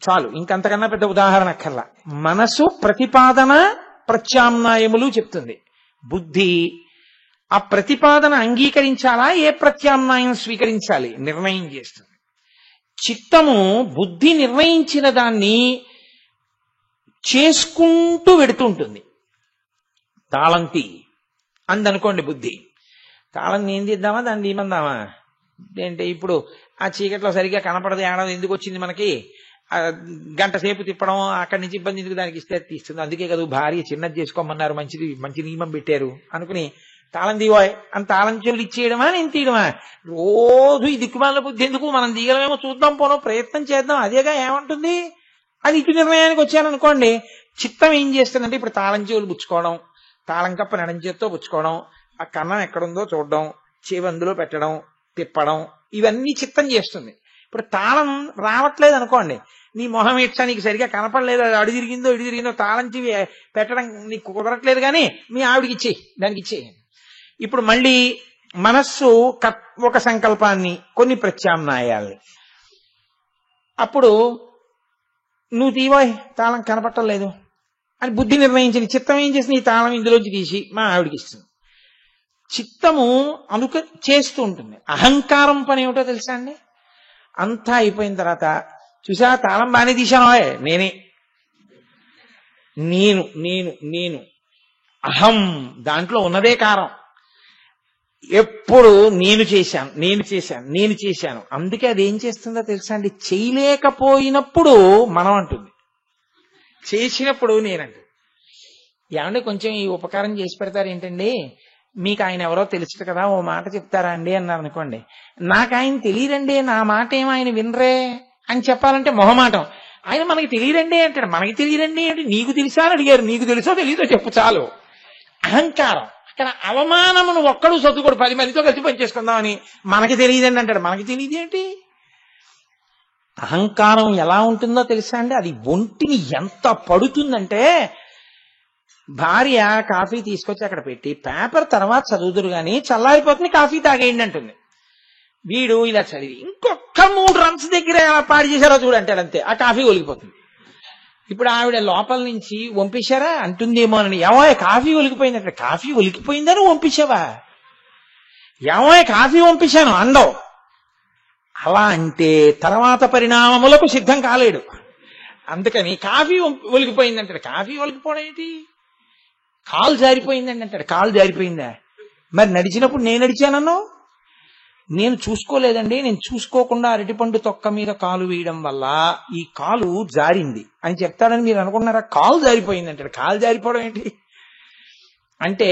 చాలు, ఇంకంతకన్నా పెద్ద ఉదాహరణ అక్కర్లా. మనసు ప్రతిపాదన ప్రత్యామ్నాయములు చెప్తుంది, బుద్ధి ఆ ప్రతిపాదన అంగీకరించాలా ఏ ప్రత్యామ్నాయం స్వీకరించాలి నిర్ణయం చేస్తుంది. చిత్తము బుద్ధి నిర్ణయించిన దాన్ని చేసుకుంటూ వెడుతుంటుంది. తాళం తీ అందనుకోండి బుద్ధి, తాళం ఏం తీద్దామా దాన్ని తీమందామా ఏంటి, ఇప్పుడు ఆ చీకట్లో సరిగ్గా కనపడదు, ఏడాది ఎందుకు వచ్చింది మనకి, గంట సేపు తిప్పడం, అక్కడి నుంచి ఇబ్బంది ఎందుకు, దానికి ఇస్తే తీస్తుంది, అందుకే కదా భార్య చిన్నది చేసుకోమన్నారు, మంచి నియమం పెట్టారు అనుకుని తాళం తీవాయ్ అని తాళం చెవులు ఇచ్చేయడమా నేను తీయడమా, రోజు ఈ దిక్కుమాల బుద్ధి ఎందుకు, మనం దిగలమేమో చూద్దాం, పోను ప్రయత్నం చేద్దాం, అదేగా ఏమంటుంది అని ఇటు నిర్ణయానికి వచ్చాననుకోండి. చిత్తం ఏం చేస్తుందంటే ఇప్పుడు తాళం చెవులు పుచ్చుకోవడం, తాళం కప్ప నడం చేత్తో పుచ్చుకోవడం, ఆ కన్నం ఎక్కడుందో చూడడం, చెవందులో పెట్టడం, తిప్పడం, ఇవన్నీ చిత్తం చేస్తుంది. ఇప్పుడు తాళం రావట్లేదు అనుకోండి, నీ మొహం ఇచ్చా నీకు సరిగా కనపడలేదు, అది అడి తిరిగిందో తాళం చెవి పెట్టడం నీకు కుదరట్లేదు, కానీ మీ ఆవిడికి ఇచ్చేయి, దానికి ఇచ్చేయి. ఇప్పుడు మళ్ళీ మనస్సు ఒక సంకల్పాన్ని, కొన్ని ప్రత్యామ్నాయాల్ని, అప్పుడు నువ్వు తీవాయ్ తాళం కనపట్టలేదు అని బుద్ధి నిర్ణయించింది. చిత్తం ఏం చేసింది, ఈ తాళం ఇందులోంచి తీసి మా ఆవిడికి ఇస్తుంది. చిత్తము చేస్తూ ఉంటుంది. అహంకారం పని ఏమిటో తెలుసా అండి, అంతా అయిపోయిన తర్వాత చూసా తాళం బాగానే తీశాను, నేను అహం దాంట్లో ఉన్నదే కారం, ఎప్పుడు నేను చేశాను. అందుకే అది ఏం చేస్తుందో తెలుసా అండి, చేయలేకపోయినప్పుడు మనం అంటుంది, చేసినప్పుడు నేనంటుంది. ఏమంటే కొంచెం ఈ ఉపకారం చేసి పెడతారు ఏంటండి, మీకు ఆయన ఎవరో తెలుసు కదా, ఓ మాట చెప్తారా అండి అన్నారు అనుకోండి, నాకు ఆయన తెలియరండి, నా మాట ఏమో ఆయన వినరే అని చెప్పాలంటే మొహమాటం. ఆయన మనకి తెలియరండి అంటాడు, మనకి తెలియరండి అంటే నీకు తెలుసా అని అడిగారు, నీకు తెలుసో తెలీదో చెప్పు చాలు. అహంకారం. అక్కడ అవమానమును ఒక్కడు సర్దుకోడు, 10 మందితో కలిసి పనిచేసుకుందామని, మనకి తెలియదండి అంటాడు, మనకి తెలియదు ఏంటి. అహంకారం ఎలా ఉంటుందో తెలుసా అండి, అది ఒంటిని ఎంత పడుతుందంటే, భార్య కాఫీ తీసుకొచ్చి అక్కడ పెట్టి పేపర్ తర్వాత చదువుదురు గాని చల్లారిపోతుంది, కాఫీ తాగేయండి అంటుంది. వీడు ఇలా చదివి ఇంకొక 3 రన్స్ దగ్గర పాడు చేశారో చూడంటాడు, అంతే ఆ కాఫీ ఒలిగిపోతుంది. ఇప్పుడు ఆవిడ లోపల నుంచి వంపేశారా అంటుందేమో అని, ఏమోయ్ కాఫీ ఒలిగిపోయిందంటే, కాఫీ ఒలిగిపోయిందని వంపించావా, ఏమోయ్ కాఫీ వంపించాను అండవు. అలా అంటే తర్వాత పరిణామములకు సిద్ధం కాలేడు. అందుకని కాఫీ ఒలిగిపోయిందంటాడు, కాఫీ ఒలిగిపోవడం ఏంటి, కాలు జారిపోయిందండి అంటాడు, కాలు జారిపోయిందా, మరి నడిచినప్పుడు నేను నడిచానన్నా, నేను చూసుకోలేదండి, నేను చూసుకోకుండా అరటిపండు తొక్క మీద కాలు వేయడం వల్ల ఈ కాలు జారింది అని చెప్తాడని మీరు అనుకున్నారా, కాలు జారిపోయింది అంటాడు. కాలు జారిపోవడం ఏంటి అంటే,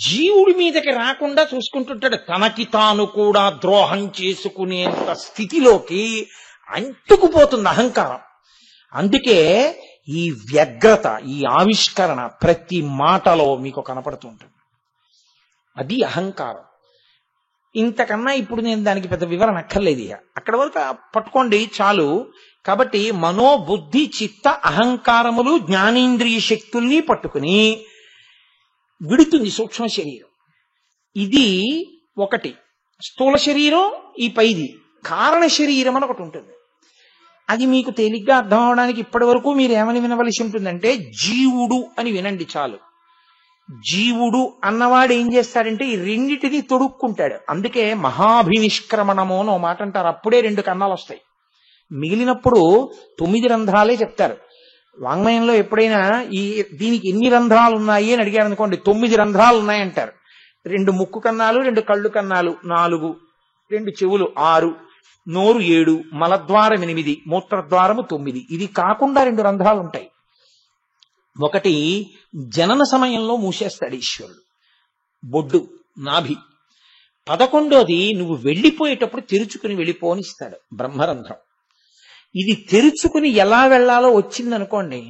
జీవుడి మీదకి రాకుండా చూసుకుంటుంటాడు, తనకి తాను కూడా ద్రోహం చేసుకునేంత స్థితిలోకి అంటుకుపోతుంది అహంకారం. అందుకే ఈ వ్యగ్రత, ఈ ఆవిష్కరణ ప్రతి మాటలో మీకు కనపడుతూ ఉంటుంది, అది అహంకారం. ఇంతకన్నా ఇప్పుడు నేను దానికి పెద్ద వివరణ అక్కర్లేదు, ఇక అక్కడ వరకు పట్టుకోండి చాలు. కాబట్టి మనోబుద్ధి చిత్త అహంకారములు జ్ఞానేంద్రియ శక్తుల్ని పట్టుకుని విడుతుంది సూక్ష్మ శరీరం. ఇది ఒకటి. స్థూల శరీరం ఈ పైది కారణ శరీరం అని ఒకటి ఉంటుంది. అది మీకు తేలిగ్గా అర్థం అవడానికి ఇప్పటి వరకు మీరు ఏమని వినవలసి ఉంటుందంటే, జీవుడు అని వినండి చాలు. జీవుడు అన్నవాడు ఏం చేస్తాడంటే ఈ రెండిటిని తొడుక్కుంటాడు. అందుకే మహాభినిష్క్రమణము అని ఓ మాట అంటారు, అప్పుడే 2 కన్నాలు వస్తాయి, మిగిలినప్పుడు 9 రంధ్రాలే చెప్తారు. వాంగ్మయంలో ఎప్పుడైనా దీనికి ఎన్ని రంధ్రాలు ఉన్నాయి అని అడిగారు అనుకోండి, 9 రంధ్రాలు ఉన్నాయంటారు. 2 ముక్కు కన్నాలు, 2 కళ్ళు కన్నాలు 4, 2 చెవులు 6, నోరు 7, మలద్వారం 8, మూత్రద్వారము 9. ఇది కాకుండా 2 రంధ్రాలు ఉంటాయి. ఒకటి జనన సమయంలో మూసేస్తాడు ఈశ్వరుడు, బొడ్డు నాభి. 11వది నువ్వు వెళ్ళిపోయేటప్పుడు తెరుచుకుని వెళ్ళిపోనిస్తాడు, బ్రహ్మరంధ్రం. ఇది తెరుచుకుని ఎలా వెళ్లాలో వచ్చిందనుకోండి,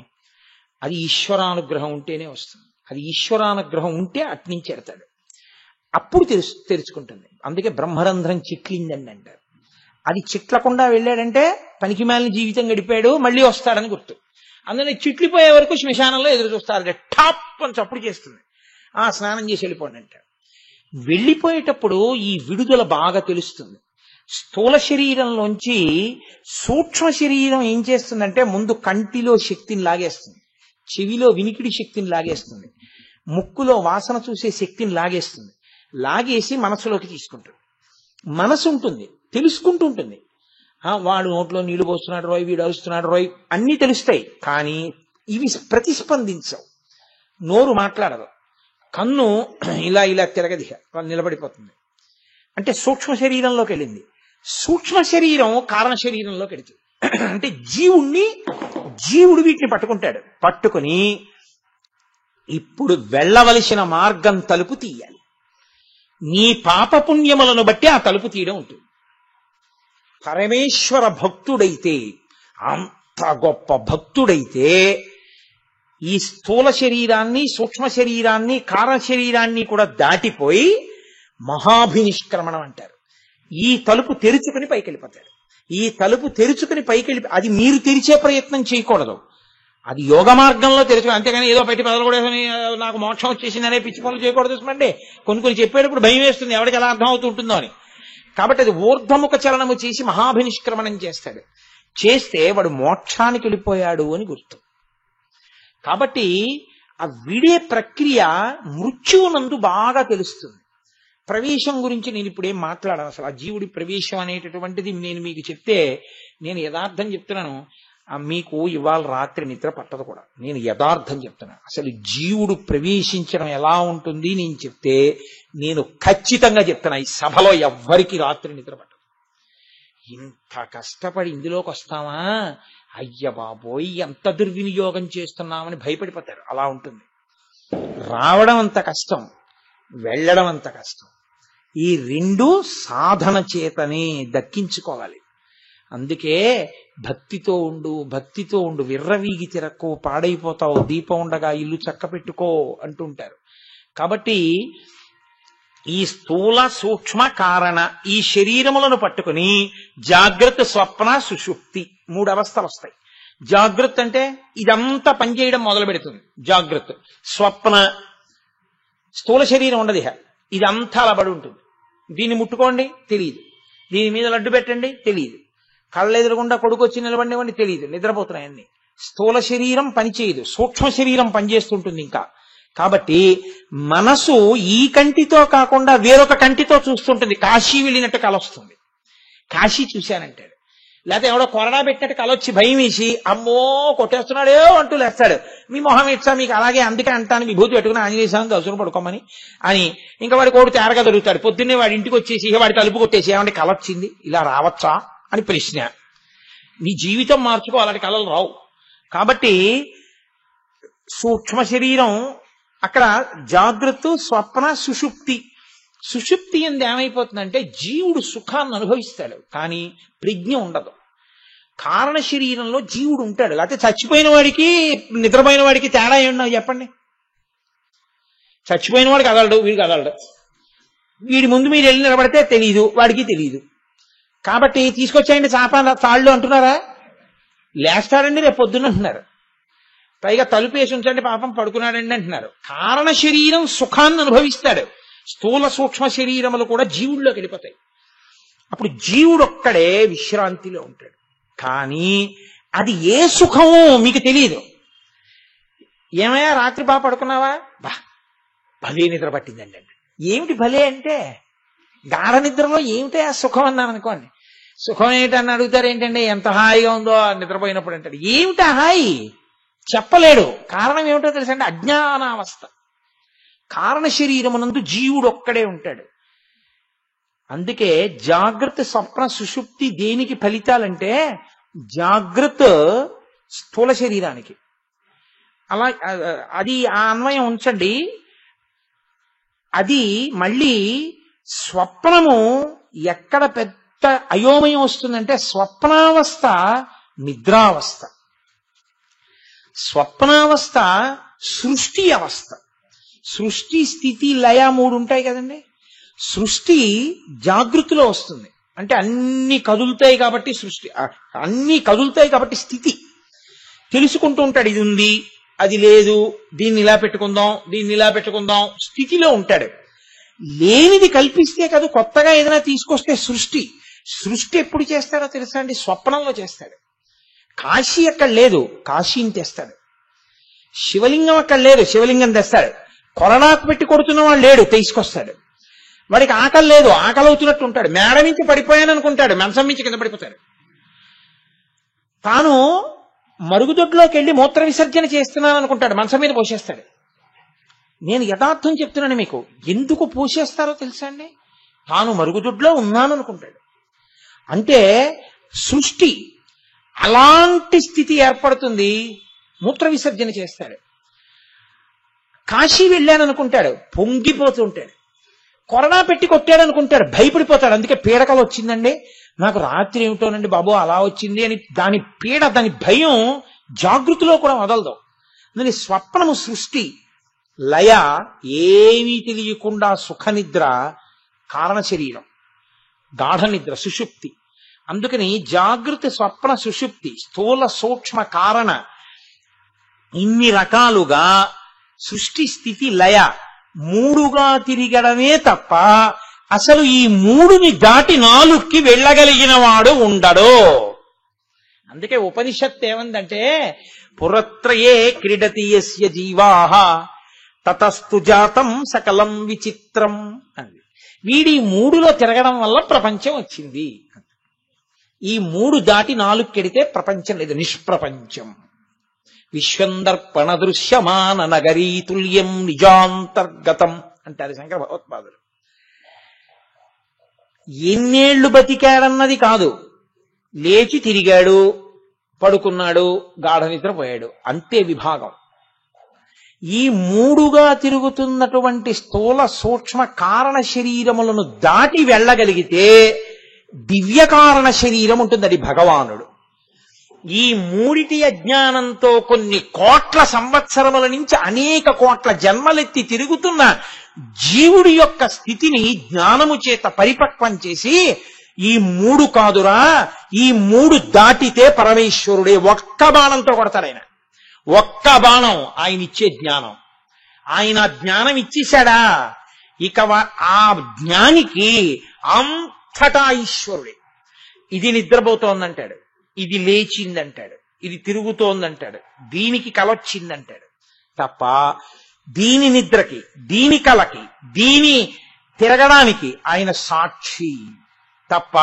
అది ఈశ్వరానుగ్రహం ఉంటేనే వస్తుంది. అది ఈశ్వరానుగ్రహం ఉంటే అట్నుంచి ఎడతాడు. అప్పుడు తెరుచుకుంటుంది. అందుకే బ్రహ్మరంధ్రం చిట్లిందండి అంటారు. అది చిట్లకుండా వెళ్ళాడంటే పనికిమాలిన జీవితం గడిపాడు, మళ్ళీ వస్తాడని గుర్తు. అందుకని చిట్లిపోయే వరకు శ్మశానంలో ఎదురు చూస్తారు. టాప్ అని చప్పుడు చేస్తుంది. స్నానం చేసి వెళ్ళిపోండి అంటాడు. వెళ్ళిపోయేటప్పుడు ఈ విడుదల బాగా తెలుస్తుంది. స్థూల శరీరంలోంచి సూక్ష్మ శరీరం ఏం చేస్తుందంటే ముందు కంటిలో శక్తిని లాగేస్తుంది, చెవిలో వినికిడి శక్తిని లాగేస్తుంది, ముక్కులో వాసన చూసే శక్తిని లాగేస్తుంది. లాగేసి మనసులోకి తీసుకుంటుంది. మనసు ఉంటుంది, తెలుసుకుంటూ ఉంటుంది. వాడు నోట్లో నీళ్లు పోస్తున్నాడు రోయ్, వీడు అరుస్తున్నాడు రోయ్, అన్నీ తెలుస్తాయి. కానీ ఇవి ప్రతిస్పందించవు. నోరు మాట్లాడదు, కన్ను ఇలా ఇలా తిరగది, నిలబడిపోతుంది. అంటే సూక్ష్మ శరీరంలోకి వెళ్ళింది. సూక్ష్మ శరీరం కారణ శరీరంలోకి వెళుతుంది. అంటే జీవుడు వీటిని పట్టుకుంటాడు. పట్టుకుని ఇప్పుడు వెళ్ళవలసిన మార్గం తలుపు తీయాలి. నీ పాపపుణ్యములను బట్టి ఆ తలుపు తీయడం ఉంటుంది. పరమేశ్వర భక్తుడైతే, అంత గొప్ప భక్తుడైతే ఈ స్థూల శరీరాన్ని, సూక్ష్మ శరీరాన్ని, కారణ శరీరాన్ని కూడా దాటిపోయి మహాభినిష్క్రమణం అంటారు. ఈ తలుపు తెరుచుకుని పైకి వెళ్ళిపోతాడు. ఈ తలుపు తెరుచుకుని పైకి వెళ్ళి, అది మీరు తెరిచే ప్రయత్నం చేయకూడదు, అది యోగ మార్గంలో తెరుచుకుని. అంతేగాని ఏదో పెట్టి పదలు కూడా నాకు మోక్షం వచ్చేసిందనే పిచ్చి పనులు చేయకూడదు. చూసుకోండి, కొన్ని చెప్పేటప్పుడు భయం వేస్తుంది, ఎవరికి ఎలా అర్థం అవుతుంటుందో అని. కాబట్టి అది ఊర్ధ్వముఖ చలనము చేసి మహాభినిష్క్రమణం చేస్తాడు. చేస్తే వాడు మోక్షానికి వెళ్ళిపోయాడు అని గుర్తు. కాబట్టి ఆ విడే ప్రక్రియ మృత్యువునందు బాగా తెలుస్తుంది. ప్రవేశం గురించి నేను ఇప్పుడేం మాట్లాడాను. అసలు ఆ జీవుడి ప్రవేశం అనేటటువంటిది నేను మీకు చెప్తే, నేను యథార్థం చెప్తున్నాను, మీకు ఇవాళ రాత్రి నిద్ర పట్టదు కూడా. నేను యథార్థం చెప్తున్నాను. అసలు జీవుడు ప్రవేశించడం ఎలా ఉంటుంది నేను చెప్తే, నేను ఖచ్చితంగా చెప్తున్నా, ఈ సభలో ఎవ్వరికి రాత్రి నిద్ర పట్టదు. ఇంత కష్టపడి ఇందులోకి వస్తామా, అయ్య బాబోయ్ ఎంత దుర్వినియోగం చేస్తున్నామని భయపడిపోతారు. అలా ఉంటుంది. రావడం అంత కష్టం, వెళ్ళడం అంత కష్టం. ఈ రెండు సాధన చేతనే దక్కించుకోవాలి. అందుకే భక్తితో ఉండు, విర్రవీగి తిరక్కో, పాడైపోతావు, దీపం ఉండగా ఇల్లు చక్క పెట్టుకో అంటుంటారు. కాబట్టి ఈ స్థూల సూక్ష్మ కారణ ఈ శరీరములను పట్టుకుని జాగ్రత్త, స్వప్న, సుషుప్తి 3 అవస్థలు వస్తాయి. జాగ్రత్త అంటే ఇదంతా పనిచేయడం మొదలు పెడుతుంది. జాగ్రత్త. స్వప్న స్థూల శరీరం ఉండదు, ఇదంతా అలా పడి ఉంటుంది. దీన్ని ముట్టుకోండి తెలియదు, దీని మీద లడ్డు పెట్టండి తెలియదు, కళ్ళ ఎదురుగుండా కొడుకు వచ్చి నిలబడినవ్వండి తెలియదు, నిద్రపోతున్నాయన్ని. స్థూల శరీరం పనిచేయదు, సూక్ష్మ శరీరం పనిచేస్తుంటుంది ఇంకా. కాబట్టి మనసు ఈ కంటితో కాకుండా వేరొక కంటితో చూస్తుంటుంది. కాశీ వెళ్ళినట్టు కల వస్తుంది, కాశీ చూశానంటాడు. లేకపోతే ఎవడో కొరడా పెట్టినట్టు కలొచ్చి భయం వేసి అమ్మో కొట్టేస్తున్నాడో అంటూ లేస్తాడు. మీ మొహం ఇచ్చా మీకు అలాగే, అందుకే అంటాను విభూతి పెట్టుకుని ఆంజనేయ స్వామి దర్శనం పడుకోమని అని. ఇంకా వాడి కోడి తేరగా దొరుకుతాడు. పొద్దున్నే వాడి ఇంటికి వచ్చేసి వాడి తలుపు కొట్టేసి ఏమంటే కల వచ్చింది, ఇలా రావచ్చా అని ప్రశ్న. నీ జీవితం మార్చుకో, అలాంటి కళలు రావు. కాబట్టి సూక్ష్మ శరీరం అక్కడ జాగ్రత్త, స్వప్న, సుషుప్తి. సుషుప్తి ఎందు ఏమైపోతుందంటే జీవుడు సుఖాన్ని అనుభవిస్తాడు, కానీ ప్రజ్ఞ ఉండదు. కారణ శరీరంలో జీవుడు ఉంటాడు. లేకపోతే చచ్చిపోయిన వాడికి నిద్రపోయిన వాడికి తేడా ఏమన్నా చెప్పండి. చచ్చిపోయిన వాడికి కదలడు, వీడికి కదలడు. వీడి ముందు మీరు వెళ్ళి నిలబడితే తెలియదు, వాడికి తెలియదు. కాబట్టి తీసుకొచ్చాయండి తాళ్ళు అంటున్నారా, లేస్తాడండి రేపు పొద్దున్న అంటున్నారు. పైగా తలుపేసి ఉంచండి పాపం పడుకున్నాడండి అంటున్నారు. కారణ శరీరం సుఖాన్ని అనుభవిస్తాడు, స్థూల సూక్ష్మ శరీరములు కూడా జీవుల్లోకి వెళ్ళిపోతాయి. అప్పుడు జీవుడు ఒక్కడే విశ్రాంతిలో ఉంటాడు. కానీ అది ఏ సుఖమో మీకు తెలియదు. ఏమయ్యా రాత్రి బాగా పడుకున్నావా, భలే నిద్ర పట్టిందండి అంటే. ఏమిటి భలే అంటే, గాఢ నిద్రలో ఏమిటి ఆ సుఖం అన్నాను అనుకోండి. సుఖం ఏంటని అడుగుతారు, ఏంటంటే ఎంత హాయిగా ఉందో నిద్రపోయినప్పుడు అంటాడు. ఏమిటా హాయి చెప్పలేడు. కారణం ఏమిటో తెలుసండి, అజ్ఞానావస్థ. కారణ శరీరమునందు జీవుడు ఒక్కడే ఉంటాడు. అందుకే జాగ్రత్త, స్వప్న, సుషుప్తి దేనికి ఫలితాలంటే, జాగ్రత్త స్థూల శరీరానికి. అలా అది ఆ అన్వయం ఉంచండి. అది మళ్ళీ స్వప్నము ఎక్కడ పెద్ద అయోమయం వస్తుందంటే, స్వప్నావస్థ నిద్రావస్థ. స్వప్నావస్థ సృష్టి అవస్థ. సృష్టి, స్థితి, లయ 3 ఉంటాయి కదండి. సృష్టి జాగృతిలో వస్తుంది. అంటే అన్ని కదులుతాయి కాబట్టి సృష్టి, అన్ని కదులుతాయి కాబట్టి స్థితి తెలుసుకుంటూ ఉంటాడు. ఇది ఉంది, అది లేదు, దీన్ని ఇలా పెట్టుకుందాం, దీన్ని ఇలా పెట్టుకుందాం, స్థితిలో ఉంటాడు. లేనిది కల్పిస్తే కాదు, కొత్తగా ఏదైనా తీసుకొస్తే సృష్టి ఎప్పుడు చేస్తాడో తెలుసా అండి? స్వప్నంలో చేస్తాడు. కాశీ అక్కడ లేదు, కాశీని తెస్తాడు. శివలింగం అక్కడ లేదు, శివలింగం తెస్తాడు. కొరడాకు పెట్టి కొడుతున్నవాడు లేడు, తీసుకొస్తాడు. వాడికి ఆకలి లేదు, ఆకలి అవుతున్నట్టు ఉంటాడు. మేడ నుంచి పడిపోయాను అనుకుంటాడు, మంచం నుంచి కింద పడిపోతాడు. తాను మరుగుదొడ్లోకి వెళ్ళి మూత్ర విసర్జన చేస్తున్నాను అనుకుంటాడు, మంచం మీద పోసేస్తాడు. నేను యథార్థం చెప్తున్నాను మీకు. ఎందుకు పోసేస్తారో తెలుసా అండి? తాను మరుగుదొడ్లో ఉన్నాను అనుకుంటాడు. అంటే సృష్టి అలాంటి స్థితి ఏర్పడుతుంది, మూత్ర విసర్జన చేస్తాడు. కాశీ వెళ్ళాను అనుకుంటాడు, పొంగిపోతూ ఉంటాడు. కొరడా పెట్టి కొట్టాడు అనుకుంటాడు, భయపడిపోతాడు. అందుకే పీడకలు వచ్చిందండి నాకు, రాత్రి ఏమిటోనండి బాబు అలా వచ్చింది అని దాని పీడ, దాని భయం జాగృతిలో కూడా వదలదు. దాని స్వప్నము సృష్టి లయ, ఏమీ తెలియకుండా సుఖనిద్ర కారణ శరీరం, గాఢ నిద్ర సుషుప్తి. అందుకని జాగృతి, స్వప్న, సుషుప్తి, స్థూల సూక్ష్మ కారణ, ఇన్ని రకాలుగా సృష్టి స్థితి లయ మూడుగా తిరగడమే తప్ప అసలు ఈ మూడుని దాటి నాలుగుకి వెళ్ళగలిగిన వాడు ఉండడు. అందుకే ఉపనిషత్తు ఏమందంటే పురత్రయే క్రీడతి యస్య జీవాః తతస్తు జాతం సకలం విచిత్రం అంది. వీడి మూడులో తిరగడం వల్ల ప్రపంచం వచ్చింది. ఈ మూడు దాటి నాలుగు కెడితే ప్రపంచం లేదు, నిష్ప్రపంచం. విశ్వందర్పణ దృశ్యమాన నగరీ తుల్యం నిజాంతర్గతం అంటారు శంకర భగవత్పాదులు. ఎన్నేళ్లు బతికాడన్నది కాదు, లేచి తిరిగాడు, పడుకున్నాడు, గాఢ నిద్రపోయాడు, అంతే విభాగం. ఈ మూడుగా తిరుగుతున్నటువంటి స్థూల సూక్ష్మ కారణ శరీరములను దాటి వెళ్ళగలిగితే దివ్యకారణ శరీరం ఉంటుంది, అది భగవానుడు. ఈ మూడిటి అజ్ఞానంతో కొన్ని కోట్ల సంవత్సరముల నుంచి అనేక కోట్ల జన్మలెత్తి తిరుగుతున్న జీవుడి యొక్క స్థితిని జ్ఞానము చేత పరిపక్వం చేసి, ఈ మూడు కాదురా, ఈ మూడు దాటితే పరమేశ్వరుడే, ఒక్క బాణంతో కొడతాడు ఆయన. ఒక్క బాణం ఆయన ఇచ్చే జ్ఞానం. ఆయన జ్ఞానం ఇచ్చేశాడా, ఇక ఆ జ్ఞానికి అంతటా ఈశ్వరుడే. ఇది నిద్రపోతోందంటాడు, ఇది లేచిందంటాడు, ఇది తిరుగుతోందంటాడు, దీనికి కలొచ్చిందంటాడు తప్ప దీని నిద్రకి, దీని కలకి, దీని తిరగడానికి ఆయన సాక్షి తప్ప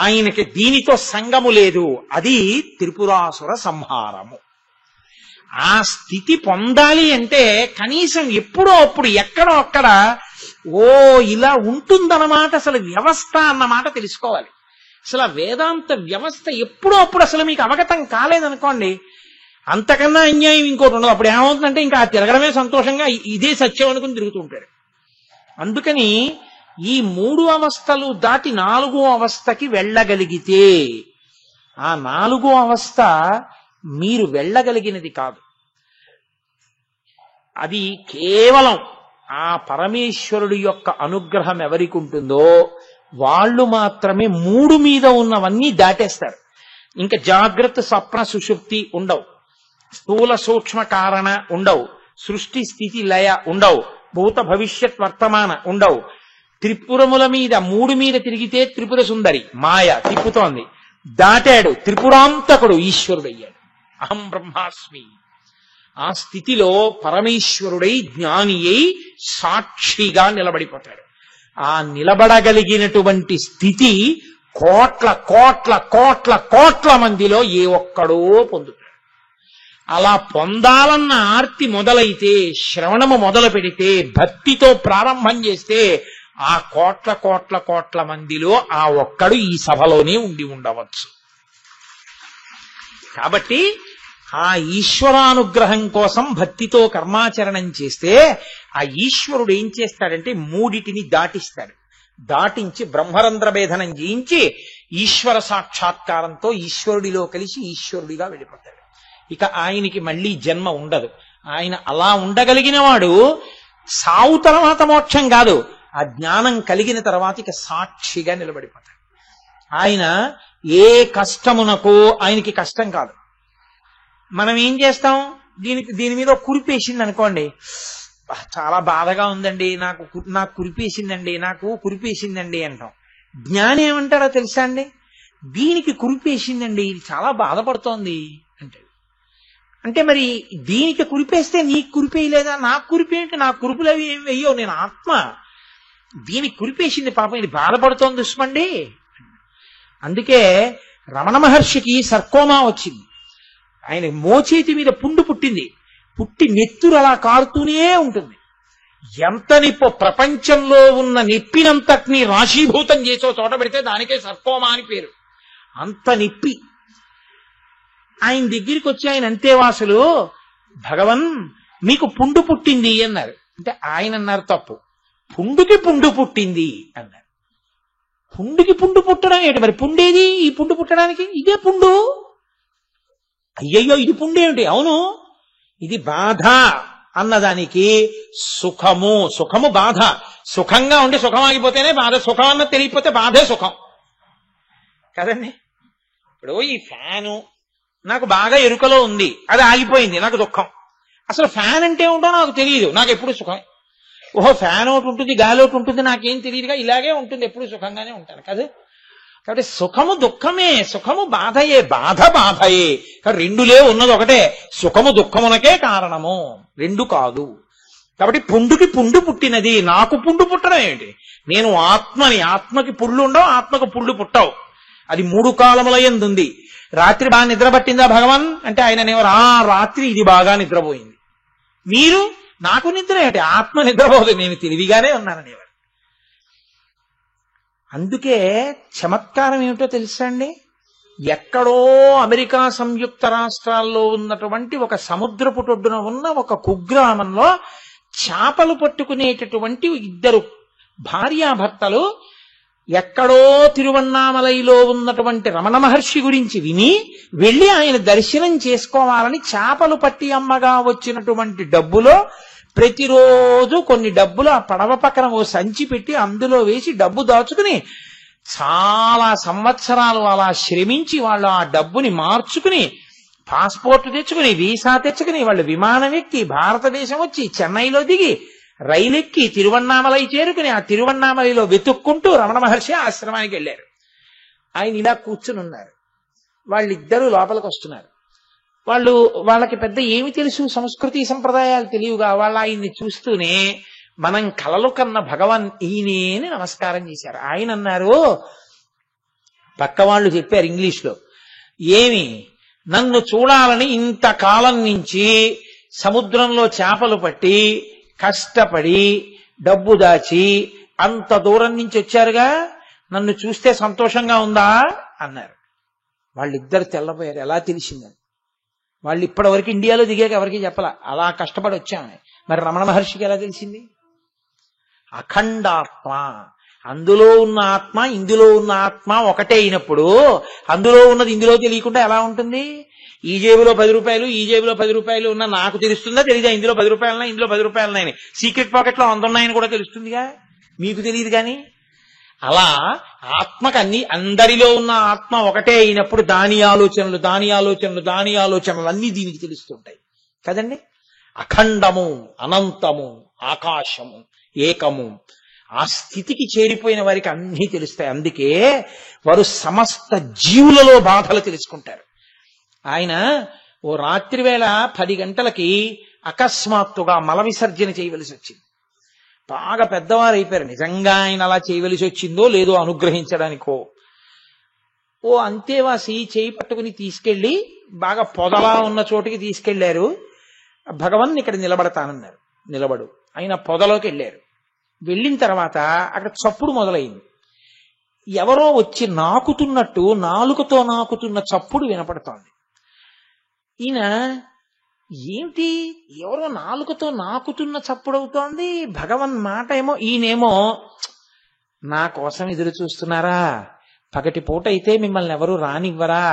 ఆయనకి దీనితో సంగము లేదు. అది త్రిపురాసుర సంహారము. ఆ స్థితి పొందాలి అంటే కనీసం ఎప్పుడో అప్పుడు ఎక్కడో అక్కడ ఓ ఇలా ఉంటుందన్నమాట, అసలు వ్యవస్థ అన్నమాట తెలుసుకోవాలి. అసలు ఆ వేదాంత వ్యవస్థ ఎప్పుడో అప్పుడు అసలు మీకు అవగతం కాలేదనుకోండి, అంతకన్నా అన్యాయం ఇంకోటి ఉండదు. అప్పుడు ఏమవుతుందంటే ఇంకా ఆ తిరగడమే సంతోషంగా ఇదే సత్యం అనుకుని తిరుగుతూ ఉంటాడు. అందుకని ఈ మూడు అవస్థలు దాటి నాలుగో అవస్థకి వెళ్ళగలిగితే, ఆ నాలుగో అవస్థ మీరు వెళ్ళగలిగినది కాదు. అది కేవలం ఆ పరమేశ్వరుడి యొక్క అనుగ్రహం ఎవరికి ఉంటుందో వాళ్ళు మాత్రమే మూడు మీద ఉన్నవన్నీ దాటేస్తారు. ఇంకా జాగ్రత్త, స్వప్న, సుషుప్తి ఉండవు, స్థూల సూక్ష్మ కారణ ఉండవు, సృష్టి స్థితి లయ ఉండవు, భూత భవిష్యత్ వర్తమాన ఉండవు. త్రిపురముల మీద మూడు మీద తిరిగితే త్రిపుర సుందరి మాయ తిప్పుతోంది, దాటాడు, త్రిపురాంతకుడు ఈశ్వరుడయ్యాడు. అహం బ్రహ్మాస్మి. ఆ స్థితిలో పరమేశ్వరుడై జ్ఞాని అయి సాక్షిగా నిలబడిపోతాడు. ఆ నిలబడగలిగినటువంటి స్థితి కోట్ల కోట్ల కోట్ల కోట్ల మందిలో ఏ ఒక్కడో పొందుతాడు. అలా పొందాలన్న ఆర్తి మొదలైతే, శ్రవణము మొదలు పెడితే, భక్తితో ప్రారంభం చేస్తే ఆ కోట్ల కోట్ల కోట్ల మందిలో ఆ ఒక్కడు ఈ సభలోనే ఉండి ఉండవచ్చు. కాబట్టి ఆ ఈశ్వరానుగ్రహం కోసం భక్తితో కర్మాచరణం చేస్తే ఆ ఈశ్వరుడు ఏం చేస్తాడంటే మూడిటిని దాటిస్తాడు. దాటించి బ్రహ్మరంధ్ర భేదనం చేయించి ఈశ్వర సాక్షాత్కారంతో ఈశ్వరుడిలో కలిసి ఈశ్వరుడిగా వెళ్ళిపోతాడు. ఇక ఆయనకి మళ్ళీ జన్మ ఉండదు. ఆయన అలా ఉండగలిగిన వాడు సావు తర్వాత మోక్షం కాదు, ఆ జ్ఞానం కలిగిన తర్వాత ఇక సాక్షిగా నిలబడిపోతాడు. ఆయన ఏ కష్టమునకు ఆయనకి కష్టం కాదు. మనం ఏం చేస్తాం, దీని మీద కురిపేసింది అనుకోండి, చాలా బాధగా ఉందండి, నాకు కురిపేసిందండి అంటాం. జ్ఞానం ఏమంటారో తెలుసా అండి, దీనికి కురిపేసిందండి, ఇది చాలా బాధపడుతోంది అంటాడు. అంటే మరి దీనికి కురిపేస్తే నీకు కురిపేయలేదా? నాకు కురిపేంటి, నాకు కురుపులు అవి ఏం వెయ్యో, నేను ఆత్మ. దీనికి కురిపేసింది పాపం, ఇది బాధపడుతోంది దుష్మండి. అందుకే రమణ మహర్షికి సర్కోమా వచ్చింది. ఆయన మోచేతి మీద పుండు పుట్టి నెత్తురు అలా కారుతూనే ఉంటుంది. ఎంత నిప్పు, ప్రపంచంలో ఉన్న నెప్పినంతటినీ రాశీభూతం చేసో చోట పెడితే దానికే సర్కోమా అని పేరు. అంత నిప్పి. ఆయన దగ్గరికి వచ్చి ఆయన అంతేవాసులు, భగవన్ మీకు పుండు పుట్టింది అన్నారు. అంటే ఆయన అన్నారు తప్పు, పుండుకి పుండు పుట్టింది అన్నారు. పుండుకి పుండు పుట్టడం ఏంటి మరి? పుండేది ఈ పుండు పుట్టడానికి? ఇదే పుండు. అయ్యయ్యో ఇది పుండు ఏమిటి? అవును, ఇది బాధ అన్నదానికి సుఖము బాధ. సుఖంగా ఉండి సుఖం ఆగిపోతేనే బాధ, సుఖం అన్నది తెలియకపోతే బాధే సుఖం కదండి. ఇప్పుడు ఈ ఫ్యాను నాకు బాగా ఎరుకలో ఉంది, అది ఆగిపోయింది, నాకు దుఃఖం. అసలు ఫ్యాన్ అంటే ఏంటో నాకు తెలియదు, నాకు ఎప్పుడు సుఖం. ఓహో ఫ్యాన్ ఒకటి ఉంటుంది, గాలి ఒకటి ఉంటుంది, నాకేం తెలియదుగా, ఇలాగే ఉంటుంది, ఎప్పుడు సుఖంగానే ఉంటాను కదా. కాబట్టి సుఖము దుఃఖమే, సుఖము బాధయే, బాధయే. కాబట్టి రెండులే, ఉన్నది ఒకటే. సుఖము దుఃఖమునకే కారణము, రెండు కాదు. కాబట్టి పుండుకి పుండు పుట్టినది, నాకు పుండు పుట్టడం ఏంటి? నేను ఆత్మని, ఆత్మకి పుళ్ళు ఉండవు, ఆత్మకు పుళ్ళు పుట్టవు. అది 3 కాలముల యందుంది. రాత్రి బాగా నిద్ర పట్టిందా భగవాన్ అంటే ఆయన అనేవారు, రాత్రి ఇది బాగా నిద్రపోయింది. మీరు నాకు నిద్ర ఏంటి, ఆత్మ నిద్రపోదు, నేను తెలివిగానే ఉన్నాననేవారు. అందుకే చమత్కారం ఏమిటో తెలుసా అండి, ఎక్కడో అమెరికా సంయుక్త రాష్ట్రాల్లో ఉన్నటువంటి ఒక సముద్రపు ఒడ్డున ఉన్న ఒక కుగ్రామంలో చేపలు పట్టుకునేటటువంటి 2 భార్యాభర్తలు ఎక్కడో తిరువన్నామలైలో ఉన్నటువంటి రమణ మహర్షి గురించి విని వెళ్ళి ఆయన దర్శనం చేసుకోవాలని చేపలు పట్టి అమ్మగా వచ్చినటువంటి డబ్బులో ప్రతిరోజు కొన్ని డబ్బులు ఆ పడవ పక్కన ఓ సంచి పెట్టి అందులో వేసి డబ్బు దాచుకుని చాలా సంవత్సరాలు అలా శ్రమించి వాళ్ళు ఆ డబ్బుని మార్చుకుని పాస్పోర్ట్ తెచ్చుకుని, వీసా తెచ్చుకుని, వాళ్ళు విమానం ఎక్కి భారతదేశం వచ్చి చెన్నైలో దిగి రైలు ఎక్కి తిరువన్నామలై చేరుకుని ఆ తిరువన్నామలైలో వెతుక్కుంటూ రమణ మహర్షి ఆశ్రమానికి వెళ్ళారు. ఆయన ఇలా కూర్చుని ఉన్నారు. వాళ్ళిద్దరూ లోపలికి వస్తున్నారు. వాళ్ళకి పెద్ద ఏమి తెలుసు, సంస్కృతి సంప్రదాయాలు తెలియగా వాళ్ళు ఆయన్ని చూస్తూనే మనం కలలు కన్న భగవాన్ ఈయనే అని నమస్కారం చేశారు. ఆయన అన్నారు, పక్క వాళ్ళు చెప్పారు ఇంగ్లీష్లో, ఏమి నన్ను చూడాలని ఇంతకాలం నుంచి సముద్రంలో చేపలు పట్టి కష్టపడి డబ్బు దాచి అంత దూరం నుంచి వచ్చారుగా, నన్ను చూస్తే సంతోషంగా ఉందా అన్నారు. వాళ్ళిద్దరు తెల్లబోయారు. ఎలా తెలిసిందని? వాళ్ళు ఇప్పటి వరకు ఇండియాలో దిగాక ఎవరికి చెప్పాల, అలా కష్టపడి వచ్చామని. మరి రమణ మహర్షికి ఎలా తెలిసింది? అఖండాత్మ, అందులో ఉన్న ఆత్మ ఇందులో ఉన్న ఆత్మ ఒకటే అయినప్పుడు అందులో ఉన్నది ఇందులో తెలియకుండా ఎలా ఉంటుంది? ఈ జేబులో 10 రూపాయలు ఈ జేబులో 10 రూపాయలు ఉన్నా నాకు తెలుస్తుందా తెలీదా? ఇందులో 10 రూపాయలున్నాయి ఇందులో 10 రూపాయలున్నాయని. సీక్రెట్ పాకెట్ లో 100 ఉన్నాయని కూడా తెలుస్తుందిగా, మీకు తెలియదు కానీ. అలా ఆత్మకు అందరిలో ఉన్న ఆత్మ ఒకటే అయినప్పుడు దాని ఆలోచనలు అన్నీ దీనికి తెలుస్తుంటాయి కదండి. అఖండము, అనంతము, ఆకాశము, ఏకము, ఆ స్థితికి చేరిపోయిన వారికి అన్నీ తెలుస్తాయి. అందుకే వారు సమస్త జీవులలో బాధలు తెలుసుకుంటారు. ఆయన ఓ రాత్రి వేళ 10 గంటలకి అకస్మాత్తుగా మల విసర్జన చేయవలసి వచ్చింది. బాగా పెద్దవారు అయిపోయారు. నిజంగా ఆయన అలా చేయవలసి వచ్చిందో లేదో అనుగ్రహించడానికో, ఓ అంతేవాసి చేయి పట్టుకుని తీసుకెళ్లి బాగా పొదలా ఉన్న చోటికి తీసుకెళ్లారు. భగవన్ ఇక్కడ నిలబడతానన్నారు. నిలబడు. ఆయన పొదలోకి వెళ్ళారు. వెళ్ళిన తర్వాత అక్కడ చప్పుడు మొదలైంది. ఎవరో వచ్చి నాకుతున్నట్టు, నాలుకతో నాకుతున్న చప్పుడు వినపడుతోంది. ఈయన ఏమిటి, ఎవరో నాలుకతో నాకుతున్న చప్పుడు అవుతోంది, భగవన్ మాట ఏమో. ఈయనేమో, నా కోసం ఎదురు చూస్తున్నారా? పగటిపూట అయితే మిమ్మల్ని ఎవరు రానివ్వరా?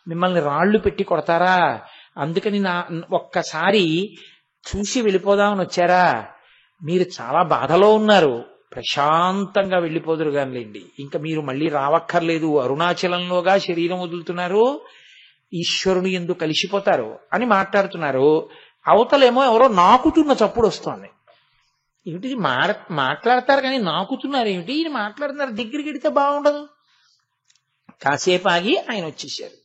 మిమ్మల్ని రాళ్లు పెట్టి కొడతారా? అందుకని ఒక్కసారి చూసి వెళ్ళిపోదామని వచ్చారా? మీరు చాలా బాధలో ఉన్నారు, ప్రశాంతంగా వెళ్ళిపోదురు కానిలేండి, ఇంకా మీరు మళ్ళీ రావక్కర్లేదు, అరుణాచలంలోగా శరీరం వదులుతున్నారు, ఈశ్వరుని యందు కలిసిపోతారు అని మాట్లాడుతున్నారు. అవతలేమో ఎవరో నాకుతున్న చప్పుడు వస్తోంది. ఏమిటి మాట్లాడతారు కానీ నాకుతున్నారు ఏమిటి, ఈయన మాట్లాడుతున్నారు, దగ్గరికి వెడితే బాగుండదు. కాసేపు ఆగి ఆయన వచ్చేసారు.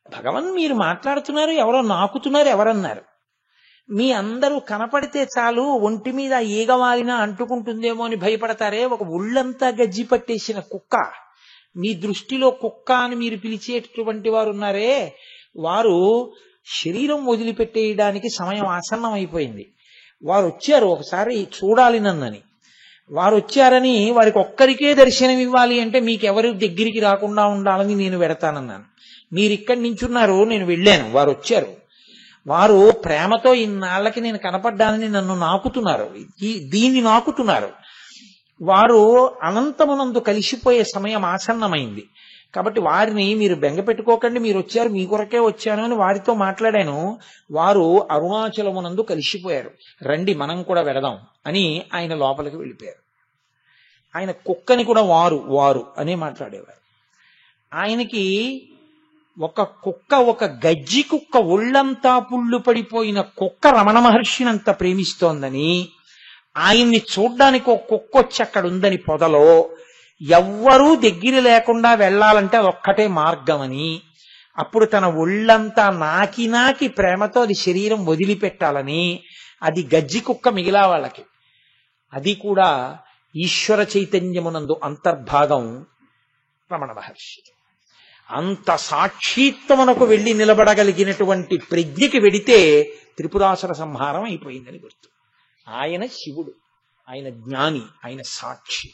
భగవన్ మీరు మాట్లాడుతున్నారు, ఎవరో నాకుతున్నారు ఎవరన్నారు? మీ అందరూ కనపడితే చాలు ఒంటి మీద ఈగవాలినా అంటుకుంటుందేమో అని భయపడతారే, ఒక ఒళ్ళంతా గజ్జి పట్టేసిన కుక్క, మీ దృష్టిలో కుక్క అని మీరు పిలిచేటటువంటి వారు ఉన్నారే, వారు శరీరం వదిలిపెట్టేయడానికి సమయం ఆసన్నం అయిపోయింది. వారు వచ్చారు, ఒకసారి చూడాలి నన్నని. వారు వచ్చారని వారికి ఒక్కరికే దర్శనం ఇవ్వాలి అంటే మీకెవరు దగ్గరికి రాకుండా ఉండాలని నేను వెడతానన్నాను. మీరు ఇక్కడి నించున్నారు, నేను వెళ్ళాను, వారు వచ్చారు. వారు ప్రేమతో ఇన్నాళ్ళకి నేను కనపడ్డానని నన్ను నాకుతున్నారు, దీన్ని నాకుతున్నారు. వారు అనంతమునందు కలిసిపోయే సమయం ఆసన్నమైంది. కాబట్టి వారిని మీరు బెంగ పెట్టుకోకండి, మీరు వచ్చారు, మీ కొరకే వచ్చాను అని వారితో మాట్లాడాను. వారు అరుణాచలమునందు కలిసిపోయారు, రండి మనం కూడా వెడదాం అని ఆయన లోపలికి వెళ్ళిపోయారు. ఆయన కుక్కని కూడా వారు వారు అనే మాట్లాడేవారు. ఆయనకి ఒక కుక్క, ఒక గజ్జి కుక్క, ఒళ్ళంతా పుళ్ళు పడిపోయిన కుక్క రమణ మహర్షినంత ప్రేమిస్తోందని, ఆయన్ని చూడ్డానికి ఒక కుక్క వచ్చి అక్కడ ఉందని పొదలో, ఎవ్వరూ దగ్గర లేకుండా వెళ్లాలంటే అదొక్కటే మార్గం అని, అప్పుడు తన ఒళ్ళంతా నాకి నాకి ప్రేమతో అది శరీరం వదిలిపెట్టాలని, అది గజ్జి కుక్క మిగిలా వాళ్ళకి. అది కూడా ఈశ్వర చైతన్యమునందు అంతర్భాగం రమణ మహర్షి. అంత సాక్షిత్వమునకు వెళ్లి నిలబడగలిగినటువంటి ప్రజ్ఞకి వెడితే త్రిపురాసుర సంహారం అయిపోయిందని గుర్తు. ఆయన శివుడు, ఆయన జ్ఞాని, ఆయన సాక్షి.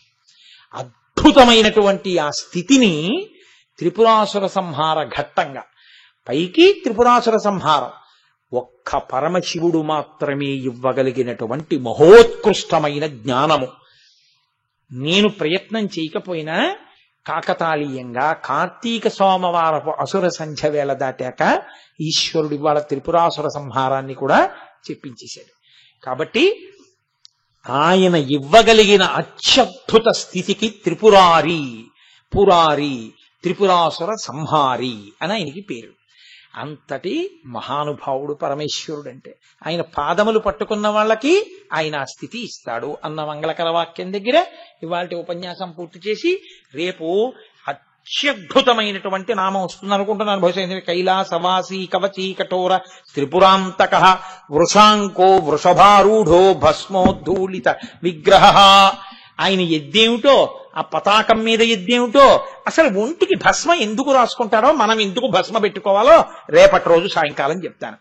అద్భుతమైనటువంటి ఆ స్థితిని త్రిపురాసుర సంహార ఘట్టంగా, పైకి త్రిపురాసుర సంహారం ఒక్క పరమశివుడు మాత్రమే ఇవ్వగలిగినటువంటి మహోత్కృష్టమైన జ్ఞానము. నేను ప్రయత్నం చేయకపోయినా కాకతాళీయంగా కార్తీక సోమవారపు అసుర సంధ్య వేళ దాటాక ఈశ్వరుడు ఇవాళ త్రిపురాసుర సంహారాన్ని కూడా చెప్పించేశాడు. కాబట్టి ఆయన ఇవ్వగలిగిన అత్యద్భుత స్థితికి త్రిపురారి, పురారి, త్రిపురాసుర సంహారి అని ఆయనకి పేరు. అంతటి మహానుభావుడు పరమేశ్వరుడు. అంటే ఆయన పాదములు పట్టుకున్న వాళ్ళకి ఆయన ఆ స్థితి ఇస్తాడు అన్న మంగళకర వాక్యం దగ్గర ఇవాళ ఉపన్యాసం పూర్తి చేసి, రేపు అత్యద్భుతమైనటువంటి నామం వస్తుంది అనుకుంటున్నాను. బహుశా కైలాసవాసీ కవచీ కఠోర త్రిపురాంతక వృషాంకో వృషభారూఢో భస్మోద్ధూళిత విగ్రహ. ఆయన ఎద్దేమిటో, ఆ పతాకం మీద ఎద్దేమిటో, అసలు ఒంటికి భస్మ ఎందుకు రాసుకుంటారో, మనం ఎందుకు భస్మ పెట్టుకోవాలో రేపటి రోజు సాయంకాలం చెప్తాను.